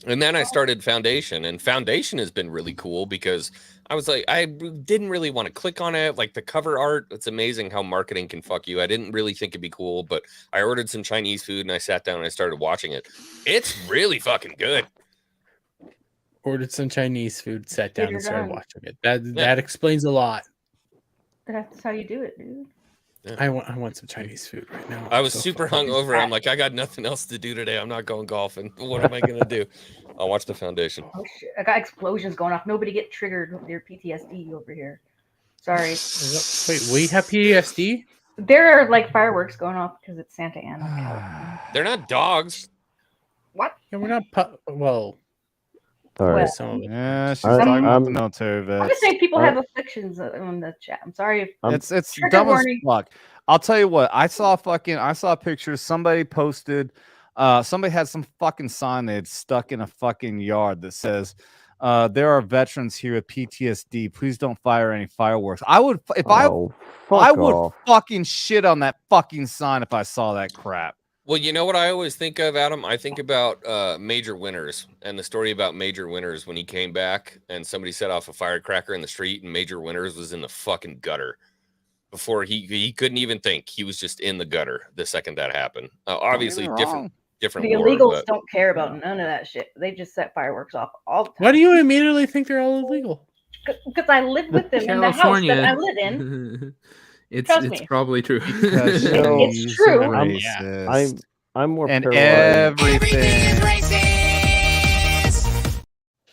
And then I started Foundation, and Foundation has been really cool because I was like, I didn't really want to click on it. Like the cover art, it's amazing how marketing can fuck you. I didn't really think it'd be cool, but I ordered some Chinese food and I sat down and I started watching it. It's really fucking good. Ordered some Chinese food, sat down, and Figured started out. watching it. That explains a lot. That's how you do it, dude. Yeah. I want some Chinese food right now. I was So super fucking- hungover. I'm like, I got nothing else to do today. I'm not going golfing. What am I gonna do? I'll watch the Foundation. Oh shit! I got explosions going off. Nobody get triggered with their PTSD over here. Sorry. Wait, we have PTSD? There are like fireworks going off because it's Santa Ana. They're not dogs. What? Yeah, we're not. Well, All right. some of it. Yeah, she's I'm- talking about I'm- the military I'm vets. just saying people I- have afflictions on the chat. I'm sorry. If, It's Trigger dumb as warning. fuck. I'll tell you what. I saw pictures. Somebody posted. Somebody had some fucking sign they had stuck in a fucking yard that says, "There are veterans here with PTSD. Please don't fire any fireworks." I would if I Oh, fuck I would off. fucking shit on that fucking sign if I saw that crap. Well, you know what I always think of, Adam? I think about Major Winters and the story about Major Winters when he came back and somebody set off a firecracker in the street and Major Winters was in the fucking gutter. Before he couldn't even think. He was just in the gutter the second that happened. Obviously, Don't get me wrong. different the war, illegals but don't care about none of that shit. They just set fireworks off all the time. Why do you immediately think they're all illegal? Because I live with them in the house California. that I live in. it's Trust it's me. probably true. Because It's she's true. racist. I'm more and paralyzed. everything.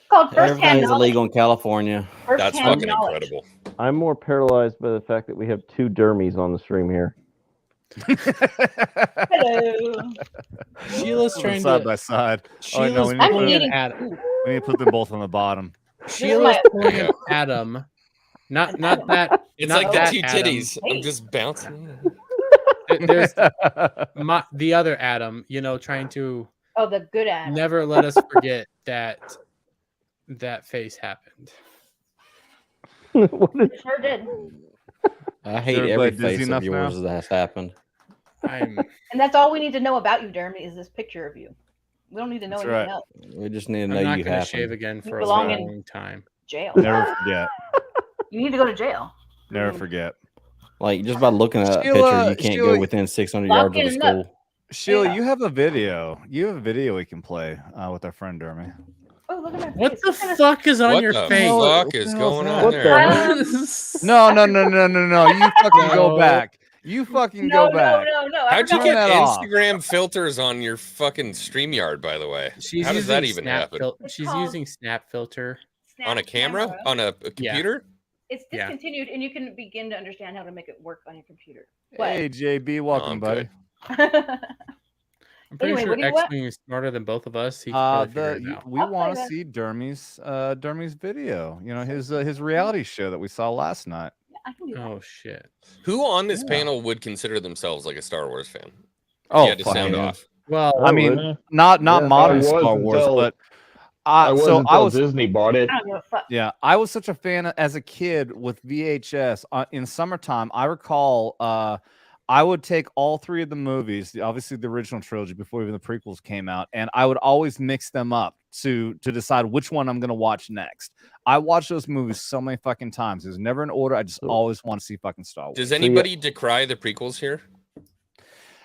Called first-hand Everything's knowledge. illegal in California. that's First-hand fucking knowledge. incredible. I'm more paralyzed by the fact that we have 2 Dermies on the stream here. Hello. Sheila's trying side to. by side. Oh, wait, no, Sheila's we need to I'm put pulling it- eating. an Adam. we need to put them both on the bottom. Sheila's my- pulling an Adam. Not that. It's not like the that two Adam. titties. I'm Hey. just bouncing. There's the other Adam. You know, trying to Oh, the good Adam. Never let us forget that face happened. It sure did. I hate Everybody every dizzy face enough of yours now? that has happened. I'm And that's all we need to know about you, Dermy, is this picture of you. We don't need to know That's anything right. else. We just need to I'm know not you gonna shave happened. again You for a belong in- long time. Jail. Never forget. You need to go to jail. Never forget. Like just by looking at that Sheila- picture, you can't Sheila- go within 600 Lock yards of the him up. school. Sheila, Yeah. you have a video. You have a video we can play with our friend Dermy. Oh, look at my What face. the What kind of- fuck is on What your the face? fuck What the is hell's going that? on What there? the No. You fucking go No. back. You fucking No, go back. no. I How'd you forgot get that off. Instagram filters on your fucking StreamYard, by the way? She's How does that using even happen? It's She's called- using Snap Filter. Snap On a camera? On a computer? It's Yeah. discontinued, and you can begin to understand how to make it work on your computer. What? Hey, JB, welcome, I'm buddy. good. I'm pretty Anyway, sure what do you want? Xwing is smarter than both of us. He can probably figure it out. We I'll want play to that. see Dermy's video. You know, his reality show that we saw last night. I can do that. Oh shit! Who on this Yeah. panel would consider themselves like a Star Wars fan? Oh, You had to fuck sound yeah. off. Well, I mean, would. not Yeah, modern I was Star Wars, until- but I was so until I was Disney bought it. I don't give a fuck. yeah, I was such a fan as a kid with VHS. In summertime, I recall I would take all three of the movies, obviously the original trilogy before even the prequels came out, and I would always mix them up to decide which one I'm going to watch next. I watched those movies so many fucking times. It was never in order. I just always want to see fucking Star Wars. Does anybody decry the prequels here?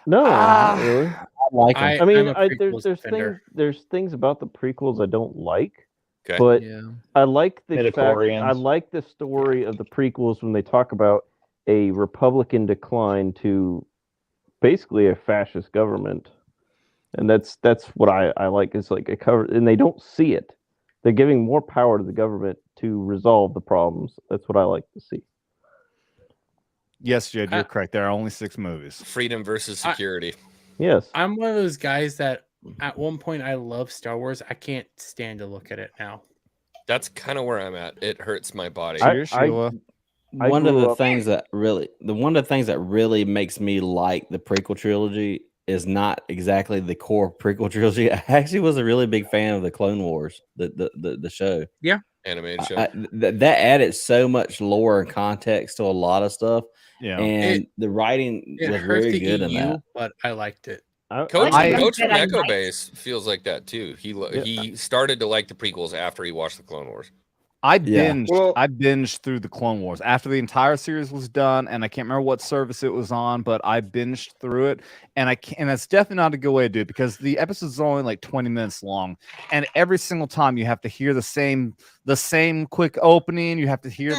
No, not really. I like them. I mean, I'm a prequels defender. there's things about the prequels I don't like, Okay. but Yeah. I like the fact, Midichlorians. I like the story of the prequels when they talk about a Republican decline to basically a fascist government, and that's what I like. It's like a cover, and they don't see it. They're giving more power to the government to resolve the problems. That's what I like to see. Yes, Jed, you're correct. There are only 6 movies. Freedom versus security. Yes, I'm one of those guys that at one point I love Star Wars. I can't stand to look at it now. That's kind of where I'm at. It hurts my body. Cheers, Sheila. I One of grew the up- things that really makes me like the prequel trilogy is not exactly the core prequel trilogy. I actually was a really big fan of the Clone Wars, the show. Animated show. That added so much lore and context to a lot of stuff, Yeah. and the writing It was hurt very the good in EU, that. but I liked it. Coach, I- Coach from I Echo might. Base feels like that too. He started to like the prequels after he watched the Clone Wars. I Yeah. binged. Well- I binged through the Clone Wars after the entire series was done, and I can't remember what service it was on, but I binged through it, and that's definitely not a good way to do it because the episodes are only like 20 minutes long, and every single time you have to hear the same quick opening. You have to hear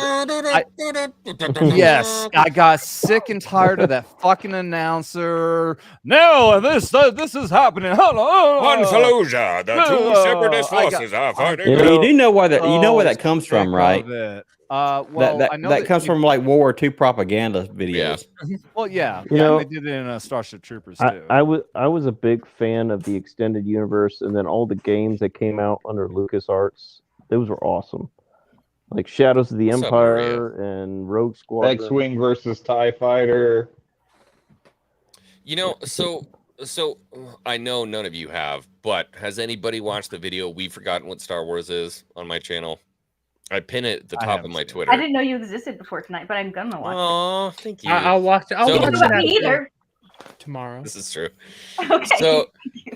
yes, I got sick and tired of that fucking announcer. No, this is happening. On Fallujah, the two separatist I got- forces are fighting. You But know- you do know where that Oh, that comes from, right? Well, that I know that comes from like World War II propaganda videos. Well, yeah, You yeah, know, they did it in Starship Troopers too. I was a big fan of the extended universe, and then all the games that came out under LucasArts. Those were awesome, like Shadows of the What's up, Empire and Rogue Squadron. X-wing versus TIE fighter. You know, so I know none of you have, but has anybody watched the video "We've Forgotten What Star Wars Is" on my channel? I pin it at the I top of haven't my seen it. Twitter. I didn't know you existed before tonight, but I'm gonna watch Oh, thank you. I'll watch it. I'll So- watch it. it Not me after either. tomorrow. This is true. Okay.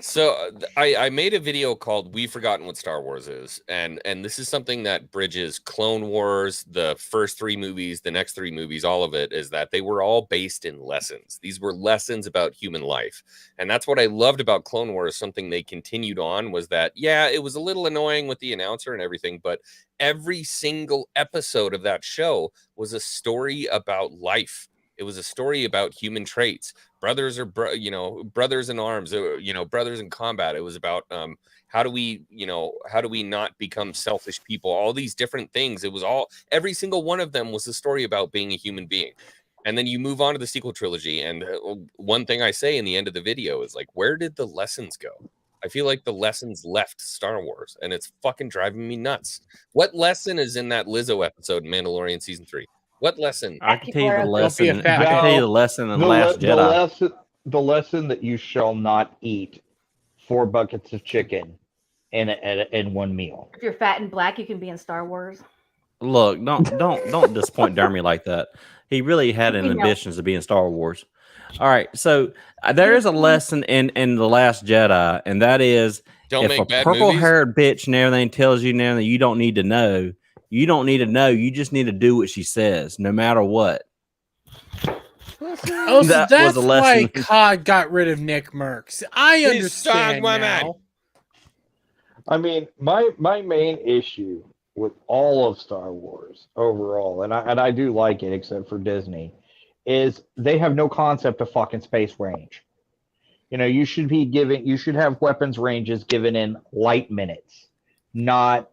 So I made a video called "We've Forgotten What Star Wars Is," and this is something that bridges Clone Wars, the first 3 movies, the next 3 movies, all of it, is that they were all based in lessons. These were lessons about human life, and that's what I loved about Clone Wars. Something they continued on was that, yeah, it was a little annoying with the announcer and everything, but every single episode of that show was a story about life. It was a story about human traits. Brothers are, brothers in arms, brothers in combat. It was about how do we not become selfish people? All these different things. It was every single one of them was a story about being a human being. And then you move on to the sequel trilogy. And one thing I say in the end of the video is like, where did the lessons go? I feel like the lessons left Star Wars, and it's fucking driving me nuts. What lesson is in that Lizzo episode in Mandalorian season 3? What lesson? I can tell you the Don't be a lesson. I fat can tell you guy. the lesson in The, Last the Jedi. lesson, the lesson that you shall not eat 4 buckets of chicken in one meal. If you're fat and black, you can be in Star Wars. Look, don't disappoint Dermy like that. He really had an ambitions to be in Star Wars. All right, so there is a lesson in The Last Jedi, and that is if a purple-haired bitch and everything tells you now that you don't need to know, you don't need to know. You just need to do what she says, no matter what. Oh, so that's why COD got rid of Nick Merckx. I understand now. I mean, my main issue with all of Star Wars overall, and I do like it except for Disney, is they have no concept of fucking space range. You know, you should have weapons ranges given in light minutes, not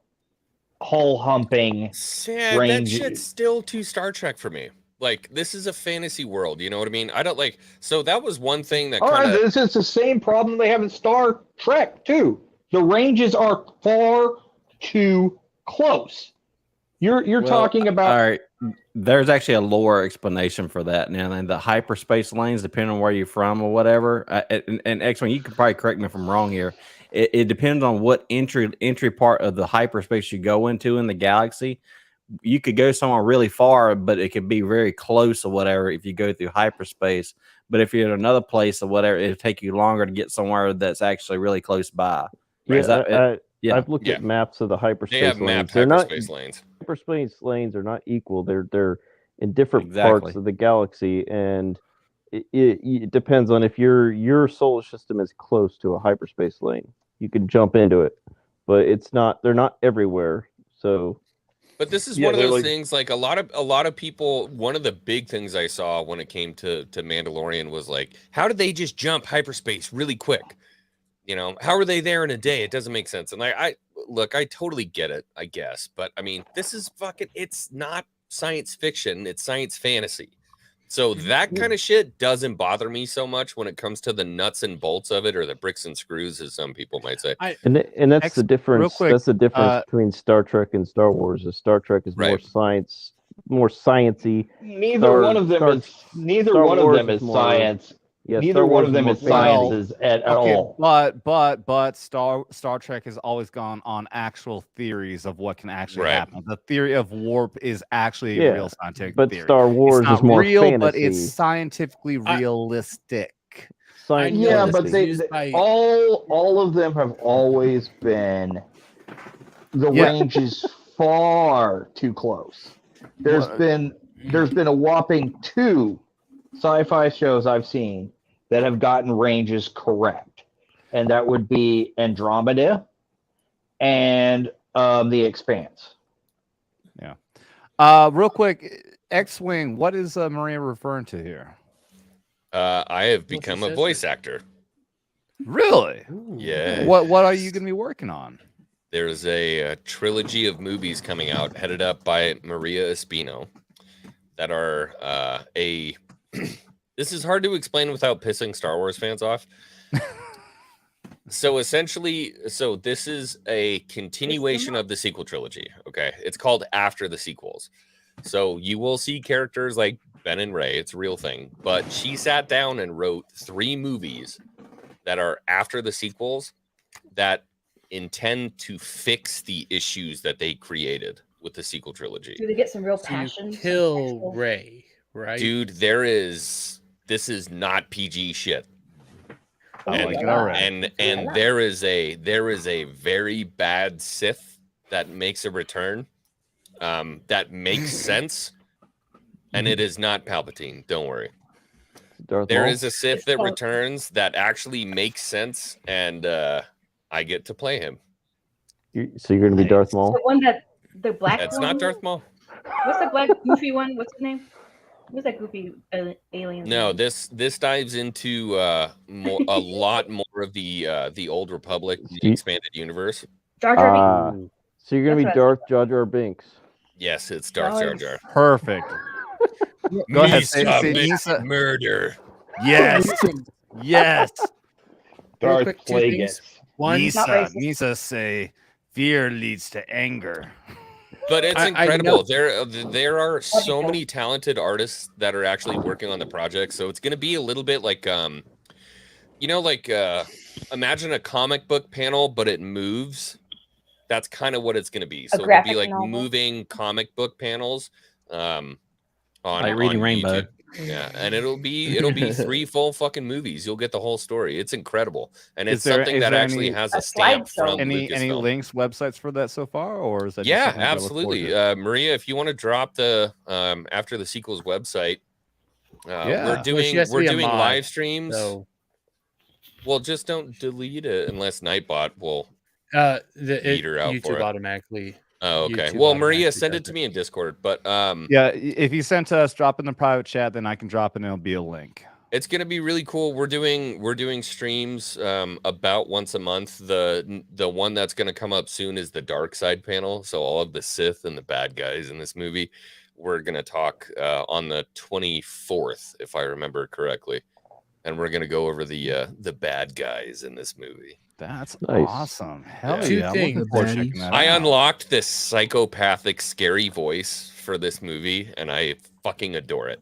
hull humping range. That shit's still too Star Trek for me. Like, this is a fantasy world, you know what I mean? I don't like, so that was one thing that kind of... This is the same problem they have in Star Trek, too. The ranges are far too close. You're talking about... All right, there's actually a lore explanation for that now. And the hyperspace lanes, depending on where you're from or whatever, and Xwing, you can probably correct me if I'm wrong here. It depends on what entry part of the hyperspace you go into in the galaxy. You could go somewhere really far, but it could be very close or whatever if you go through hyperspace. But if you're in another place or whatever, it'll take you longer to get somewhere that's actually really close by. Yeah, I've looked at maps of the hyperspace lanes. Hyperspace lanes are not equal. They're in different parts of the galaxy, and it depends on if your solar system is close to a hyperspace lane. You can jump into it, but it's not. They're not everywhere. So. But this is one of those things, like a lot of people, one of the big things I saw when it came to Mandalorian was like, how did they just jump hyperspace really quick? You know, how are they there in a day? It doesn't make sense. And I totally get it, I guess. But I mean, this is it's not science fiction. It's science fantasy. So that kind of shit doesn't bother me so much when it comes to the nuts and bolts of it, or the bricks and screws, as some people might say. And that's the difference. That's the difference between Star Trek and Star Wars. Star Trek is more science, more sciencey. Neither one of them is science. Yeah, neither one of them is sciences at all. But Star Trek has always gone on actual theories of what can actually happen. The theory of warp is actually a real scientific theory. Star Wars is more real, fantasy. but it's scientifically realistic. Yeah, but all of them have always been the range is far too close. There's been a whopping 2 sci-fi shows I've seen that have gotten ranges correct, and that would be Andromeda and The Expanse. Yeah. Real quick, Xwing, what is Maria referring to here? I have become a voice actor. Really? Yeah. What are you going to be working on? There's a trilogy of movies coming out, headed up by Maria Espino, that are This is hard to explain without pissing Star Wars fans off. So essentially, this is a continuation of the sequel trilogy. Okay. It's called After the Sequels. So you will see characters like Ben and Rey. It's a real thing. But she sat down and wrote 3 movies that are after the sequels that intend to fix the issues that they created with the sequel trilogy. Do they get some real passion? Kill Rey, right? Dude, this is not PG shit. And there is a very bad Sith that makes a return that makes sense, and it is not Palpatine. Don't worry. There is a Sith that returns that actually makes sense, and I get to play him. So you're going to be Darth Maul? The one the black. That's one? not Darth Maul. What's the black goofy one? What's his name? Who's that goofy alien? No, this dives into a lot more of the Old Republic, the expanded universe. Jar Jar Binks. So you're gonna be Darth Jar Jar Binks. Yes, it's Darth Jar Jar. Perfect. Go ahead. Say murder. Yes. Yes. Darth Plagueis. Nisa say fear leads to anger. But it's incredible. There are so many talented artists that are actually working on the project. So it's going to be a little bit like You know, like imagine a comic book panel, but it moves. That's kind of what it's going to be. So it'll be like moving comic book panels on reading on Rainbow. YouTube. Yeah, and it'll be 3 full fucking movies. You'll get the whole story. It's incredible, and it's something that actually has a stamp from any Lucasfilm. links, websites for that so far, or is that? Yeah, just absolutely. Maria, if you want to drop the after the sequels website, we're doing live streams. So. Well, just don't delete it unless Nightbot will eat her out YouTube for it. Automatically. Oh, okay. Well, Maria, send it to me in Discord. But yeah, if you send to us, drop in the private chat, then I can drop it and it'll be a link. It's gonna be really cool. We're doing streams about once a month. The one that's gonna come up soon is the dark side panel. So all of the Sith and the bad guys in this movie. We're gonna talk on the 24th, if I remember correctly. And we're gonna go over the bad guys in this movie. That's nice. Awesome. Hell yeah. I unlocked this psychopathic, scary voice for this movie, and I fucking adore it.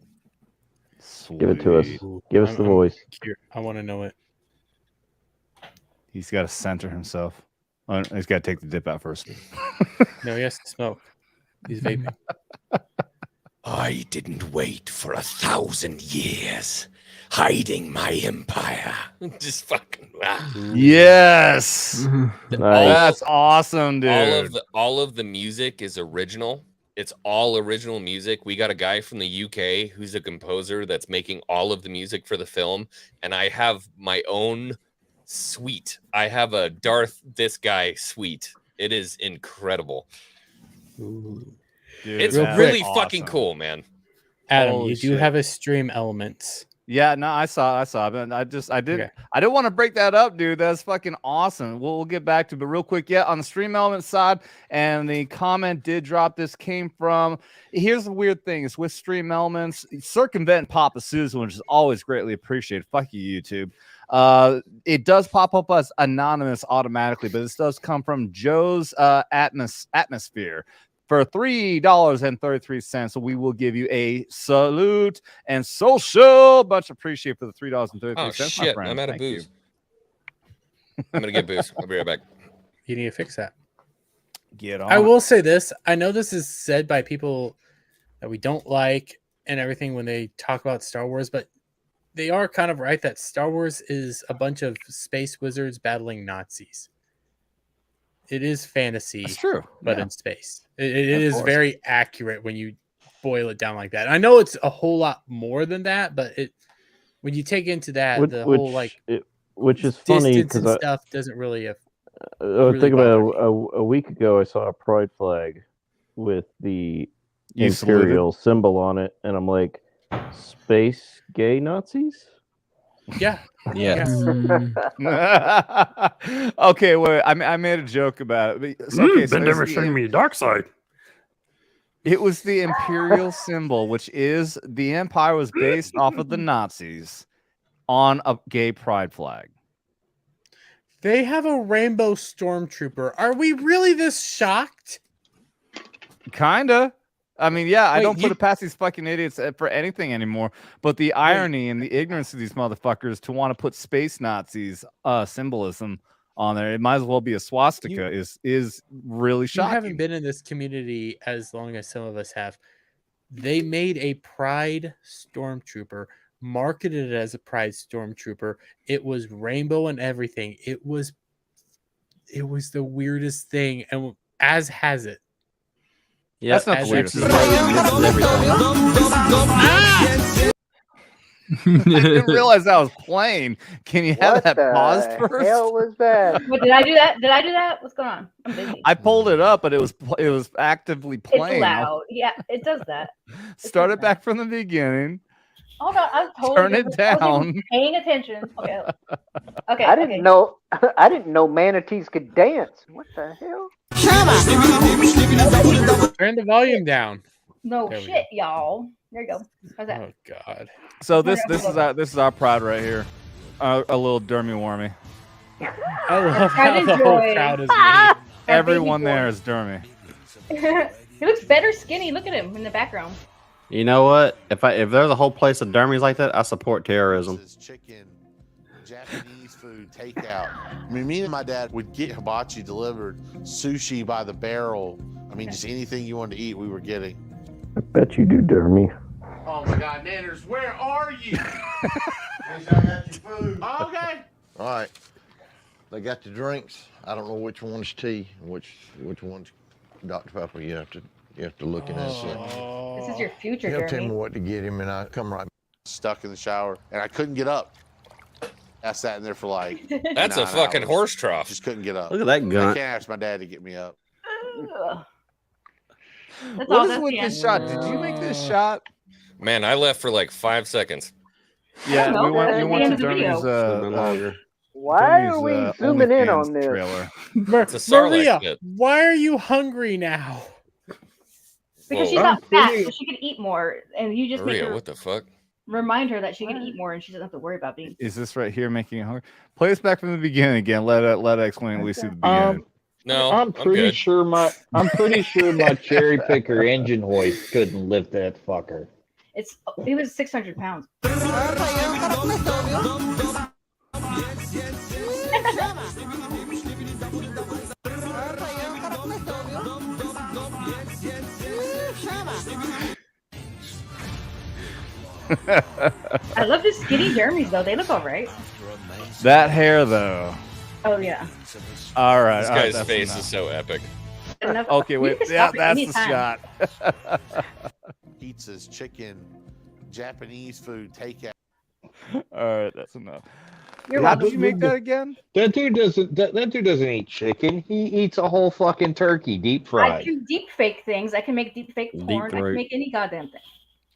Sweet. Give it to us. Give us the voice. I want to know it. He's got to center himself. Oh, he's got to take the dip out first. No, he has to smoke. He's vaping. I didn't wait for 1,000 years. Hiding my empire. Just fucking yes. Nice. That's awesome, dude. All of the music is original. It's all original music. We got a guy from the UK who's a composer that's making all of the music for the film, and I have my own suite. I have a Darth this guy suite. It is incredible. Ooh. Dude, it's really fucking cool, man. Adam, you do have a stream elements. Yeah, no, I saw, but I didn't want to break that up, dude. That's fucking awesome. We'll get back to it, but real quick, yeah, on the stream element side, and the comment did drop. This came from. Here's the weird thing: is with stream elements, circumvent Papa Susan, which is always greatly appreciated. Fuck you, YouTube. It does pop up as anonymous automatically, but this does come from Joe's Atmosphere. For $3.33, so we will give you a salute and social. Much appreciated for the $3.33. Oh shit! I'm out of booze. I'm gonna get booze. I'll be right back. You need to fix that. Get on. I will say this. I know this is said by people that we don't like and everything when they talk about Star Wars, but they are kind of right that Star Wars is a bunch of space wizards battling Nazis. It is fantasy. That's true. But in space. It is very accurate when you boil it down like that. I know it's a whole lot more than that, but when you take into that, which is funny because stuff doesn't really. Think about a week ago, I saw a pride flag with the Imperial symbol on it, and I'm like, space gay Nazis? Yeah. Yes. Okay, wait. I made a joke about it. They never showed me the dark side. It was the Imperial symbol, which is the Empire was based off of the Nazis on a gay pride flag. They have a rainbow stormtrooper. Are we really this shocked? Kinda. I mean, yeah, I don't put it past these fucking idiots for anything anymore. But the irony and the ignorance of these motherfuckers to want to put space Nazis symbolism on there, it might as well be a swastika, is really shocking. You haven't been in this community as long as some of us have. They made a Pride Stormtrooper, marketed it as a Pride Stormtrooper. It was rainbow and everything. It was the weirdest thing, and as has it. Yeah, that's not the weirdest. I didn't realize that was playing. Can you have that paused first? What the hell was that? What, did I do that? Did I do that? What's going on? I'm busy. I pulled it up, but it was actively playing. It's loud. Yeah, it does that. Start it back from the beginning. Hold on, I told Turn you. it down. Paying attention. Okay. Okay. I didn't know. I didn't know manatees could dance. What the hell? Turn the volume down. No shit, y'all. There you go. How's that? Oh God. So this is our pride right here. A little Dermy Wermy. I love how the whole crowd is me. Everyone there is Dermy. He looks better skinny. Look at him in the background. You know what? If there's a whole place of Dermies like that, I support terrorism. Japanese food takeout. I mean, me and my dad would get hibachi delivered, sushi by the barrel. I mean, just anything you wanted to eat, we were getting. I bet you do, Dermy. Oh my God, Nanners, where are you? I got your food. Okay. All right. They got the drinks. I don't know which one's tea and which one's Dr. Pepper. You have to look in and see. This is your future, He'll tell me Jeremy. what to get him, and I come right stuck in the shower, and I couldn't get up. I sat in there for like That's a 9 fucking hours. horse trough. Just couldn't get up. Look at that I gun. can't ask my dad to get me up. That's What all, is that's with the this end. shot? Did you make this shot? Man, I left for like 5 seconds. Yeah, know, we went. that's You the went end to of the video. Dermy's longer. Why are we zooming in on this? trailer. It's a Sarlacc Maria, pit. why are you hungry now? Because she's Whoa. not fat, so she can eat more, and you just make Maria, her what the fuck? remind her that she can eat more, and she doesn't have to worry about being. Is this right here making it hungry? Play us back from the beginning again. Let Xwing at least see the beginning. No, I'm pretty good. sure my cherry picker engine hoist couldn't lift that fucker. It was 600 pounds. I love the skinny Jeremys though. They look all right. That hair though. Oh yeah. All right. This all right, guy's that's face enough. is so epic. Enough. Okay, You wait. can Yeah, stop it that's the anytime. shot. Pizzas, chicken, Japanese food takeout. All right, that's enough. You're How welcome. did you make that again? That dude doesn't eat chicken. He eats a whole fucking turkey deep I fried. can deep fake things. I can make deep fake porn. I can throat. make any goddamn thing.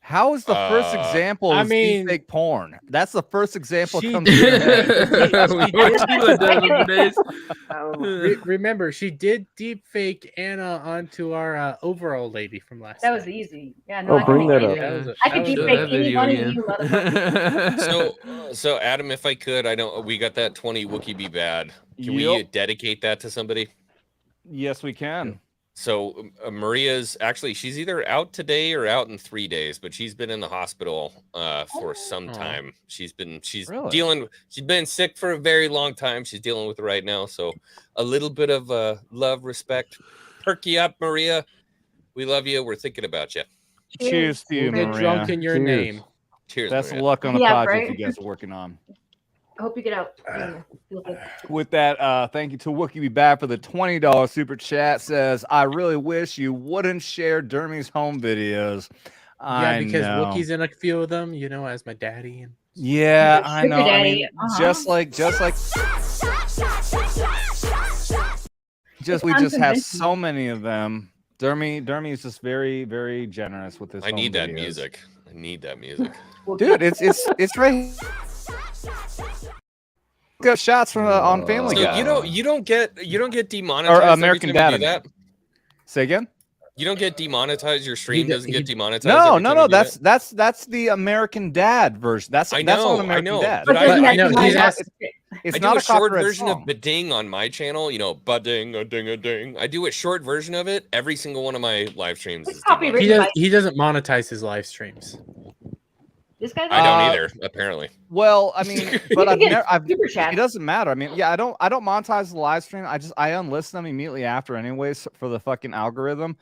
How is the first example I of mean- fake porn? That's the first example She comes to your head. We know Sheila does nowadays. Remember, she did deep fake Anna onto our overall lady from last That night. was easy. Yeah, no, Oh, I can bring make that anything. up. I could deep fake any one of you, motherfucker. So Adam, if I could, I don't. We got that 20 Wookie Be Bad. Can we Yep. dedicate that to somebody? Yes, we can. So Maria's actually she's either out today or out in 3 days, but she's been in the hospital for some time. She's Really? she's been sick for a very long time. She's dealing with it right now. So a little bit of love, respect, perk you up, Maria. We love you. We're thinking about you. Cheers to you, Get Maria. drunk in your Cheers. name. Cheers. Best of Maria. luck on the Yeah, project right? you guys are working on. I hope you get out. Feel good. With that, thank you to Wookie Be Bad for the $20 super chat. Says, I really wish you wouldn't share Dermy's home videos. Yeah, because know. Wookie's in a few of them, you know, as my daddy. And Yeah, I Sugar know. I daddy, mean, uh-huh. just like we just have so many of them. Dermy is just very, very generous with his. I need home that videos. music. I need that music. Dude. It's right. Got shots from on Family So Guy you don't get demonetized or every American time Dad. you do that? Say again. You don't get demonetized. Your stream d- doesn't get he- demonetized. No. every time you do that? That's the American Dad version. That's I that's know, on American I know, Dad. but I know, he's asked- It's I not do a a short copyright version song. of Bading on my channel. You know, Bading, a ding, a ding. I do a short version of it. Every single one of my live streams is copyright. demonetized. he doesn't monetize his live streams. This guy. I don't either. Apparently. Well, I mean, but I've get never. super chat. It doesn't matter. I mean, yeah, I don't monetize the live stream. I unlist them immediately after, anyways, for the fucking algorithm.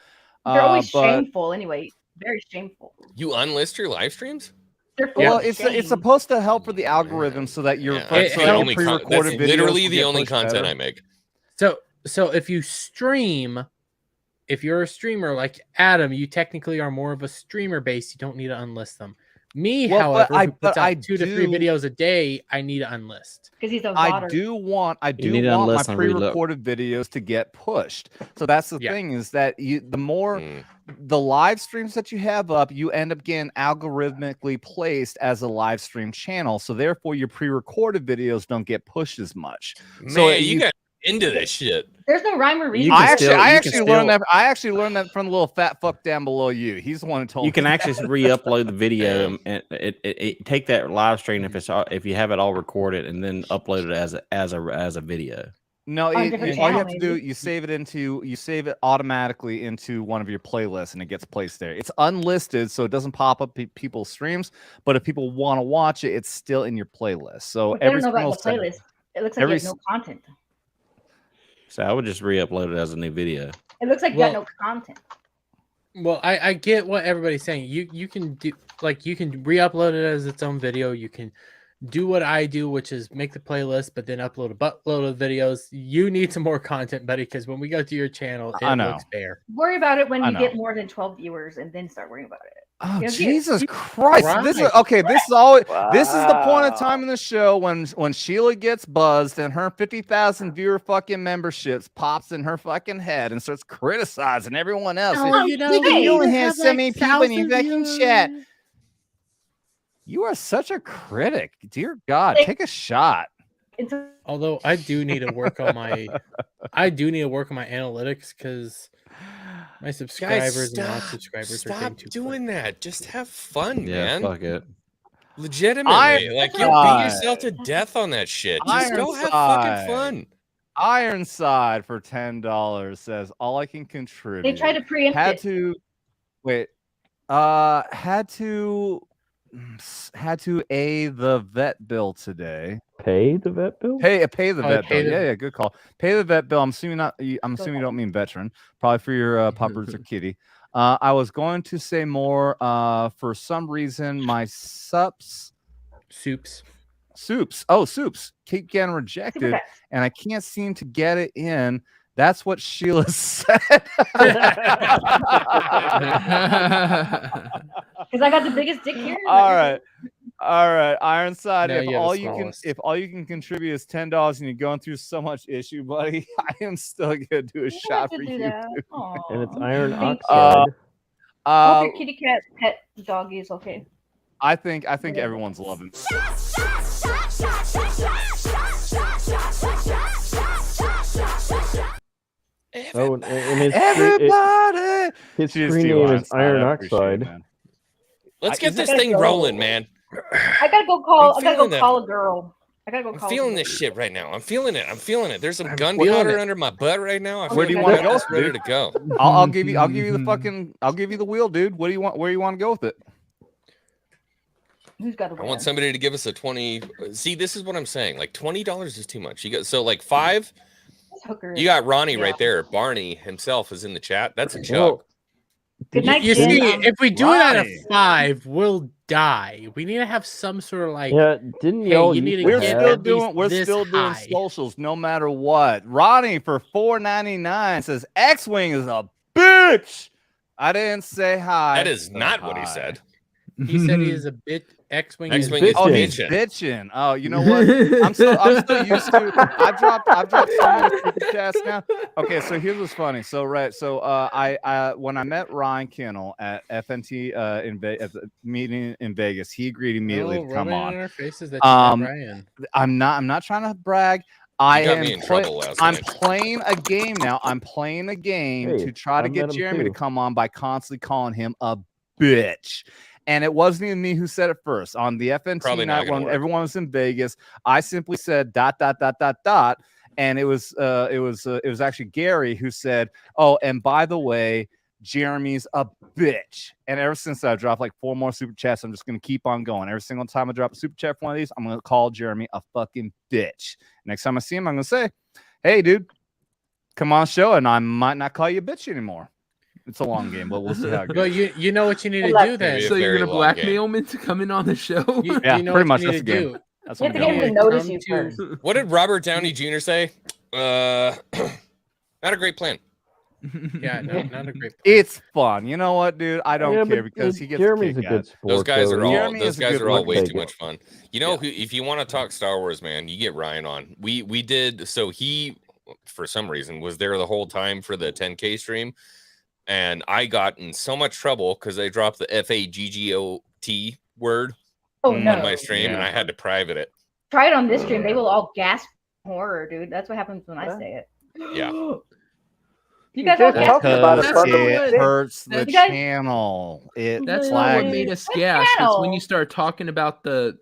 They're always but- shameful anyway. Very shameful. You unlist your live streams? They're full Well, of it's shame. supposed to help for the algorithm so that your Yeah, so that's that the your only pre-recorded that's videos literally will the get only pushed content better. I make. So if you stream, if you're a streamer like Adam, you technically are more of a streamer base. You don't need to unlist them. Me, Well, but however, who puts I out 2 to 3 do- videos a day, I need to unlist. Because he's a I water. do want need to my unlist and reload. pre-recorded videos to get pushed. So that's the Yeah. thing is that the more Mm. the live streams that you have up, you end up getting algorithmically placed as a live stream channel. So therefore, your pre-recorded videos don't get pushed as much. Man, So you got into this shit. There's no rhyme or reason. You can I still- actually you can learned still- that. I actually learned that from the little fat fuck down below you. He's the one who told You me. can actually re-upload the video and it take that live stream if you have it all recorded and then upload it as a video. No, on all different you have channel, to do, maybe. you save it automatically into one of your playlists, and it gets placed there. It's unlisted, so it doesn't pop up people's streams. But if people want to watch it, it's still in your playlist. So Well, I every don't know single about the playlist. It looks like you have no content. So I would just re-upload it as a new video. It looks like you got no content. Well, I get what everybody's saying. You can do, like, you can re-upload it as its own video. You can do what I do, which is make the playlist, but then upload a buttload of videos. You need some more content, buddy, because when we go to your channel, it looks bare. Worry about it when you get more than 12 viewers, and then start worrying about it. Oh, You know, Jesus Christ! This is okay. This is always this is the point of time in the show when Sheila gets buzzed and her 50,000 viewer fucking memberships pops in her fucking head and starts criticizing everyone else. Oh, you know, you only have have so many people in your 1,000 fucking chat. You are such a critic. Dear God, take a shot. Although I do need to work on my analytics, because my subscribers and non-subscribers are getting too doing that. Just have fun, man. Fuck it. Legitimately, like you'll beat yourself to death on that shit. Just go have fucking fun. Ironside for $10 says all I can contribute. They tried to preempt had it. to wait. Had to a the vet bill today. Pay the vet bill? Pay the vet bill. the- Yeah, good call. Pay the vet bill. I'm assuming you don't mean veteran. Probably for your puppers or kitty. I was going to say more. For some reason, my soups keep getting rejected, and I can't seem to get it in. That's what Sheila said. Because I got the biggest dick here. All right. Ironside. No, if you have all the you can, smallest. if all you can contribute is $10, and you're going through so much issue, buddy, I am still gonna do a shot for you. And it's iron Thank oxide. I hope your kitty cat pet doggy is okay. I think everyone's loving it. Oh, and his Everybody. his Cheers screen to you, name is Ironside. iron I appreciate it, oxide. man. Let's get this gotta thing go. rolling, man. I gotta go call. I'm I gotta feeling go that. call a girl. I gotta go I'm call. feeling a this shit right now. I'm feeling it. There's some feeling gunpowder it. under my butt right now. I Where do feel you like want to go? that's ready Dude? to go. I'll give you the fucking. I'll give you the wheel, dude. What do you want? Where you want to go with it? Who's got to I want somebody to give us a 20. See, this is what I'm saying. Like $20 is too much. You got so like 5. You got Ronnie right there. Barney himself is in the chat. That's a chug. Good night, You Jen. see, if we do it at a Right. 5, we'll die. We need to have some sort of like. Yeah, didn't Hey, y'all you used need to to We're get have- still at doing. least We're this still doing high. socials, no matter what. Ronnie for $4.99 says Xwing is a bitch. I didn't say hi. That is not what he Hi. said. He said he is a bit Xwing. Xwing is Oh, he's bitching. bitching. Oh, you know what? I'm still used to. I've dropped so many super chats now. Okay, so here's what's funny. So I when I met Ryan Kinnell at FNT at the meeting in Vegas, he agreed immediately to come on. Our faces that you got Ryan. I'm not trying to brag. I got am me in trouble last I'm night. playing a game now. I'm playing a game Hey, to try to I get met him Jeremy to too. come on by constantly calling him a bitch. And it wasn't even me who said it first. On the FNT Probably not night gonna when work. everyone was in Vegas, I simply said ... And it was actually Gary who said, "Oh, and by the way, Jeremy's a bitch." And ever since I dropped like 4 more super chats, I'm just gonna keep on going. Every single time I drop a super chat for one of these, I'm gonna call Jeremy a fucking bitch. Next time I see him, I'm gonna say, "Hey, dude, come on show," and I might not call you a bitch anymore. It's a long game, but we'll see how it goes. Well, you know what you need to Good do luck. then. Maybe a So you're very gonna long blackmail me to come in on the show? Yeah, you know pretty what much, you that's need the to game. do. That's You what have to I'm get going him with. to notice Come you to- first. What did Robert Downey Jr. say? Not a great plan. Yeah, no, not a great. It's fun. You know what, dude? I don't Yeah, care but because he gets Jeremy's a a kick good out. sport. Those guys though. are all. Jeremy Those is a guys good are all one. way Take too it. much fun. You know, who, if you want to talk Star Wars, man, you get Ryan on. We did. So he, for some reason, was there the whole time for the 10K stream, and I got in so much trouble because they dropped the FAGGOT word Oh on no! my stream, and I had to private it. Try it on this stream. They will all gasp horror, dude. That's what happens when I say it. Yeah. You guys all just gasp. talked about it. Because Fuck it it. hurts the You guys- channel. It That's not what flags made it. us gasp. It's when channel? you start talking about the,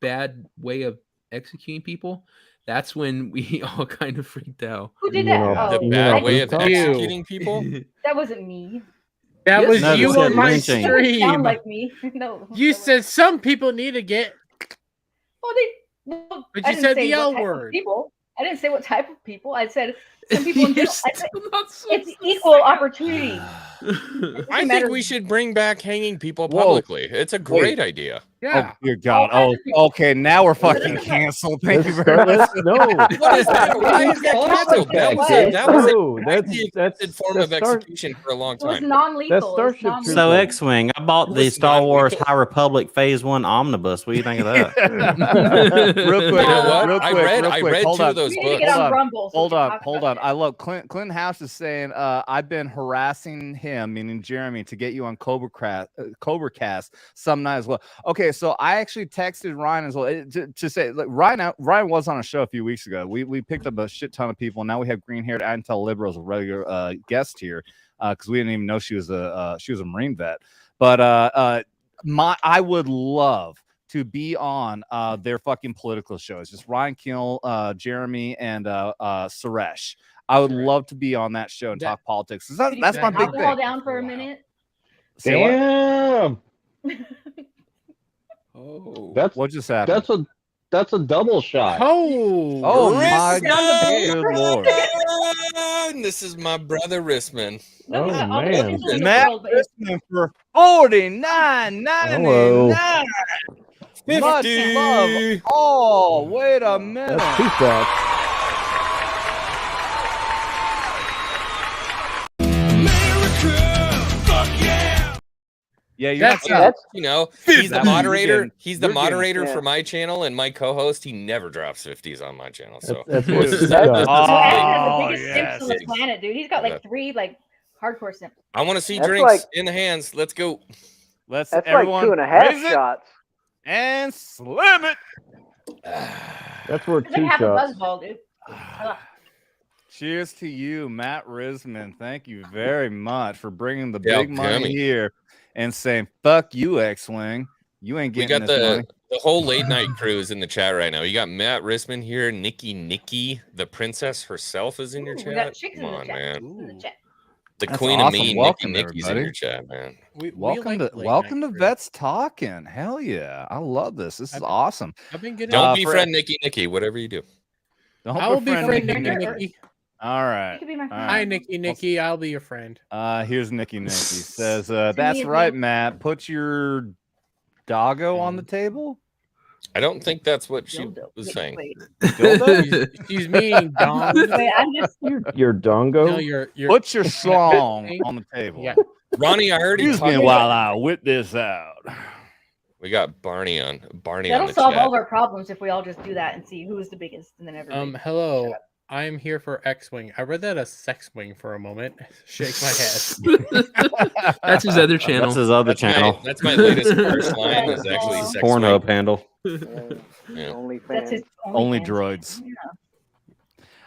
bad way of executing people. That's when we all kind of freaked out. Who did that? The bad way of executing people. That wasn't me. That was No, you they on said my lynching. That doesn't stream. sound like me. No. You said some people need to get. Well, well, But I you didn't said say the what L type of word. People. I didn't say what type of people. I said some people in You're general. I said, still not so it's equal opportunity. I think we should bring back hanging people Whoa. publicly. It's a great idea. Yeah. Oh, dear God. Oh, okay. Now we're fucking canceled. Thank you very much. No. What is that? Why is that canceled? That was No, the accepted form of execution for a long It was time. non-lethal. That's It was Starship non-lethal. So X-Wing, I bought the Star Wars High Republic Phase 1 Omnibus. What do you think of that? Real quick. You know what? Real I quick, read- real I quick. read Hold two on. of those We need to get on Rumble. So Hold we can on, talk hold about on. I love Clinton House is saying, I've been harassing him, meaning Jeremy, to get you on Cobra Cast some night as well. Okay, so I actually texted Ryan as well to say, like, Ryan was on a show a few weeks ago. We picked up a shit ton of people. Now we have green-haired Antel Liberal as a regular guest here because we didn't even know she was a Marine vet. But I would love to be on their fucking political shows. Just Ryan Kill, Jeremy, and Suresh. I would love to be on that show and talk politics. That's my big alcohol thing. down for a minute. Say what? Damn. Oh, What just happened? That's a double shot. Oh my Risman! good Lord. And this is my brother Risman. No, Oh, he's not all the man. way in the Matt world, but Risman for $49.99. Much 50. love. Oh, wait a minute. That's too fast. Yeah, you're That's not- That's You know, he's the That- moderator. you're He's the getting- moderator yeah. for my channel, and my co-host. He never drops 50s on my channel. So That's Dude. what This you is- got. Adam has the Oh, biggest simps on the planet, dude. He's got like 3 hardcore simps. I want to see That's drinks like- in the hands. Let's go. Let's that's everyone like 2.5 raise it shots. and slam it. That's worth It's like 2 half a shots. buzzball, dude. Ugh. Cheers to you, Matt Risman. Thank you very much for bringing the Yeah, big money Gummy. here and saying, fuck you, X-Wing. You ain't We getting got this the money. the whole late night crew is in the chat right now. You got Matt Risman here. Nikki, the princess herself, is in your Ooh, chat. we got chicks Come in the on, chat. man. In the chat. The That's queen awesome. of me, Welcome, Nikki's in everybody. your chat, man. We Welcome like to late welcome night to crew. Vets Talking. Hell yeah. I love this. This is awesome. I've been getting. Don't for- befriend Nikki, whatever you do. Don't I will be befriend friending Nikki. Nikki. All right. You could be my All friend. Hi, right. Nikki. I'll be your friend. Here's Nikki says, me that's a right, bill. Matt. Put your doggo on the table. I don't think that's what she Dildo. was Wait, saying. wait. Dildo? She's meaning dong. Wait, I'm just. Your dongo? No, your Put your song on the table. Yeah. Ronnie, I already Excuse me talked while about- I whip this out. We got Barney on on That'll the solve chat. all of our problems if we all just do that and see who's the biggest, and then everybody. Hello. I'm here for Xwing. I read that as Sexwing for a moment. Shake my head. That's his other channel. That's his other channel. That's my latest first line. Is actually sex Pornhub swing. handle. Yeah. Only That's his Only fans. droids.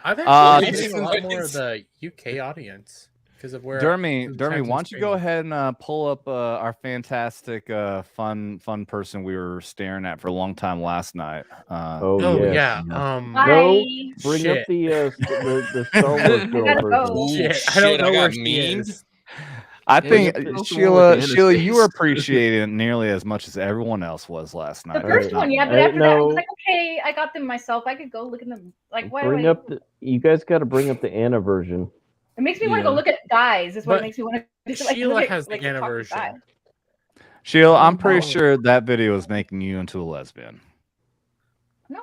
I've Uh, actually been getting a lot this- more of the UK audience because of where. Dermy, sometimes why I'm don't you go streaming. ahead and pull up our fantastic, fun person we were staring at for a long time last night? Oh yes. yeah. No, bring shit. up the Star Wars girl gotta version. go. Shit, I don't know I where got she memed. is. I Yeah, think you have to Sheila, with Sheila, Anna's you face. were appreciating it nearly as much as everyone else was last night. The first one, yeah, but I- after that, I no. was like, okay, I got them myself. I could go look at them. Like, why Bring do I? up you guys got to bring up the Anna version. It makes me want to go Yeah. look at guys. Is what But it makes me want to. Like, Sheila look at, has the like, talk to anniversary. guys. Sheila, I'm pretty Oh. sure that video is making you into a lesbian. No,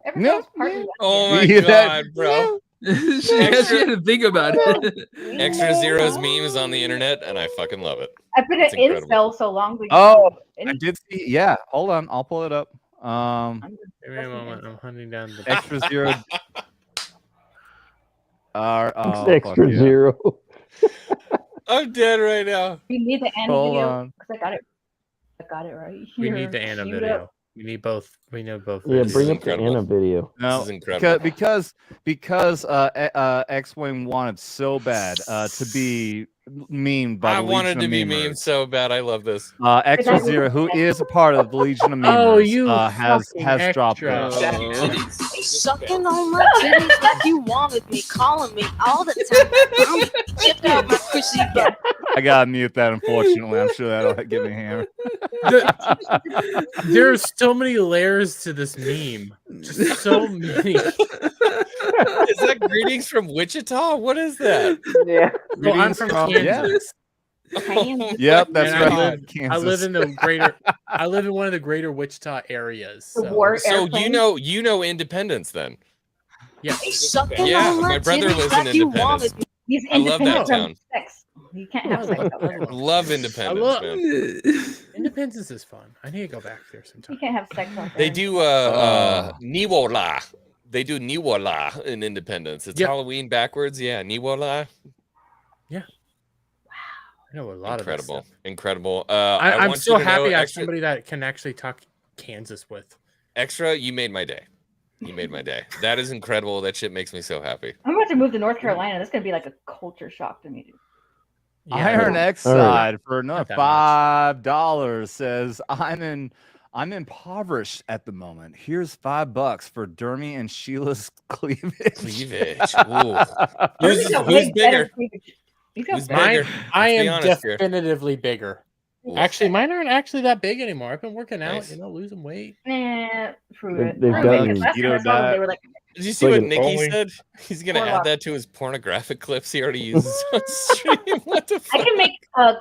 everyone No, was partly. Oh my Yeah, that- god, bro! she had to think about it. Extra Zero's memes on the internet, and I fucking love it. I've been It's an incredible. incel so long. But Oh, any- I did see. Yeah, hold on, I'll pull it up. Give me a moment. I'm hunting down the Extra Zero. Oh, Extra fuck yeah. zero. I'm dead right now. we need the Anna Hold video on. because I got it. I got it right We here. need the Anna Queued video. up. We need both. We know both. Yeah, videos. bring up incredible. the Anna video. This No, is incredible. because X-Wing wanted so bad to be memed by I the wanted Legion to of be Memers. memed so bad. I love this. Extra Because I- Zero, who is a part of the Legion of Memers, Oh, you has fucking dropped extra. this. Sucking on my titties like you wanted me, calling me all the time. Get out my pussy. I gotta mute that. Unfortunately, I'm sure that'll give me a hammer. There's so many layers to this meme. Just so many. Is that greetings from Wichita? What is that? Yeah. No, I'm from Kansas. Yep, that's And right. I live in the greater. I live in one of the greater Wichita areas. So you know Independence then? Yeah. Yeah, my brother lives in Independence. He's I love that independent from town. sex. You can't have sex out there. Love Independence, man. Independence is fun. I need to go back there sometime. You can't have sex out there. They do Niwola. They do Niwola in Independence. It's Halloween backwards. Yeah, Niwola. Yeah. I know a lot Incredible. of this stuff. Incredible. I'm want so you to know happy I have extra, somebody that can actually talk Kansas with. extra. You made my day. You made my day. That is incredible. That shit makes me so happy. I'm about to move to North Carolina. That's gonna be like a culture shock to me, dude. Iron X All right. side for another $5 says I'm impoverished at the moment. Here's $5 for Dermy and Sheila's cleavage. Cleavage. Ooh. Who's bigger? Who's Mine, bigger? I Let's be am honest here. definitively bigger. Actually, mine aren't actually that big anymore. I've been working out, Nice. losing weight. Nah, prove it. They've Prove it, 'cause gotten last time I saw them, they were like, Did you see like what an Nikki only- said? He's gonna Porn add lock. that to his pornographic clips he already uses on stream. What the I fuck? can make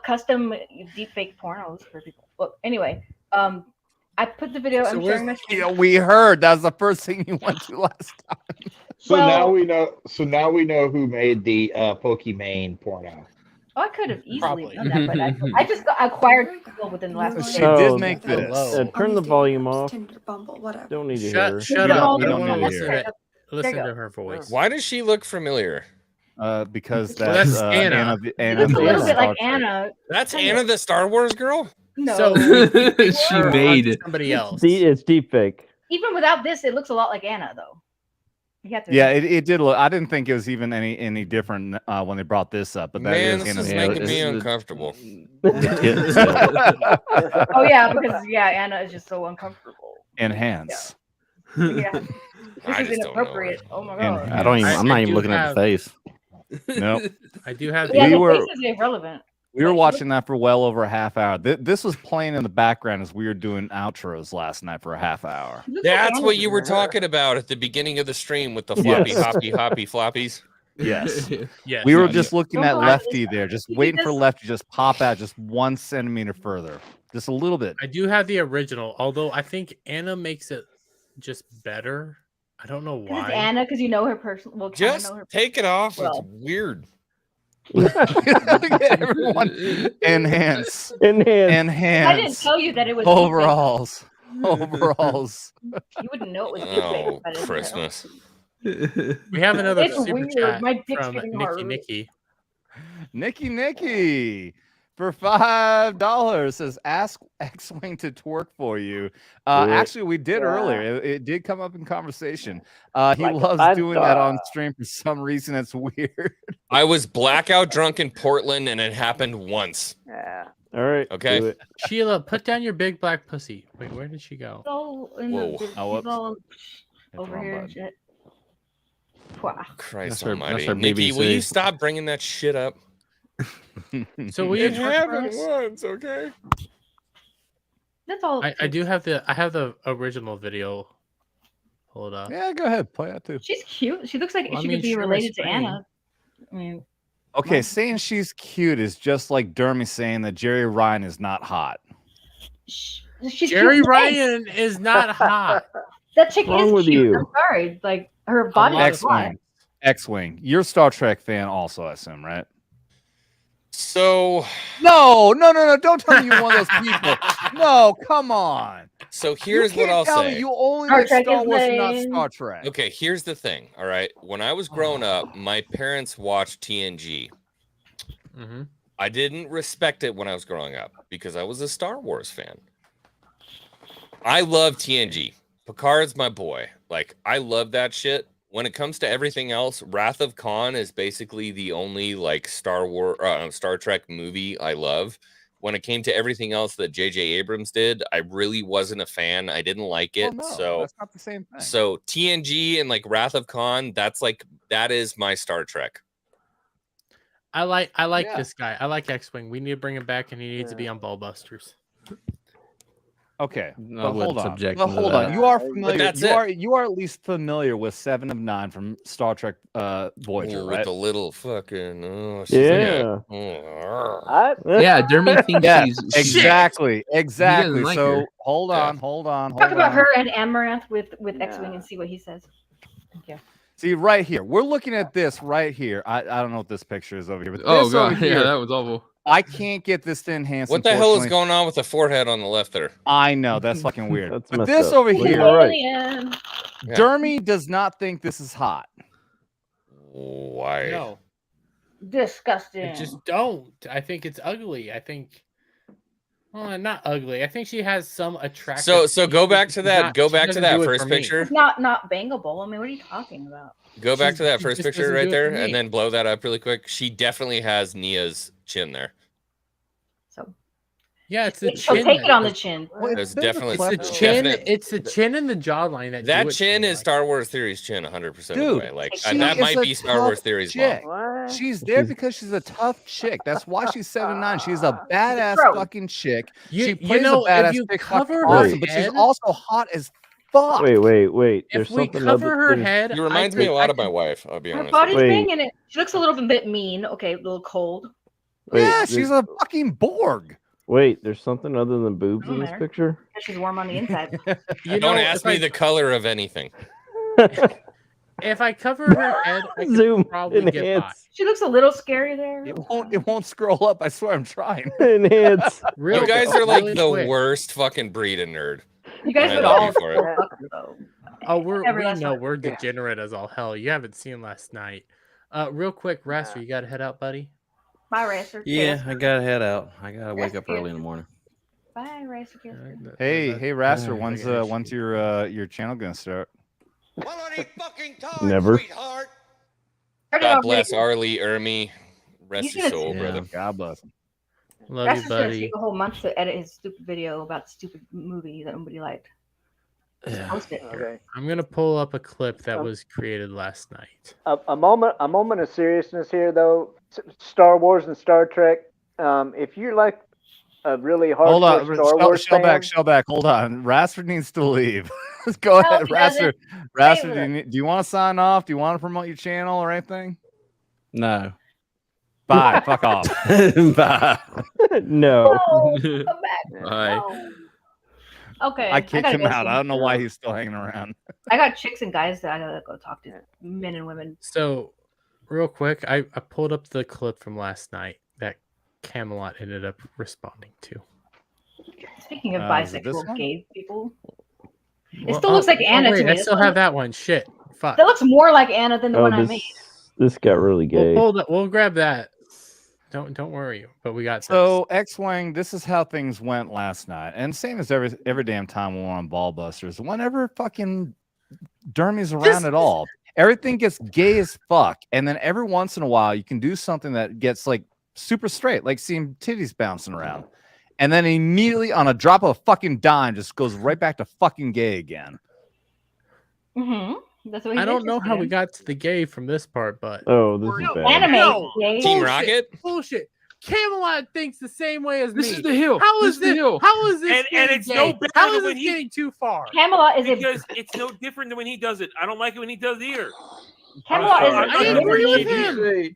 custom deepfake pornos for people. Well, anyway, I put the video. I'm sharing my screen. Yeah, we heard that was the first thing you went to last time. So Well- now we know. So now we know who made the Pokimane porno. Oh, I could have easily Probably. done that, but I just got acquired people within the last. She month. did make this. Turn the volume off. Tinder, Bumble, whatever. Don't need to hear her. Shut You up. don't I don't need want to to hear listen, it. listen There you to go. her voice. Why does she look familiar? Because Well, that's that's Anna. She Anna looks a from little bit Star like Trek. Anna. That's Kinda. Anna, the Star Wars girl. No, So She made it. somebody else. It's deep fake. even without this, it looks a lot like Anna, though. You have to. Yeah, it did look. I didn't think it was even any different when they brought this up, but that Man, is this Anna's is Yeah, making this me is- uncomfortable. Oh yeah, because Anna is just so uncomfortable. Enhance. Yeah, I this is just don't know her. inappropriate. Oh my god. I don't even. I'm not even do looking at have- the face. Nope. I do have. Yeah, We the were- face is irrelevant. We were watching that for well over a half hour. This was playing in the background as we were doing outros last night for a half hour. It looks like That's Anna what you to were her. talking about at the beginning of the stream with the floppy, Yes. hoppy floppies. Yes. Yes. We were yeah. just looking Don't at go out Lefty this- there, just You waiting for just- Lefty to just pop out just 1 centimeter further. Just a little bit. I do have the original, although I think Anna makes it just better. I don't know 'Cause why. it's Anna, because you know her person. Well, kinda Just know her. take it off. Well. It's weird. Everyone enhance. I didn't Enhance. tell you that it was Overalls. Overalls. deepfake. You wouldn't know it was deepfake. Oh, if I didn't tell. Christmas. We have another It's super weird. chat My dick's from getting Nikki hard. Nikki. Nikki for $5 says ask Xwing to twerk for you. Actually, we did earlier. It did come up in conversation. He Like a loves bad doing that on dog. stream for some reason. It's weird. I was blackout drunk in Portland, and it happened once. Yeah. All right. Okay. do it. Sheila, put down your big black pussy. Wait, where did she go? So in Whoa. the, Oh, she's whoops. all Hit the over wrong here and button. shit. Wow. Christ That's almighty. her Nikki, will BBC. you stop bringing that shit up? So will you It twerk for happened us? once, okay? That's all. I do have the original video. Hold up. Yeah, go ahead. Play that too. She's cute. She looks like Well, I she mean, could be share my related to screen. Anna. I mean, Okay, saying she's cute is just like Dermy saying that Jerry Ryan is not hot. she's Jerry cute. Ryan is not hot. That chick Wrong is with cute. you? I'm sorry. Like her body is hot. X-Wing. X-Wing. You're a Star Trek fan also, I assume, right? So, No. Don't tell me you're one of those people. No, come on. so here's you what I'll tell say. Me you only Star like Trek Star is Wars and not lame. Star Trek. Okay, here's the thing. All right. When I was growing up, my parents watched TNG. Mm-hmm. I didn't respect it when I was growing up because I was a Star Wars fan. I love TNG. Picard's my boy. Like, I love that shit. When it comes to everything else, Wrath of Khan is basically the only like Star Trek movie I love. when it came to everything else that J.J. Abrams did, I really wasn't a fan. I didn't like it. no, So that's not the same thing. So TNG and like Wrath of Khan, that is my Star Trek. I like this guy. I like Xwing. We need to bring him back, and he needs to be on Ballbusters. Okay, No, but I wouldn't hold on. subject But him to hold on. that. You are But familiar. that's You are at least familiar with 7 of 9 from Star Trek Voyager, With right? the little fucking Yeah. Yeah, Dermy thinks Yes, she's exactly. doesn't like So her. hold on. Talk about her and Amaranth with Xwing and see what he says. Thank you. See right here. We're looking at this right here. I don't know what this picture is over here, but Oh this god, over here, yeah, that was awful. I can't get this to enhance. What the hell is unfortunately. going on with the forehead on the left there? I know that's fucking weird. That's But messed this up. over Well, here, you're right. Alien. Yeah. Dermy does not think this is hot. Why? No, Disgusting. I just don't. I think it's ugly. I think, well, not ugly. I think she has some attractive. So go back to that. Go back to that first picture. It's not bangable. I mean, what are you talking about? Go back to that first just picture doesn't right do it there, for me. and then blow that up really quick. She definitely has Nia's chin there. So yeah, it's the she'll chin. take it on the chin. There's definitely It's the chin. definite- It's the chin and the jawline that. that do it chin to me, is Star Wars Theory's chin 100% of the Dude, way. Like she that is might a be Star Wars tough Theory's chick. mom. She's there because she's a tough chick. That's why she's 7'9". She's a badass Pro. fucking chick. You- She you plays know, a if badass you chick, cover fucking her awesome, but she's head- also hot as fuck. Wait. If There's we something cover other her than- head, He reminds me a lot of my wife. I'll be Her honest. body's with you. big and she looks a little bit mean. Okay, a little cold. Wait, Yeah, there's- she's a fucking Borg. Wait, there's something other than boobs Doesn't in this matter. picture? Because she's warm on the inside. Don't ask me the color of anything. If I cover her head, I can Zoom, probably get by. enhance, She looks a little scary there. It won't scroll up. I swear I'm trying. enhance. Real You guys are like really the quick. worst fucking breed of nerd. You guys I would love all you for it. fuck her, though. Oh, we Every last know one. we're degenerate as all hell. You haven't seen last night. Real quick, Raster, you got to head out, buddy. Bye, Racer. Yeah, I gotta head out. I gotta wake up Yes, early in the morning. Bye, Racer. Caster. Hey, Raster, Like when's your channel gonna start? Quality fucking time, Never. sweetheart. God bless Arlie, Ermy, rest He's his gonna- soul, Yeah, brother. God bless him. Love Raster's you, gonna buddy. take a whole month to edit his stupid video about the stupid movie that nobody liked. Just post it. Okay. I'm gonna pull up a clip that was created last night. A moment of seriousness here, though. Star Wars and Star Trek. If you're like a really Hold hardcore on, Star Wars fan, Shellback. Hold on, Raster needs to leave. Go No, ahead, he doesn't. Raster. Do you want to sign off? Do you want to promote your channel or anything? No. Bye. Fuck off. Bye. No. No, come back. Bye. No. Okay. I kicked gotta him go out. see- I don't know why he's still hanging around. I got chicks and guys that I gotta go talk to. Men and women. So, real quick, I pulled up the clip from last night that Camelot ended up responding to. Speaking of Is it this bisexual one? gay people, it Well, still looks like Anna wait, to me. I still have that one. Shit. Fuck. That looks more like Anna than the one I made. This got really gay. We'll grab that. Don't worry. But we got So Xwing, this is how things went last night, and same as every damn time when we're on Ballbusters. Whenever fucking Dermy's around at all, everything gets gay as fuck, and then every once in a while you can do something that gets like super straight, like seeing titties bouncing around, and then immediately on a drop of a fucking dime just goes right back to fucking gay again. Mm-hmm. That's what he I don't did know just how then. we got to the gay from this part, but Oh, this is bad. Anime gay. Team Bullshit. Rocket? Bullshit. Camelot thinks the same way as This me. is the hill. How This is is the this? hill. How is this? And getting it's gay? no better How than is when this he- getting too far? Camelot is Because it's no different than when he does it. I don't like it when he does it either. Camelot is I a agree with gay,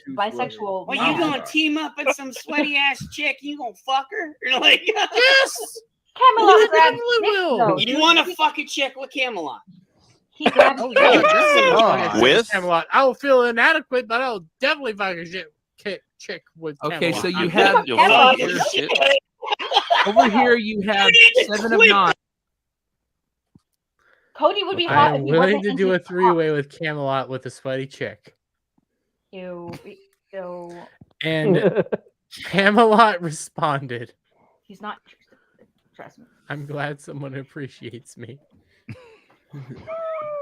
him. bisexual. Well, man. you gonna team up with some sweaty ass chick? You gonna fuck her? You're like, Yes. Camelot You grabbed definitely dicks, will. though, you dude. want to fuck a chick with Camelot? He grabbed Oh, dicks. yeah, definitely. With? Camelot. I will feel inadequate, but I'll definitely fuck a chick with Okay, Camelot. so you I'm have You'll Camelot fuck is your shit. shit. over here. You have 7 of 9. Cody would be I hot am if he willing wasn't to into do a cock. three-way with Camelot with a sweaty chick. Ew. Ew. And Camelot responded, He's not. Trust me. I'm glad someone appreciates me.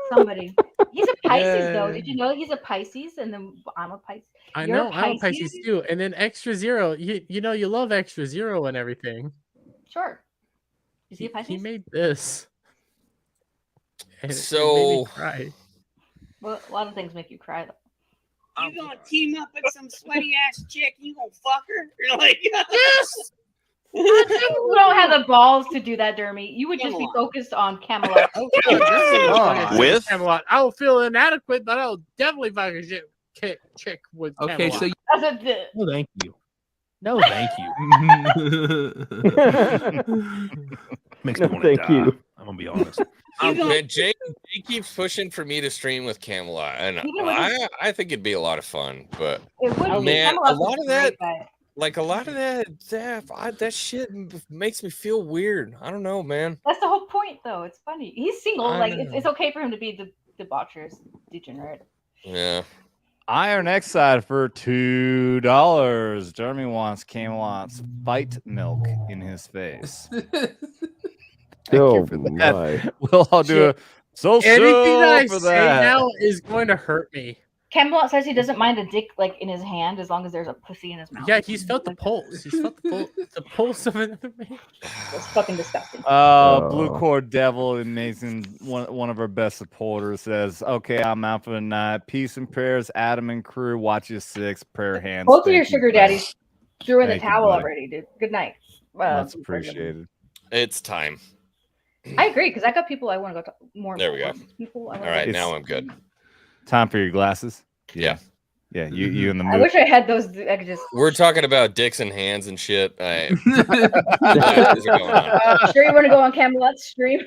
Somebody. He's a Pisces though. Did you know he's a Pisces? And then I'm a Pisces. I You're know, I'm a Pisces too. And then Extra Zero, you know, you love Extra Zero and everything. Sure. Is he a Pisces? He made this. And it So made me cry. Well, a lot of things make you cry though. You gonna team up with some sweaty ass chick? You gonna fuck her? You're like, yes. You don't have the balls to do that, Dermy. You would just be focused on Camelot. With Camelot, I will feel inadequate, but I'll definitely fuck a chick with Camelot. Okay, so no, thank you. No, thank you. Makes me want to Thank die. you. I'm gonna be honest. Man, Jake keeps pushing for me to stream with Camelot, and I think it'd be a lot of fun. But man, a lot of that, that shit makes me feel weird. I don't know, man. That's the whole point, though. It's funny. He's single. Like it's okay for him to be the debaucherous degenerate. Yeah. Iron Exide for $2. Jeremy wants Camelot's fight milk in his face. Oh my! We'll all do a social Anything that I for say that. now is going to hurt me. Camelot says he doesn't mind a dick like in his hand as long as there's a pussy in his mouth. Yeah, he's felt the pulse. He's felt the pulse of another man. That's fucking disgusting. Blue Core Devil, amazing. One of our best supporters says, "Okay, I'm out for the night. Peace and prayers, Adam and crew. Watch your 6 prayer hands." Both of your sugar daddies threw in the Thank you, towel buddy. already, dude. Good night. That's appreciated. It's time. I agree because I got people I want to go to more. There we go. People. All right, now I'm good. Time for your glasses. Yeah. Yeah, you in the I mood. wish I had those. I could just. We're talking about dicks and hands and shit. What is going on? Sure, you want to go on Camelot's stream?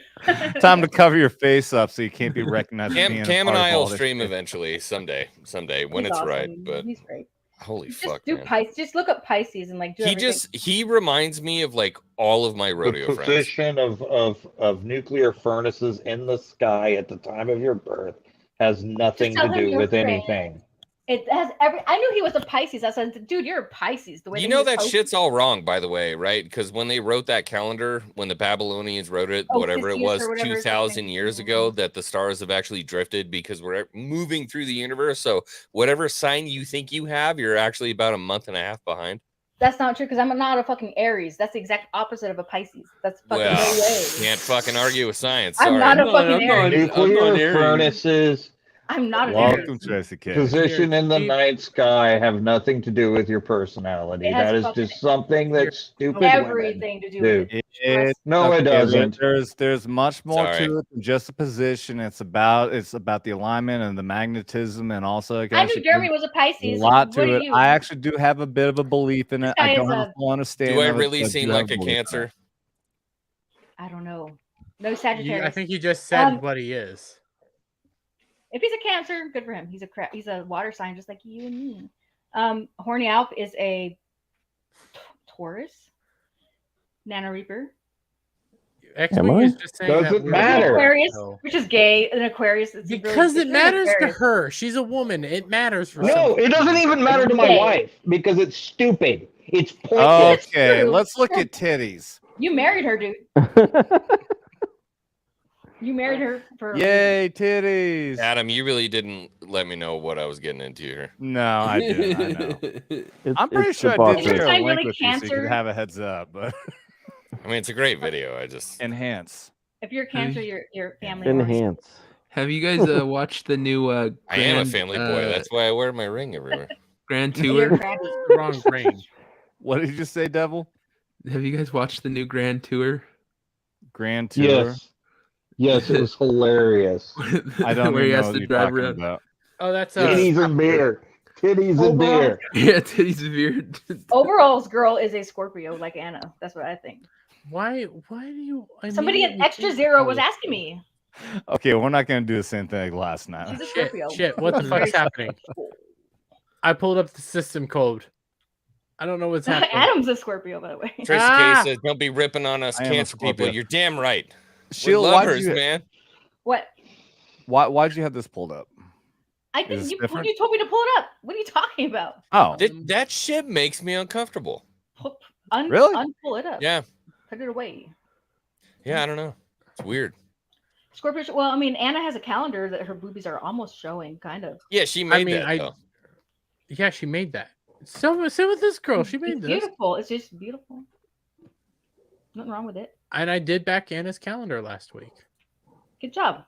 Time to cover your face up so you can't be recognized. as being Cam a and part of I all will this stream shit. eventually, someday when He's it's awesome. right. But He's great. holy Just fuck, do man. Pisces. Just look up Pisces and like do everything. He reminds me of like all of my rodeo the friends. position of nuclear furnaces in the sky at the time of your birth has nothing Just tell to him do you're with afraid. anything. It has every. I knew he was a Pisces. I said, dude, you're a Pisces. The way You that know he was that posting- shit's all wrong, by the way, right? Because when they wrote that calendar, when the Babylonians wrote it, Oh, whatever it 60th was, or whatever it's 2,000 years ago, that the stars have actually drifted because we're moving through the universe. So whatever sign you think you have, you're actually about a month and a half behind. That's not true because I'm not a fucking Aries. That's the exact opposite of a Pisces. That's fucking Well, no way. can't fucking argue with science. I'm Sorry. not a fucking Aries. Nuclear furnaces I'm not an Aries. Welcome, Tracy K. position in the night sky have nothing to do with your personality. It has That is fucking just something that stupid everything women to do with do. No, it doesn't. There's much more Sorry. to it than just a position. It's about the alignment and the magnetism, and also it I knew actually Dermy gives was a Pisces. a lot What to are it. you? I actually do have a bit of a belief in it. guy I is don't have a- a full understanding. Do I of it, really but I seem do like have a belief in it. Cancer? I don't know. No Sagittarius. I think you just said Um, what he is. If he's a Cancer, good for him. He's a water sign just like you and me. Horny Alf is a Taurus. Nana Reaper. Xwing is just saying that we're Aquarius, so- which is gay. An Aquarius is Because really, it matters to Aquarius. her. She's a woman. It matters for No, something. it doesn't even matter to my Okay. wife because it's stupid. It's pointless. Okay, true. let's look at titties. You married her, dude. You married her for Yay, titties! Adam, you really didn't let me know what I was getting into here. No, I didn't. I know. It's- I'm pretty it's sure I did debauchery. share a Isn't link really with you so you Cancer? could have a heads up, but I mean, it's a great video. I just enhance. If you're Cancer, your family. Enhance. Have you guys watched the new I am a Grand, family boy. That's why I wear my ring everywhere. Grand You're Tour? crabby. Wrong brain. What did you say, Devil? Have you guys watched the new Grand Tour? Grand Tour. Yes. Yes, it was hilarious. I don't Where he even know has what to you're drive talking around. about. Oh, that's Titties and beer. Titties and beer. Yeah, titties and beer. Overall's girl is a Scorpio, like Anna. That's what I think. Why do you? Somebody at immediately Extra think Zero that was asking me. Okay, we're not going to do the same thing like last night. She's a Shit, Scorpio. shit, what the fuck's happening? I pulled up the system code. I don't know what's happening. Adam's a Scorpio, by the way. Tracy Ah! K says, "Don't be ripping on us I am a cancer people." Scorpio. You're damn right. Sheila, We're why'd lovers, you- man. What? Why'd you have this pulled up? I Is think this you different? told me to pull it up. What are you talking about? Oh, That shit makes me uncomfortable. Really? Unpull it up. Yeah. Put it away. Yeah, I don't know. It's weird. Scorpio. Well, I mean, Anna has a calendar that her boobies are almost showing, kind of. Yeah, she made that. Though. Yeah, she made that. So with this girl, she made this. Beautiful. It's just beautiful. Nothing wrong with it. And I did back Anna's calendar last week. Good job.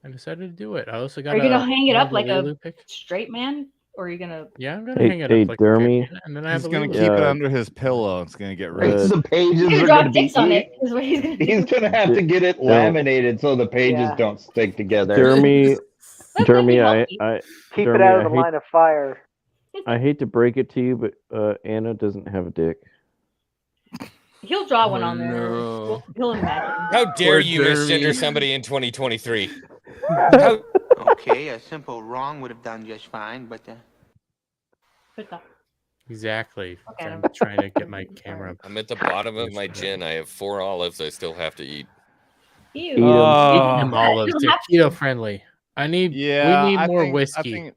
I decided to do it. I also got. Are you gonna hang it up like a straight man, or are you gonna? Yeah, I'm gonna hang it up like Dermy. and then I have He's gonna keep it under his pillow. It's gonna get rid The pages are draw going to be. dicks on it. Is what he's gonna do. He's going to have to get it laminated so the pages don't stick together. Dermy, I Keep Dermy, it out of I the hate- line of fire. I hate to break it to you, but Anna doesn't have a dick. He'll draw one on there. no. He'll imagine. How dare Poor you Dermy. misgender somebody in 2023? Okay, a simple wrong would have done just fine, but Exactly. Okay. I'm trying to get my camera. I'm at the bottom of my gin. I have 4 olives I still have to eat. Ew. Eat them olives. You They're have keto friendly. We need more whiskey.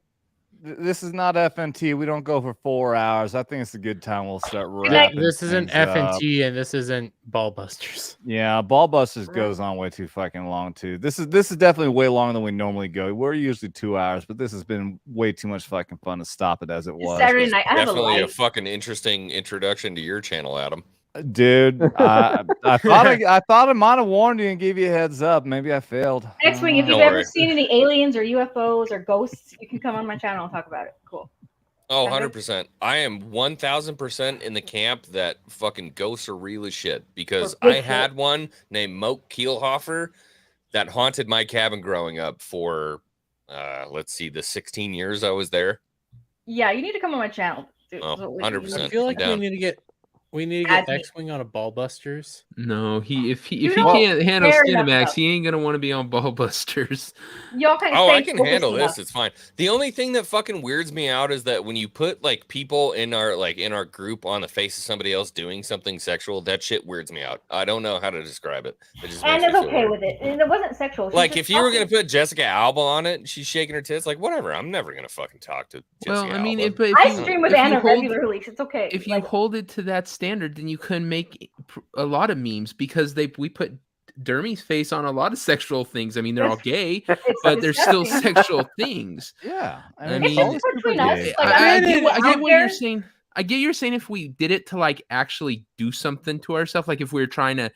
This is not FNT. We don't go for 4 hours. I think it's a good time. We'll start wrapping. This isn't things up. FNT and this isn't Ballbusters. Yeah, Ballbusters goes on way too fucking long too. This is definitely way longer than we normally go. We're usually 2 hours, but this has been way too much fucking fun to stop it as it was. Saturday night. I have a Definitely a light. fucking interesting introduction to your channel, Adam. Dude, I thought I might have warned you and gave you a heads up. Maybe I failed. Xwing, if you've Don't ever worry. seen any aliens or UFOs or ghosts, you can come on my channel and talk about it. Cool. Oh, 100%. I am 1000% in the camp that fucking ghosts are real as shit because Or I Bigfoot. had one named Moke Kielhofer that haunted my cabin growing up for, let's see, the 16 years I was there. Yeah, you need to come on my channel. Dude. Oh, So we- 100%. I feel like down. we need to Add get me. X-Wing on a Ballbusters. No, if he You don't can't handle care enough Skinemax, about- he ain't gonna want to be on Ballbusters. Y'all kind of Oh, stay I can handle focused this. It's fine. The only thing that fucking weirds me out is that when you put like people in our group on the face of somebody else doing something sexual, that shit weirds me out. I don't know how to describe it. It just And makes it's me feel okay weird. with it. And it wasn't sexual. She's Like just if you were gonna talking. put Jessica Alba on it, and she's shaking her tits, like whatever. I'm never gonna fucking talk to Jessica Well, I mean, Alba. if I you, stream with if you Anna hold- regularly. So it's okay. If you Like, hold it to that standard, then you couldn't make a lot of memes because we put Dermy's face on a lot of sexual things. I mean, they're all gay, but they're still disgusting. sexual things. Yeah, I it's mean, just between us. Like, I mean, get out what you're there- saying. I get you're saying if we did it to like actually do something to ourselves, like if we were trying to,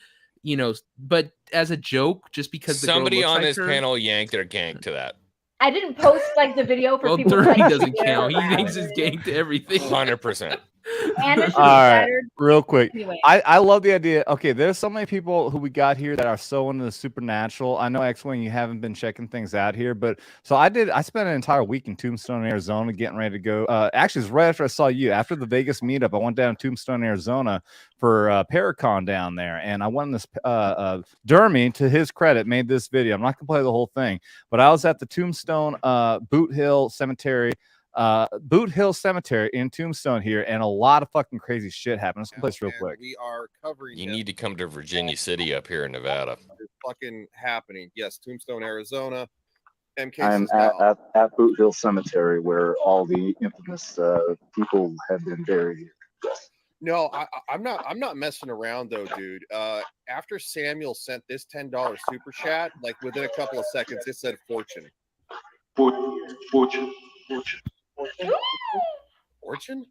but as a joke, just because the girl Somebody looks on like this her, panel yanked their gang to that. I didn't post like the video for well, people. to, Dermy like, doesn't share count. He around. thinks his gang to everything. 100%. Anna should be All right, flattered. real quick. Anyway. I love the idea. Okay, there's so many people who we got here that are so into the supernatural. I know X-Wing, you haven't been checking things out here, but so I spent an entire week in Tombstone, Arizona, getting ready to go. Actually, it's right after I saw you. After the Vegas meetup, I went down to Tombstone, Arizona for Paracon down there, and I went in this. Dermy, to his credit, made this video. I'm not gonna play the whole thing, but I was at the Tombstone Boot Hill Cemetery in Tombstone here, and a lot of fucking crazy shit happened. Let's play this real quick. We are covering. You need to come to Virginia City up here in Nevada. It's fucking happening. Yes, Tombstone, Arizona. MK I'm at Boot Hill Cemetery where all the infamous people have been buried. Yes. No, I'm not messing around though, dude. After Samuel sent this $10 super chat, like within a couple of seconds, it said fortune. Fortune. Fortune?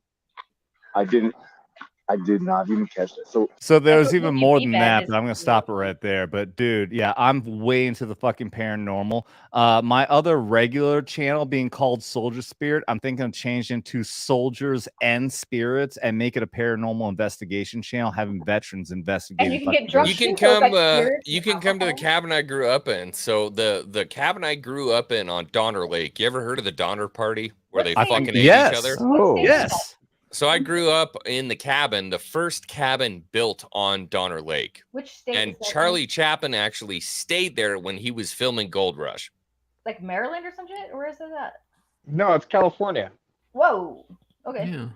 I did not even catch that. So there's even more than feedback that, is- but I'm gonna stop it right there. But dude, yeah, I'm way into the fucking paranormal. My other regular channel being called Soldier Spirit, I'm thinking of changing to Soldiers and Spirits and make it a paranormal investigation channel, having veterans investigate. And you can get drunk. You can too, so it's come. like spirits You and can come to the alcohol. cabin I grew up in. So the cabin I grew up in on Donner Lake. You ever heard of the Donner Party where they I fucking think- ate yes. each other? Oh, Yes. So I grew up in the cabin, the first cabin built on Donner Lake, Which state? and is that in? Charlie Chaplin actually stayed there when he was filming Gold Rush. Like Maryland or some shit? Where is that? No, it's California. Whoa. Okay. Yeah.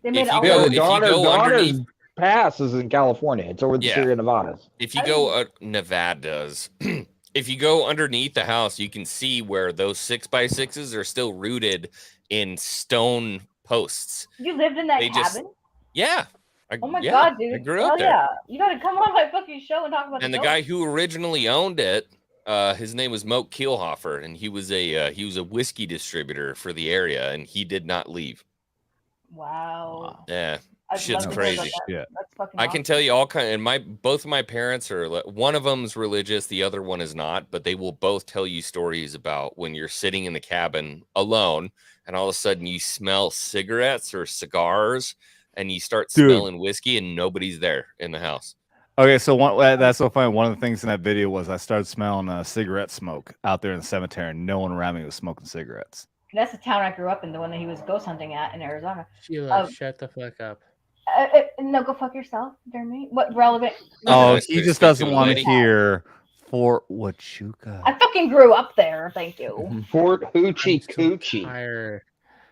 They made If it you all go- over. if you Donner's go underneath- Pass is in California. It's over the Yeah. Sierra Nevadas. If you go, Nevada does. If you go underneath the house, you can see where those 6x6s are still rooted in stone posts. You lived in that They just- cabin? Yeah. Oh my yeah, god, dude. I grew Hell up there. yeah. You gotta come on my fucking show and talk about And the ghost. guy who originally owned it His name was Moke Kielhofer, and he was a whiskey distributor for the area, and he did not leave. Wow. Yeah, I'd shit's love to hear about crazy. that. That's fucking I can tell you all kind, and both of my parents are. One of them's religious, the other one is not, but they will both tell you stories about when you're sitting in the cabin alone, and all of a sudden you smell cigarettes or cigars, and you start smelling whiskey, and nobody's there in the house. Okay, so that's so funny. One of the things in that video was I started smelling cigarette smoke out there in the cemetery, and no one around me was smoking cigarettes. That's the town I grew up in, the one that he was ghost hunting at in Arizona. Sheila, shut the fuck up. No, go fuck yourself, Dermy. What relevant? Oh, he just doesn't want to hear Fort Huachuca. I fucking grew up there. Thank you. Fort Hoochie Coochie.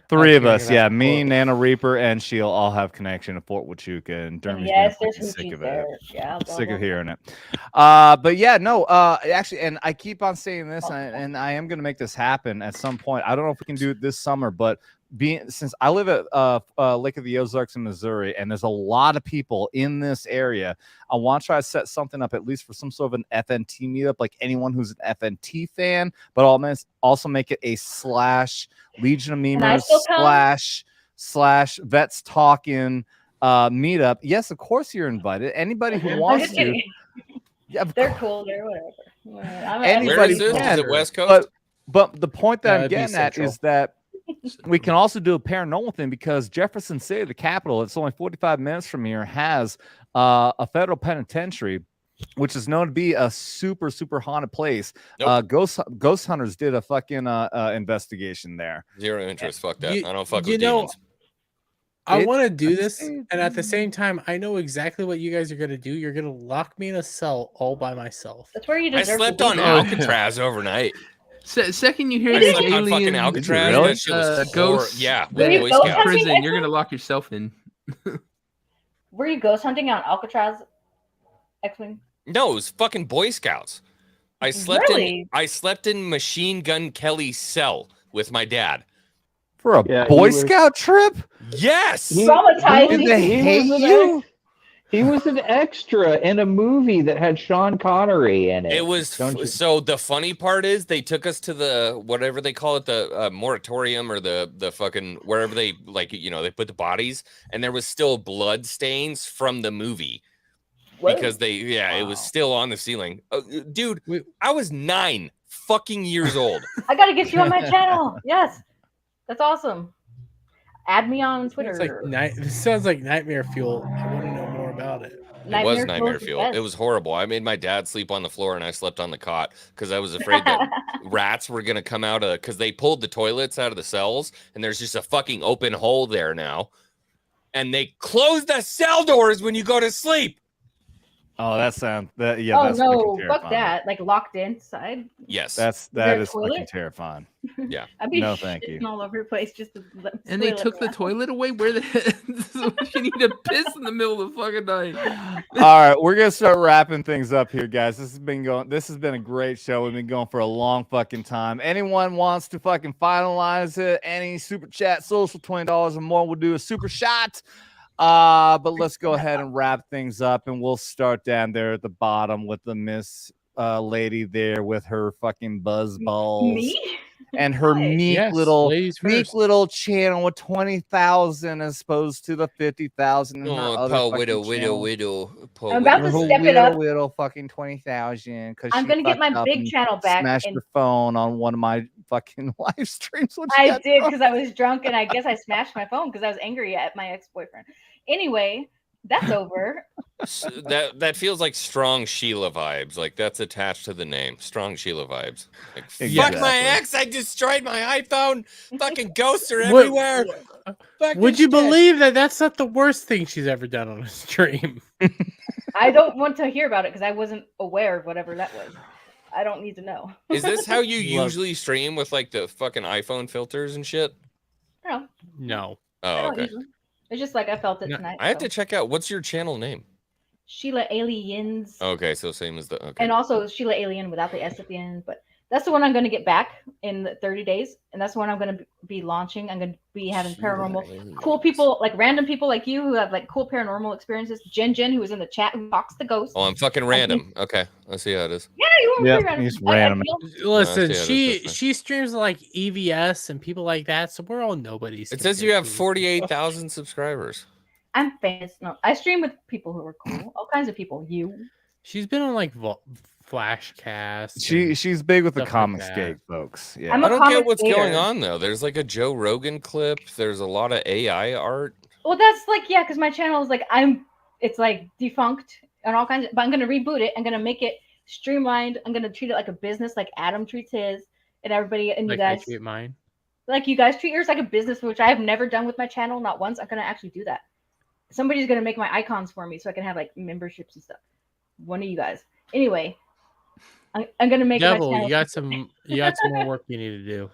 Three of us, yeah. Me, Nana Reaper, and Sheila all have connection to Fort Huachuca, and Dermy's Yes, getting there's sick hoochies of there. it. Yeah, blah, Sick blah, of blah. hearing it. But yeah, no, actually, and I keep on saying this, and I am going to make this happen at some point. I don't know if we can do it this summer, but since I live at Lake of the Ozarks in Missouri, and there's a lot of people in this area, I want to try to set something up at least for some sort of an FNT meetup, like anyone who's an FNT fan, but also make it a / Legion of Memers / Vets Talking meetup. Yes, of course you're invited. Anybody who wants to. Yeah, they're cool. They're whatever. Anybody Where is this? can. Is it West Coast? But the point that I'm it'd be getting at central. is that we can also do a paranormal thing, because Jefferson City, the capital, it's only 45 minutes from here, has a federal penitentiary, which is known to be a super, super haunted place. Nope. Ghost Hunters did a fucking investigation there. Zero interest. Fuck that. You- I don't fuck you with know, demons. I want to do this, and at the same time, I know exactly what you guys are going to do. You're going to lock me in a cell all by myself. That's where you I deserve slept to be. on Alcatraz overnight. Second you hear I these slept on fucking alien Alcatraz. really? That shit was ghosts, yeah, Were you Boy ghost Scouts. hunting? prison, you're going to lock yourself in. Were you ghost hunting on Alcatraz, Xwing? No, it was fucking Boy Scouts. I slept Really? I slept in Machine Gun Kelly's cell with my dad. For a Yeah, Boy he was- Scout trip? Yes. Traumatizing. Did they hate was an you? He was an extra in a movie that had Sean Connery in it. It was so the funny part is they took us to the whatever they call it, the moratorium or the fucking wherever they they put the bodies, and there was still blood stains from the movie because it was still on the ceiling. Dude, I was 9 fucking years old. I gotta get you on my channel. Yes, that's awesome. Add me on Twitter. This sounds like nightmare fuel. I want to know more about it. It was nightmare fuel. It was horrible. I made my dad sleep on the floor and I slept on the cot because I was afraid that rats were gonna come out of because they pulled the toilets out of the cells and there's just a fucking open hole there now. And they close the cell doors when you go to sleep. Oh, that's Oh that's no, freaking fuck terrifying. that! Like locked inside. Yes, that there a is toilet? freaking terrifying. Yeah. I'd be No, thank you. shitting all over the place just to let And they toilet took the around. toilet away? Where the you need to piss in the middle of the fucking night. All right, we're gonna start wrapping things up here, guys. This has been a great show. We've been going for a long fucking time. Anyone wants to fucking finalize it? Any super chat, social $20 or more, we'll do a super shot. But let's go ahead and wrap things up, and we'll start down there at the bottom with the Miss lady there with her fucking buzz balls. Me? And her meek Yes, little ladies first. channel with 20,000 as opposed to the 50,000 in her Oh, other poor fucking channel. widow. I'm about to step it up. Little fucking 20,000 because I'm gonna get my big channel back. Smashed And her phone on one of my fucking live streams. when she I got did drunk. because I was drunk, and I guess I smashed my phone because I was angry at my ex-boyfriend. Anyway, that's over. That feels like strong Sheila vibes. Like that's attached to the name. Strong Sheila vibes. Like Exactly. fuck my ex. I destroyed my iPhone. Fucking ghosts are What- everywhere. Fucking Would you shit. believe that that's not the worst thing she's ever done on a stream? I don't want to hear about it because I wasn't aware of whatever that was. I don't need to know. Is this how you Love- usually stream with like the fucking iPhone filters and shit? No, No. I Oh, don't okay. usually. It's just like I felt it No, tonight. I have so. to check out what's your channel name. Sheila Aliens, Okay, so same as the okay. and also Sheila Alien without the S at the end. But That's the one I'm going to get back in 30 days, and that's the one I'm going to be launching. I'm going to be having paranormal, cool people, like random people like you who have like cool paranormal experiences. Jen, who was in the chat, who talks the ghost. Oh, I'm fucking random. Okay, let's see how it is. Yeah, you were pretty random. He's random. Listen, No, she streams like EVS and people like that, so we're all nobodies. It says you have 48,000 subscribers. I'm famous. No, I stream with people who are cool. All kinds of people. You. She's been on like Flashcast. She's big with the stuff like comic that. skate, folks. Yeah. I'm a I don't comic get what's skater. going on though. There's like a Joe Rogan clip. There's a lot of AI art. Well, that's like, yeah, because my channel is like, it's like defunct and all kinds of, but I'm going to reboot it. I'm going to make it streamlined. I'm going to treat it like a business, like Adam treats his, and everybody, and Like you guys. I treat mine. Like you guys treat yours like a business, which I have never done with my channel, not once. I'm going to actually do that. Somebody's going to make my icons for me so I can have like memberships and stuff. One of you guys. Anyway, I'm going to make Devil, my channel. you got some more work you need to do.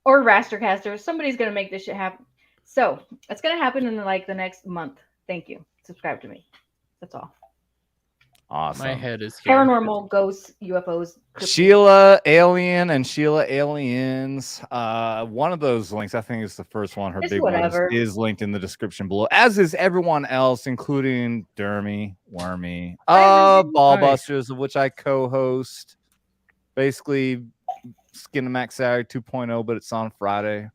Or Raster Caster. Somebody's going to make this shit happen. So it's going to happen in like the next month. Thank you. Subscribe to me. That's all. Awesome. My head is Paranormal, ghosts, UFOs. Sheila Alien and Sheila Aliens. One of those links, I think it's the first one. Her It's big whatever. one is linked in the description below, as is everyone else, including Dermy Wermy, Ballbusters, of which I co-host. Basically, Skinemax Saturday 2.0, but it's on Friday.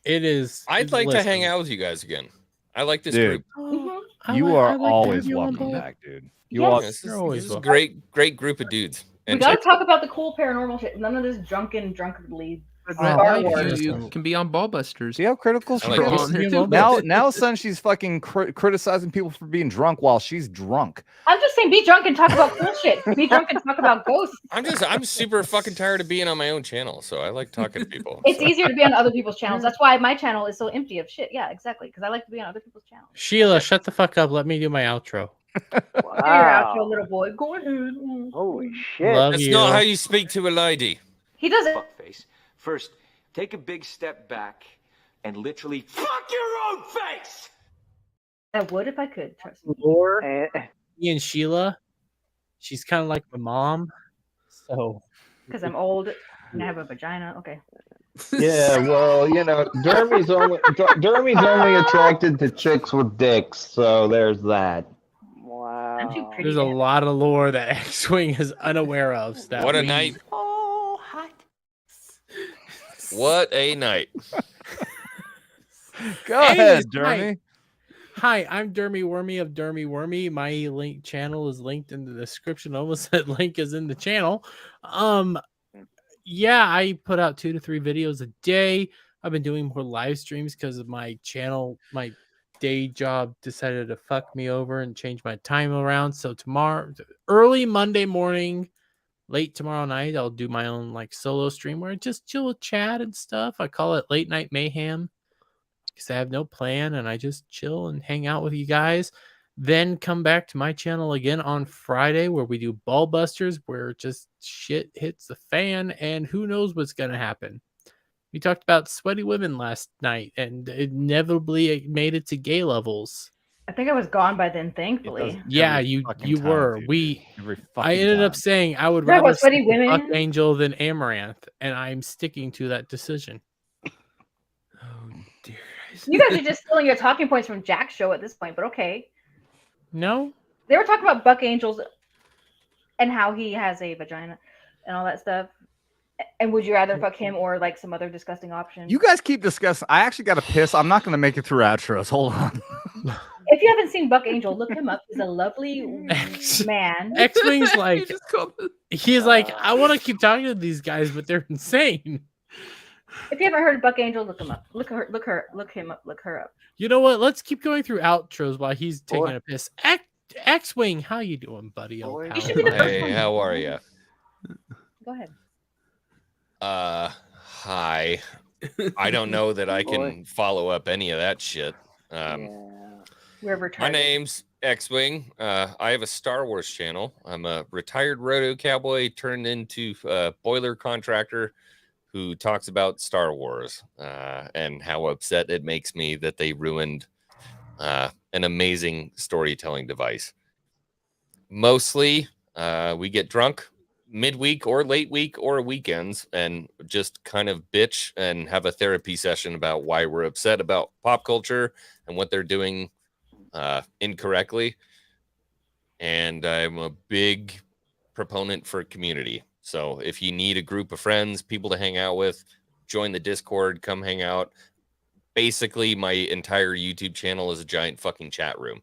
It is. I'd like to hang out with you guys again. I like this Dude. group. You are always welcome back, dude. You Yes. are. This is a great group of dudes. We And got to chicks. talk about the cool paranormal shit. None of this drunkardly. Star Wars. You can be on Ballbusters. See how critical she I like is? this. Now, son, she's fucking criticizing people for being drunk while she's drunk. I'm just saying, be drunk and talk about cool shit. Be drunk and talk about ghosts. I'm super fucking tired of being on my own channel, so I like talking to people. It's easier to be on other people's channels. That's why my channel is so empty of shit. Yeah, exactly. Because I like to be on other people's channels. Sheila, shut the fuck up. Let me do my outro. Wow. You're out, your little boy. Go ahead. Holy shit. Love That's you. not how you speak to a lady. He does it. Fuckface. First, take a big step back and literally fuck your own face. I would if I could. Trust me. Lore, me and Sheila, she's kind of like my mom. So, Because I'm old and I have a vagina. Okay. Yeah, well, you know, Dermy's only attracted to chicks with dicks, so there's that. Wow. I'm too pretty. there's a lot of lore that Xwing is unaware of. So that What a we- night. Oh, hot. What a night. Go Hey, ahead, hi. Dermy. Hi, I'm Dermy Wermy of Dermy Wermy. My link channel is linked in the description. Almost that link is in the channel. Yeah, I put out 2 to 3 videos a day. I've been doing more live streams because of my channel. My day job decided to fuck me over and change my time around. So tomorrow, early Monday morning, late tomorrow night, I'll do my own like solo stream where I just chill with chat and stuff. I call it Late Night Mayhem because I have no plan and I just chill and hang out with you guys. Then come back to my channel again on Friday where we do Ballbusters, where just shit hits the fan and who knows what's going to happen. We talked about sweaty women last night and inevitably it made it to gay levels. I think I was gone by then, thankfully. Yeah, Every you fucking you time, were. dude. Every I fucking ended time. up saying I would Talk about rather sweaty sleep with women? Buck Angel than Amaranth, and I'm sticking to that decision. You guys are just stealing your talking points from Jack's show at this point, but okay. No, They were talking about Buck Angels and how he has a vagina and all that stuff. And would you rather fuck him or like some other disgusting option? You guys keep discussing. I actually got to piss. I'm not going to make it through outros. Hold on. If you haven't seen Buck Angel, look him up. He's a lovely man. X-Wing's like he's like I want to keep talking to these guys, but they're insane. If you haven't heard of Buck Angel, look him up. Look him up. Look her up. You know what? Let's keep going through outros while he's taking a piss. X-Wing, how you doing, buddy? Old pal? Hey, how are you? Go ahead. Hi. I don't know that I can follow up any of that shit. We're retarded. My name's Xwing. I have a Star Wars channel. I'm a retired rodeo cowboy turned into a boiler contractor who talks about Star Wars and how upset it makes me that they ruined an amazing storytelling device. Mostly, we get drunk midweek or late week or weekends and just kind of bitch and have a therapy session about why we're upset about pop culture and what they're doing incorrectly. And I'm a big proponent for community. So if you need a group of friends, people to hang out with, join the Discord, come hang out. Basically, my entire YouTube channel is a giant fucking chat room.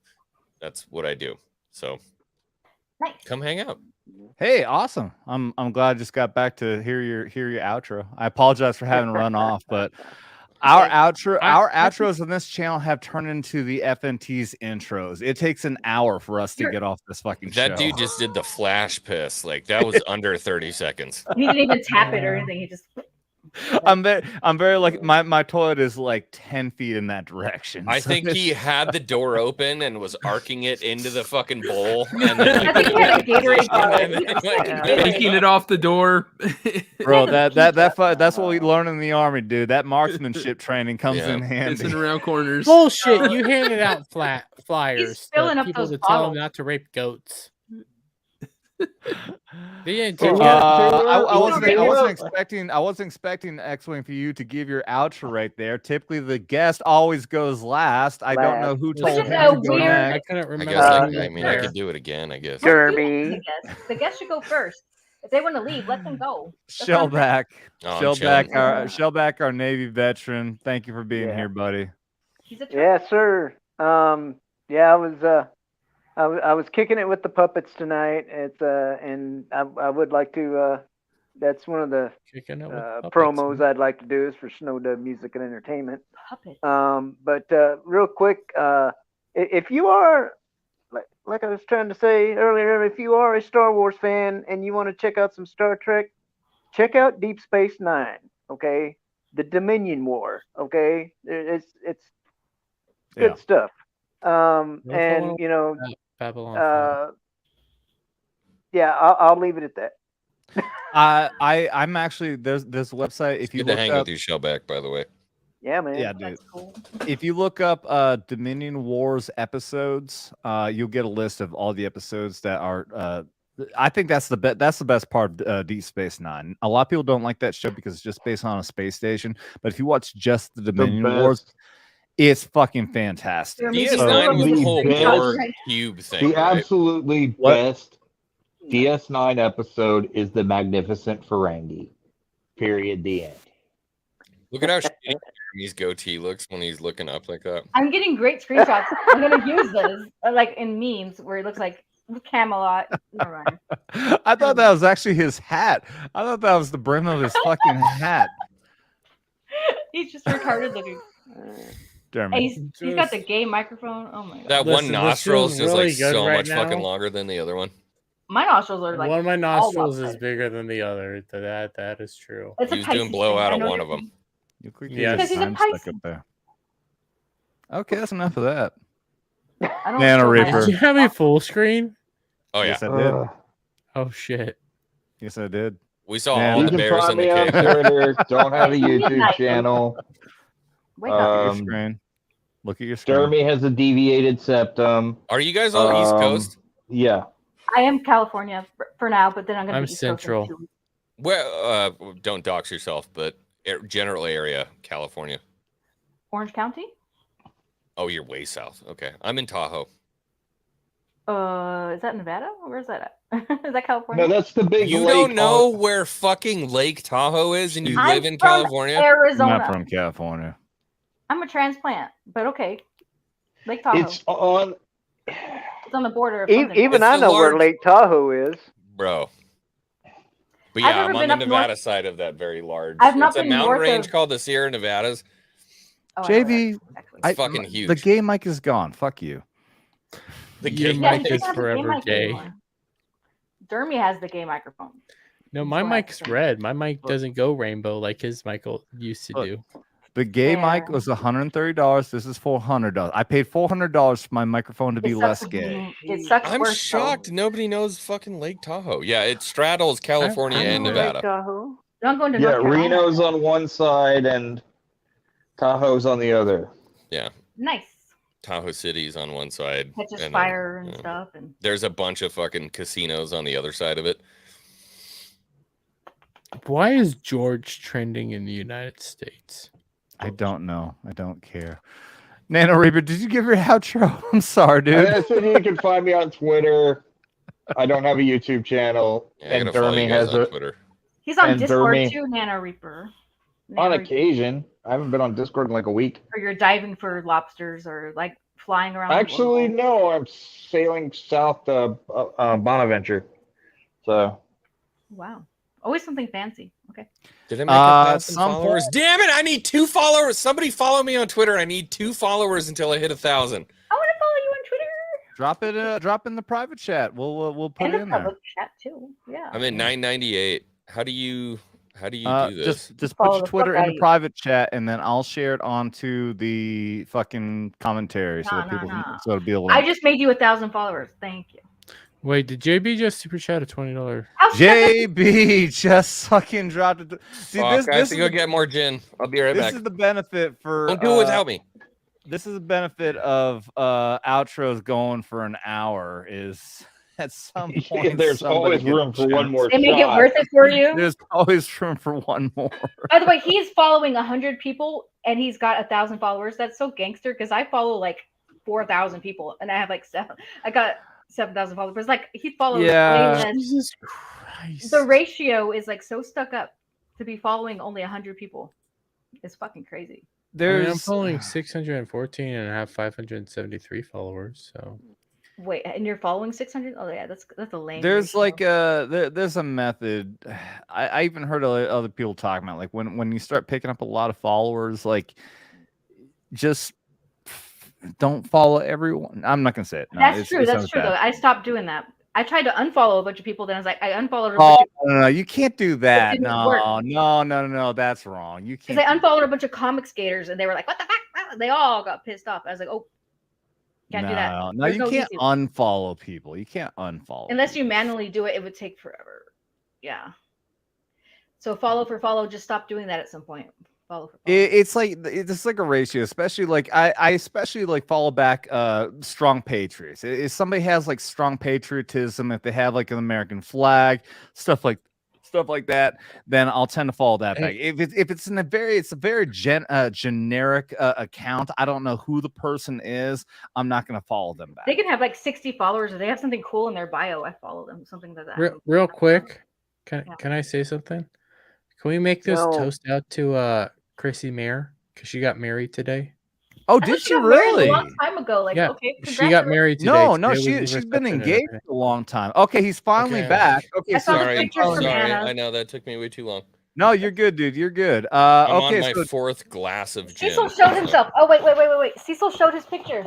That's what I do. So come hang out. Hey, awesome. I'm glad I just got back to hear your outro. I apologize for having run off, but our outros on this channel have turned into the FNT's intros. It takes an hour for us to get off this fucking show. That dude just did the flash piss. Like that was under 30 seconds. He didn't even tap it or anything. He just. I'm very like my toilet is like 10 feet in that direction. I think he had the door open and was arcing it into the fucking bowl. And then, I think he had a Gatorade bottle. Taking it off the door. Bro, that's what we learn in the army, dude. That marksmanship training comes in handy. Pissing around corners. Bullshit! You handed out flyers. He's filling up people those to tell them bottles. not to rape goats. I wasn't expecting Xwing for you to give your outro right there. Typically, the guest always goes last. I don't know who told him to go next. I couldn't remember. I could do it again. I guess. The guest should go first. If they want to leave, let them go. Shellback, Oh, Shellback, our Navy veteran. Thank you for being here, buddy. Yeah, sir. Yeah, I was kicking it with the puppets tonight. It's and I would like to. That's one of the promos I'd like to do is for Snow Dub Music and Entertainment. Puppets. But real quick, if you are like I was trying to say earlier, if you are a Star Wars fan and you want to check out some Star Trek, check out Deep Space Nine. Okay, the Dominion War. Okay, it's good stuff. And you know, Babylon. Yeah, I'll leave it at that. I'm actually there's this website. If you Good to look hang up, with you, Shellback. By the way. Yeah, man. Yeah, dude. If you look up Dominion Wars episodes, you'll get a list of all the episodes that are. I think that's the best part of Deep Space Nine. A lot of people don't like that show because it's just based on a space station. But if you watch just the Dominion Wars, it's fucking fantastic. DS9 was the whole Borg cube thing. The absolutely best DS9 episode is the Magnificent Ferengi. Period. The end. Look at how shitty Jeremy's goatee looks when he's looking up like that. I'm getting great screenshots. I'm gonna use those like in memes where it looks like Camelot. Never mind. I thought that was actually his hat. I thought that was the brim of his fucking hat. He's just retarded looking. And he's got the gay microphone. Oh my god. That one nostril is just really like good so right much now. fucking longer than the other one. My nostrils are like one of my all nostrils is lopsided. bigger than the other. That is true. It's a He was doing Pisces blowout thing. at I know one you're- of them. You click Yes. Because he's a time stuck Pisces. up there. Okay, that's enough of that. I don't Nano show my Reaper. Did you have a full screen? Oh yeah, Yes, I did. Oh shit. Yes, I did. we saw Man, all You the can bears find in the me on cave. Twitter. Don't have a YouTube channel. Wake Look at up. your screen. Look at your screen. Dermy has a deviated septum. Are you guys all East Coast? Yeah. I am California for now, but then I'm gonna I'm be East Coast in Central. 2 weeks. Well, don't dox yourself, but general area, California. Orange County. Oh, you're way south. Okay, I'm in Tahoe. Is that Nevada? Where is that at? Is that California? No, that's the big You lake. don't know where fucking Lake Tahoe is, and you I'm live in from California? I'm Arizona. not from California. I'm a transplant, but okay. Lake Tahoe. It's on. It's on the border of Even something. It's I the know where large- Lake Tahoe is. Bro. But I've yeah, never I'm on been the up Nevada north. side of that very large. I've not it's a been mountain north range of- called the Sierra Nevadas. Oh, I know JV, that, actually. It's fucking huge. The gay mic is gone. Fuck you. The Your gay Yeah, mic he is doesn't have the forever mic gay. anymore. Dermy has the gay microphone. No, my Black mic's screen. red. My mic doesn't go rainbow like his mic used to Look. do. The gay Yeah. mic was $130. This is $400. I paid $400 for my microphone to be It less sucks gay. being- It sucks I'm worse, shocked nobody knows fucking Lake Tahoe. Yeah, it straddles California I and know Nevada. Lake Tahoe. Though. I'm going to Yeah, North Carolina. Reno's on one side and Tahoe's on the other. Yeah, Nice. Tahoe City's on one side. Catches and then, fire and yeah. stuff. And There's a bunch of fucking casinos on the other side of it. Why is George trending in the United States? I don't know. I don't care. Nano Reaper, did you give your outro? I'm sorry, dude. I said you can find me on Twitter. I don't have a YouTube channel. Yeah, and I gotta follow Dermy you guys has on a Twitter. He's on and Discord Dermy- too, Nano Reaper. on Nano Reaper. occasion. I haven't been on Discord in like a week. Or you're diving for lobsters or like flying around. the Actually, world. no. I'm sailing south to Bonaventure. So. Wow. Always something fancy. Okay. Did I make 1,000 some followers? Damn it! I need 2 followers. Somebody follow me on Twitter. I need 2 followers until I hit 1,000. I want to follow you on Twitter. Drop in the private chat. We'll put And it the in there. public chat too. Yeah. I'm at 998. How do you do this? Just Follow put your the Twitter fuck in out the of you. private chat, and then I'll share it onto the fucking commentary so that people can so it'll be a link. I just made you 1,000 followers. Thank you. Wait, did JB just super chat a $20? JB just fucking dropped it. See, Fuck, this I have is to go the- get more gin. I'll be right this back. is the benefit for Don't do it without me. This is the benefit of outros going for an hour is at some point There's somebody always gets room for one more They make it worth it for you. There's always room for one more. By the way, he's following 100 people and he's got 1,000 followers. That's so gangster because I follow like 4,000 people and I have like 7. I got 7,000 followers. It's like he follows Yeah. way less. Jesus Christ. The ratio is like so stuck up to be following only 100 people. It's fucking crazy. I'm following 614 and I have 573 followers. So Wait, and you're following 600? Oh yeah, that's a lame. There's ratio. like there's a method. I even heard other people talking about like when you start picking up a lot of followers, like just don't follow everyone. I'm not gonna say it. No, That's true. it That's sounds true bad. though. I stopped doing that. I tried to unfollow a bunch of people. Then I was like, I unfollowed a Oh bunch of no, you can't do that. didn't No, work. no, that's wrong. You because can't. I unfollowed a bunch of comic skaters and they were like, what the fuck? They all got pissed off. I was like, oh, can't do that. No, There's you can't easy- unfollow people. You can't unfollow. Unless you manually do it, it would take forever. Yeah. So follow for follow, just stop doing that at some point. Follow for It's like a ratio, especially like I especially like follow back strong patriots. If somebody has like strong patriotism, if they have like an American flag, stuff like that, then I'll tend to follow that back. If it's a very generic account, I don't know who the person is, I'm not going to follow them back. They can have like 60 followers or they have something cool in their bio. I follow them, something like that. real quick, can I say something? Can we make this No. toast out to Chrissy Mayer because she got married today? Oh, I did thought she got married really? A long time ago. Like, Yeah, okay, she got married today. No, Today was the she's been reception and engaged everything. a long time. Okay, he's finally Okay. back. Okay, I saw the Sorry, pictures from sorry. Anna. I know that took me way too long. No, you're good, dude. You're good. I'm Okay, on my so 4th glass of gin. Cecil showed himself. Oh wait. Cecil showed his picture.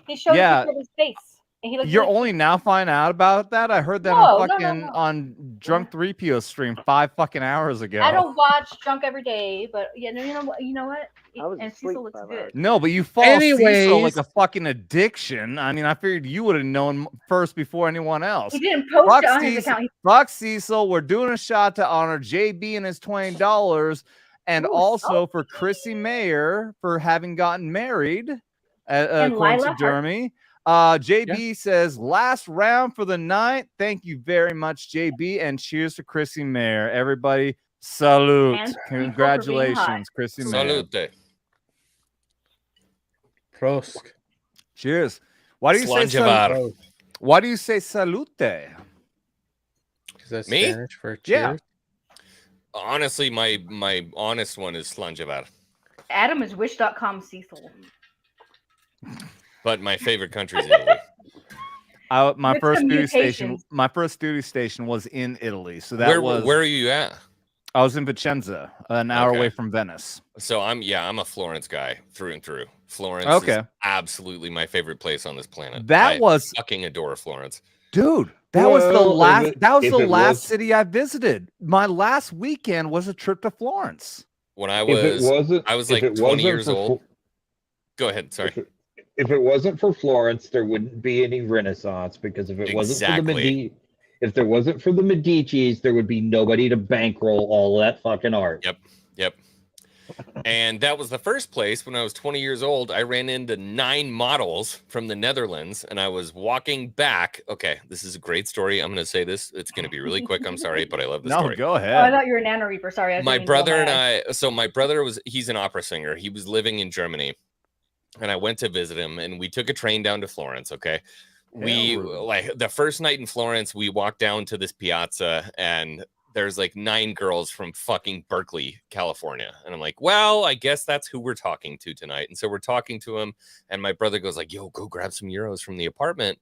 He showed Yeah. a picture of his face. And he looked you're really only now finding out about that. I heard that No, on no, fucking no. on Drunk 3PO stream 5 fucking hours ago. I don't watch Drunk every day, but yeah, no, you know what? I was And asleep Cecil looks good. No, but you follow Cecil Anyways. like a fucking addiction. I mean, I figured you would have known first before anyone else. He didn't post Fuck it on his Cecil, account. fuck Cecil. We're doing a shot to honor JB and his $20, and Ooh, also for Chrissy Mayer for having gotten married. And According to Lila Dermy. JB says last round for the night. Thank you very much, JB, and cheers to Chrissy Mayer. Everybody, salute! And Congratulations, Chrissy Mayer. Salute. Prost. Cheers. Why do you say Slanjavar. salute? Why do you say salute? Because that's Me? Spanish for Yeah. cheers. Honestly, my honest one is Slanjavar. Adam is wish.com Cecil. But my favorite country is Italy. My With first some duty station. mutations. My first duty station was in Italy, so that was Where are you at? I was in Vicenza, an hour Okay. away from Venice. So I'm a Florence guy through and through. Florence Okay. is absolutely my favorite place on this planet. That I was- fucking adore Florence. Dude, that was the Well, last. if it- That was if the it last was- city I visited. My last weekend was a trip to Florence. When I If it was wasn't, I was if like it 20 wasn't years for old. Go ahead, sorry. If it wasn't for Florence, there wouldn't be any Renaissance, because if it wasn't for the Exactly. if there wasn't for the Medicis, there would be nobody to bankroll all that fucking art. Yep. And that was the first place when I was 20 years old. I ran into 9 models from the Netherlands, and I was walking back. Okay, this is a great story. I'm going to say this. It's going to be really quick. I'm sorry, but I love the story. Go Oh, I ahead. thought you were a Nano Reaper. Sorry. My brother and I, so my brother he's an opera singer. He was living in Germany, and I went to visit him, and we took a train down to Florence. Okay. We like the first night in Florence, we walked down to this piazza, and there's like 9 girls from fucking Berkeley, California. And I'm like, well, I guess that's who we're talking to tonight. And so we're talking to him, and my brother goes like, yo, go grab some euros from the apartment.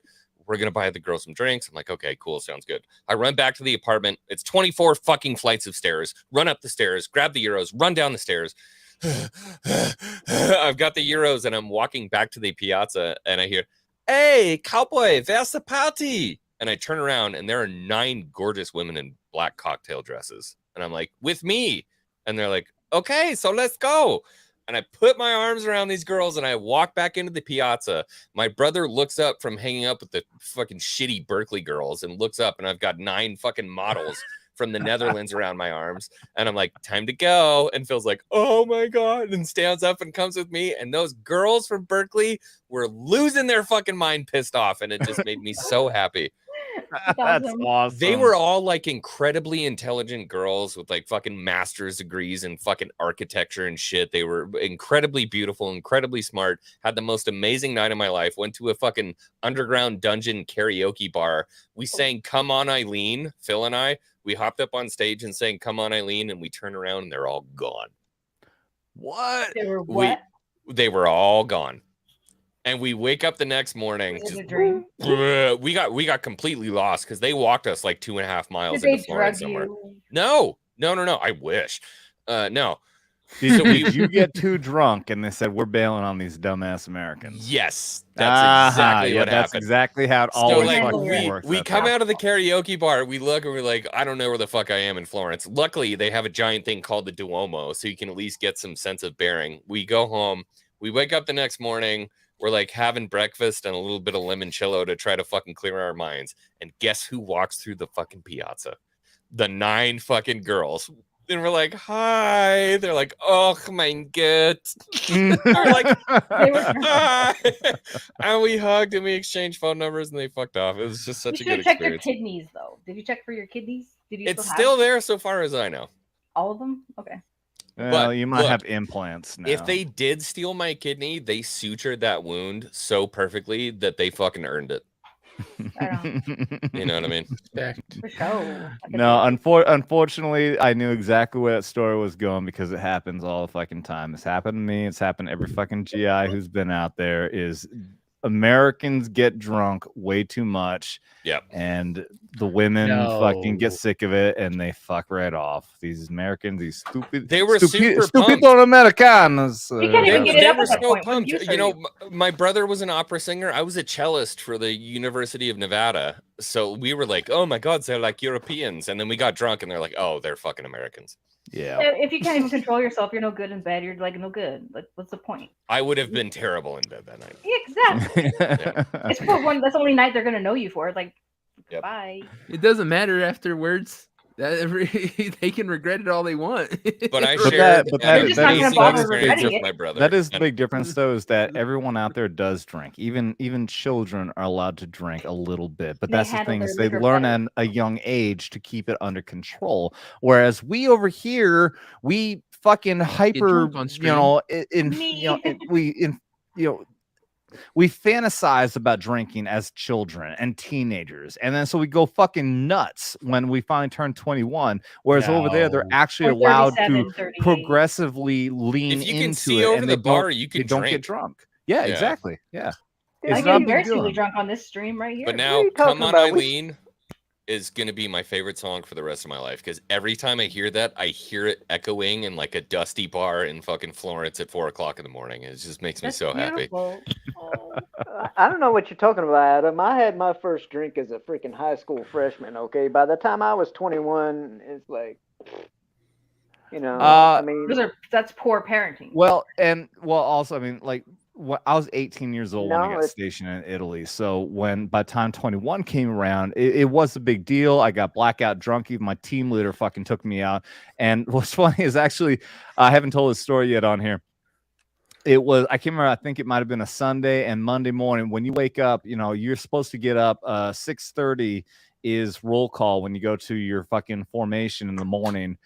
We're going to buy the girls some drinks. I'm like, okay, cool. Sounds good. I run back to the apartment. It's 24 fucking flights of stairs. Run up the stairs, grab the euros, run down the stairs. I've got the euros, and I'm walking back to the piazza, and I hear, hey, cowboy, where's the party? And I turn around, and there are 9 gorgeous women in black cocktail dresses. And I'm like, with me. And they're like, okay, so let's go. And I put my arms around these girls, and I walk back into the piazza. My brother looks up from hanging up with the fucking shitty Berkeley girls and looks up, and I've got 9 fucking models from the Netherlands around my arms. And I'm like, time to go. And Phil's like, oh my God. And stands up and comes with me. And those girls from Berkeley were losing their fucking mind, pissed off. And it just made me so happy. That's awesome. They were all like incredibly intelligent girls with like fucking master's degrees in fucking architecture and shit. They were incredibly beautiful, incredibly smart, had the most amazing night of my life, went to a fucking underground dungeon karaoke bar. We sang Come On Eileen, Phil and I. We hopped up on stage and sang Come On Eileen, and we turn around and they're all gone. What? They were what? They were all gone. And we wake up the next morning. Was it a dream? We got completely lost because they walked us like 2.5 miles Did they into Florence drug somewhere. you? No. I wish. No. Did you get too drunk and they said we're bailing on these dumbass Americans? Yes, that's exactly what that's happened. exactly how it always fucking works. We come out of the karaoke bar, we look and we're like, I don't know where the fuck I am in Florence. Luckily, they have a giant thing called the Duomo, so you can at least get some sense of bearing. We go home, we wake up the next morning, we're like having breakfast and a little bit of limoncello to try to fucking clear our minds. And guess who walks through the fucking piazza? The 9 fucking girls. And we're like, hi. They're like, oh my God. We're like, hi. And we hugged and we exchanged phone numbers and they fucked off. It was just such a good check your experience. kidneys, though. Did you check for your kidneys? Did you It's still still have there so far as I know. all of them? Okay. Well, But you might look, have implants now. If they did steal my kidney, they sutured that wound so perfectly that they fucking earned it. You know what I mean? For sure. No, unfortunately, I knew exactly where that story was going because it happens all the fucking time. It's happened to me. It's happened to every fucking GI who's been out there. Is Americans get drunk way too much. Yep. And the women fucking get sick of it and they fuck right off. These Americans, these stupid. They were super stupid pumped. Americanos. They were so pumped. You know, my brother was an opera singer. I was a cellist for the University of Nevada. So we were like, oh my God, they're like Europeans. And then we got drunk and they're like, oh, they're fucking Americans. Yeah. If you can't even control yourself, you're no good in bed. You're like no good. Like, what's the point? I would have been terrible in bed that night. Yeah, exactly. It's for one. That's the only night they're gonna know you for. It's like, bye. It doesn't matter afterwards. They can regret it all they want. But I But shared that experience with my brother. That is the big difference, though, is that everyone out there does drink. Even children are allowed to drink a little bit. But They that's the handle thing their is they liquor learn better. at a young age to keep it under control. Whereas we over here, we fucking hyper, drunk on you stream. know, we fantasize about drinking as children and teenagers, and then so we go fucking nuts when we finally turn 21. Whereas over there, they're actually Or allowed 37, to 38. progressively lean If you can into see it, over and the they bar, don't, you can they don't get drink. drunk. Yeah, Yeah. exactly. Yeah, I it's get not a you very big deal. stupidly drunk on this stream right here. But What are now, you talking Come On about? Eileen is going to be my favorite song for the rest of my life because every time I hear that, I hear it echoing in like a dusty bar in fucking Florence at 4 o'clock in the morning. It just makes me so happy. I don't know what you're talking about, Adam. I had my first drink as a freaking high school freshman. Okay, by the time I was 21, it's like, you know, I mean, that's poor parenting. Well, also, I mean, like I was 18 years old when I got stationed in Italy. So by the time 21 came around, it was a big deal. I got blackout drunk. Even my team leader fucking took me out. And what's funny is actually, I haven't told this story yet on here. I can't remember. I think it might have been a Sunday and Monday morning. When you wake up, you're supposed to get up 6:30 is roll call when you go to your fucking formation in the morning.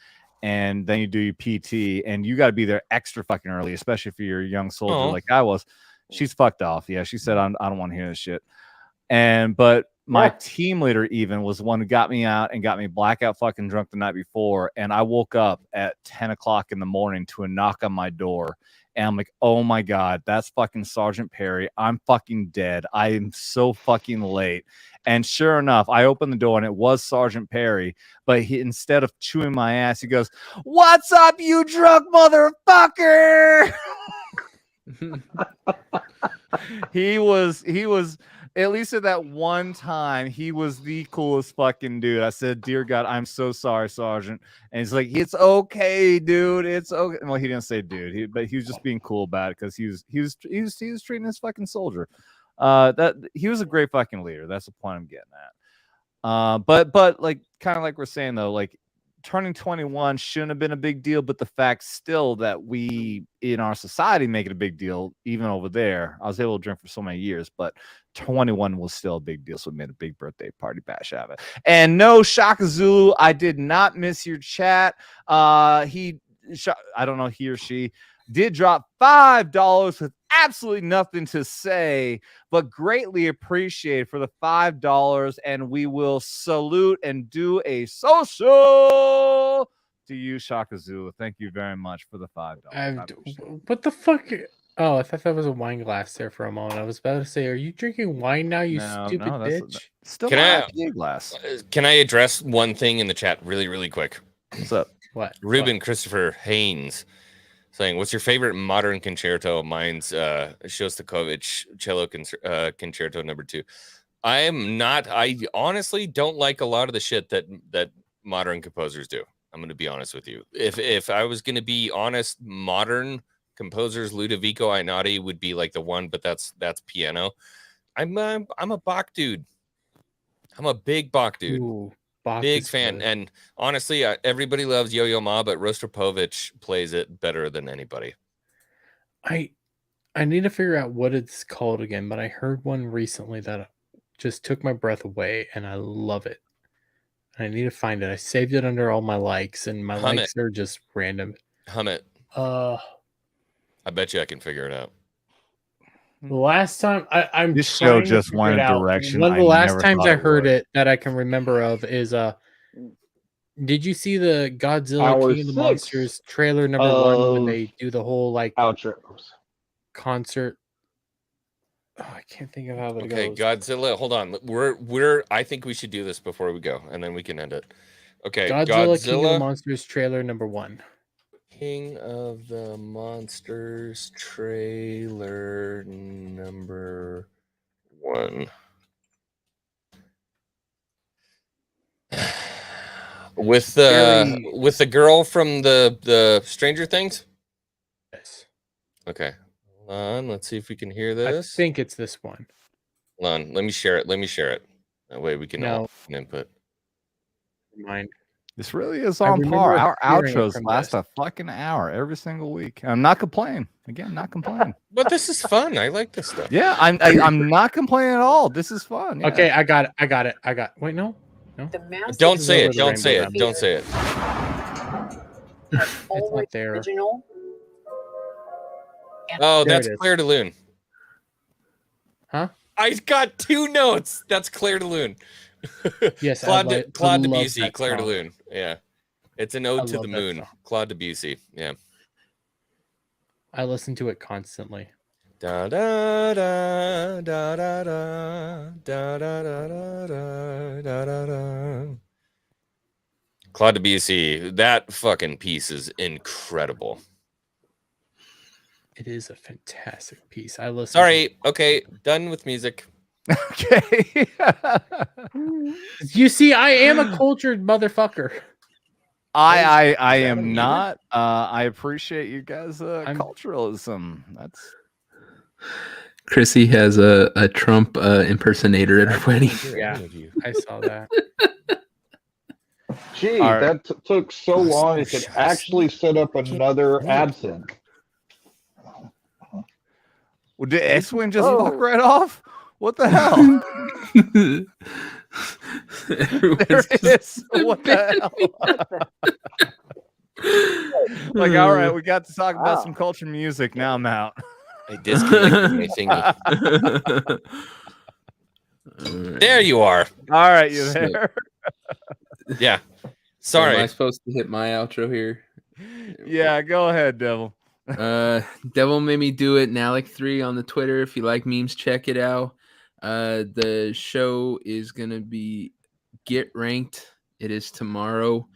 And then you do your PT, and you got to be there extra fucking early, especially if you're a young soldier like I was. She's fucked off. Yeah, she said, I don't want to hear this shit. But my team leader even was the one who got me out and got me blackout fucking drunk the night before. And I woke up at 10 o'clock in the morning to a knock on my door. And I'm like, oh my God, that's fucking Sergeant Perry. I'm fucking dead. I am so fucking late. And sure enough, I opened the door and it was Sergeant Perry. But instead of chewing my ass, he goes, "What's up, you drunk motherfucker?" He was, at least at that one time, he was the coolest fucking dude. I said, "Dear God, I'm so sorry, Sergeant." And he's like, "It's okay, dude. It's okay." Well, he didn't say dude, but he was just being cool about it because he was treating his fucking soldier. That he was a great fucking leader. That's the point I'm getting at. But like kind of like we're saying though, like turning 21 shouldn't have been a big deal, but the fact still that we in our society make it a big deal, even over there. I was able to drink for so many years, but 21 was still a big deal, so we made a big birthday party bash out of it. And no, Shaka Zulu, I did not miss your chat. I don't know, he or she did drop $5 with absolutely nothing to say, but greatly appreciate for the $5, and we will salute and do a social to you, Shaka Zulu. Thank you very much for the $5. What the fuck? Oh, I thought that was a wine glass there for a moment. I was about to say, are you drinking wine now, you stupid bitch? Still Can my IPA glass. Can I address one thing in the chat really, really quick? What's up? What? Ruben Christopher Haynes saying, "What's your favorite modern concerto?" Mine's Shostakovich Cello Concerto No. 2. I honestly don't like a lot of the shit that modern composers do. I'm going to be honest with you. If I was going to be honest, modern composers, Ludovico Einaudi would be like the one, but that's piano. I'm a Bach dude. I'm a big Bach dude. Ooh, Bach big is fan. good. And honestly, everybody loves Yo-Yo Ma, but Rostropovich plays it better than anybody. I need to figure out what it's called again, but I heard one recently that just took my breath away, and I love it. I need to find it. I saved it under all my likes, and my likes are just random. Hum it. I bet you I can figure it out. The last time I'm This show trying to just figure went it a out. direction One of I the last never times thought I it heard would. it that I can remember of is did you see the Godzilla Hour King of the 6 Monsters trailer number 1 when of they do the whole like outros concert? Oh, I can't think of how it Okay, goes. Godzilla. Hold on. I think we should do this before we go, and then we can end it. Okay, Godzilla King of the Monsters trailer number 1. King of the Monsters trailer number 1. With the girl from the Stranger Things? Yes. Okay. Hold on. Let's see if we can hear I this. think it's this one. Hold on. Let me share it. That way we can all input. Mind. This really is I on par. remember Our hearing it outros from last this. a fucking hour every single week. I'm not complaining. Again, not complaining. But this is fun. I like this stuff. Yeah, I'm not complaining at all. This is fun. Yeah. Okay, I got it. Wait, no. Don't say it. Don't say it. Don't say it. It's not there. Original. Oh, There that's it is. Claire de Lune. Huh? I got 2 notes. That's Claire de Lune. Yes, Claude I love Debussy, that Claire de song. Lune. Yeah. It's an I ode to love the that moon. song. Claude Debussy. Yeah. I listen to it constantly. Da da da da da da da da da da da da da. Claude Debussy, that fucking piece is incredible. It is a fantastic piece. I listen. Sorry, okay, done with music. Okay. You see, I am a cultured motherfucker. I am not. I appreciate you guys' culturalism. Chrissy has a Trump impersonator at her wedding. Yeah, I saw that. Gee, All right. that took so long it could actually set up another absinthe. Well, did Xwing just fuck right off? What the hell? There it is. What the hell? Like, all right, we got to talk about some culture music. Now I'm out. I disconnected my thingy. There you are. All right, you there? Yeah. Sorry. Am I supposed to hit my outro here? Yeah, go ahead, Devil. Devil made me do it. Nalik3 on the Twitter. If you like memes, check it out. The show is gonna be Get Ranked. It is tomorrow.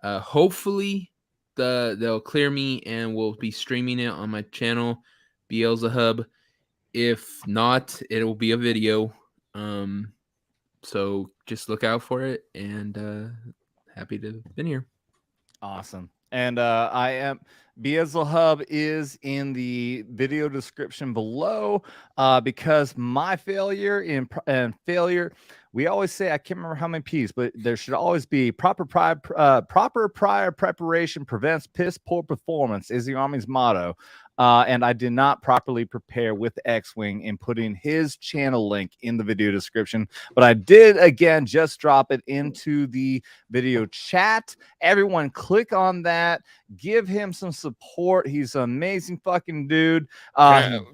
Hopefully they'll clear me and we'll be streaming it on my channel, Beelzehub. If not, it will be a video. So just look out for it, and happy to have been here. Awesome. And I am Beelzehub is in the video description below because my failure and failure, we always say, I can't remember how many P's, but there should always be proper prior preparation prevents piss poor performance is the Army's motto. And I did not properly prepare with Xwing in putting his channel link in the video description, but I did again just drop it into the video chat. Everyone click on that, give him some support. He's an amazing fucking dude.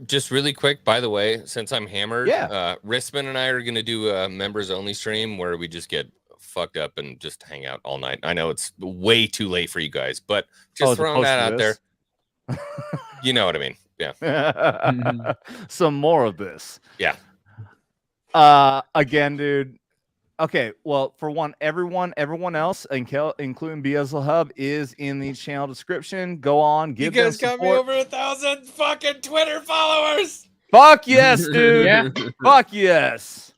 Just really quick, by the way, since I'm hammered, yeah, Rispin and I are going to do a members only stream where we just get fucked up and just hang out all night. I know it's way too late for you guys, but just throwing that out there. You know what I mean? Yeah. Some more of this. Yeah. Again, dude. Okay. Well, for one, everyone else, including Beelzehub, is in the channel description. Go on, give you guys them got me over 1,000 fucking Twitter followers. Fuck yes, dude. Yeah. Fuck yes.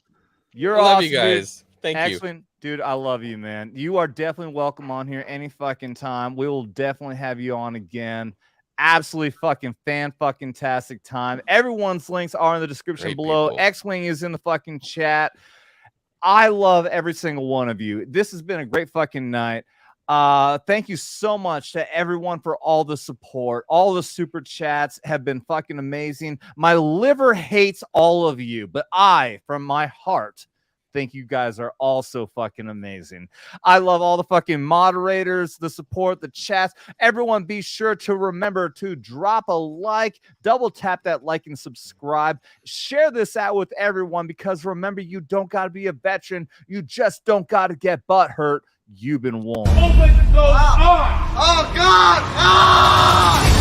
You're I love awesome, you guys. dude. Thank Excellent. you. Dude, I love you, man. You are definitely welcome on here any fucking time. We will definitely have you on again. Absolutely fucking fan-fucking-tastic time. Everyone's links are in the description Great below. people. Xwing is in the fucking chat. I love every single one of you. This has been a great fucking night. Thank you so much to everyone for all the support. All the super chats have been fucking amazing. My liver hates all of you, but I, from my heart, think you guys are all so fucking amazing. I love all the fucking moderators, the support, the chats. Everyone be sure to remember to drop a like, double tap that like and subscribe. Share this out with everyone because remember, you don't got to be a veteran. You just don't got to get butt hurt. You've been warned. Oh, God! Ah!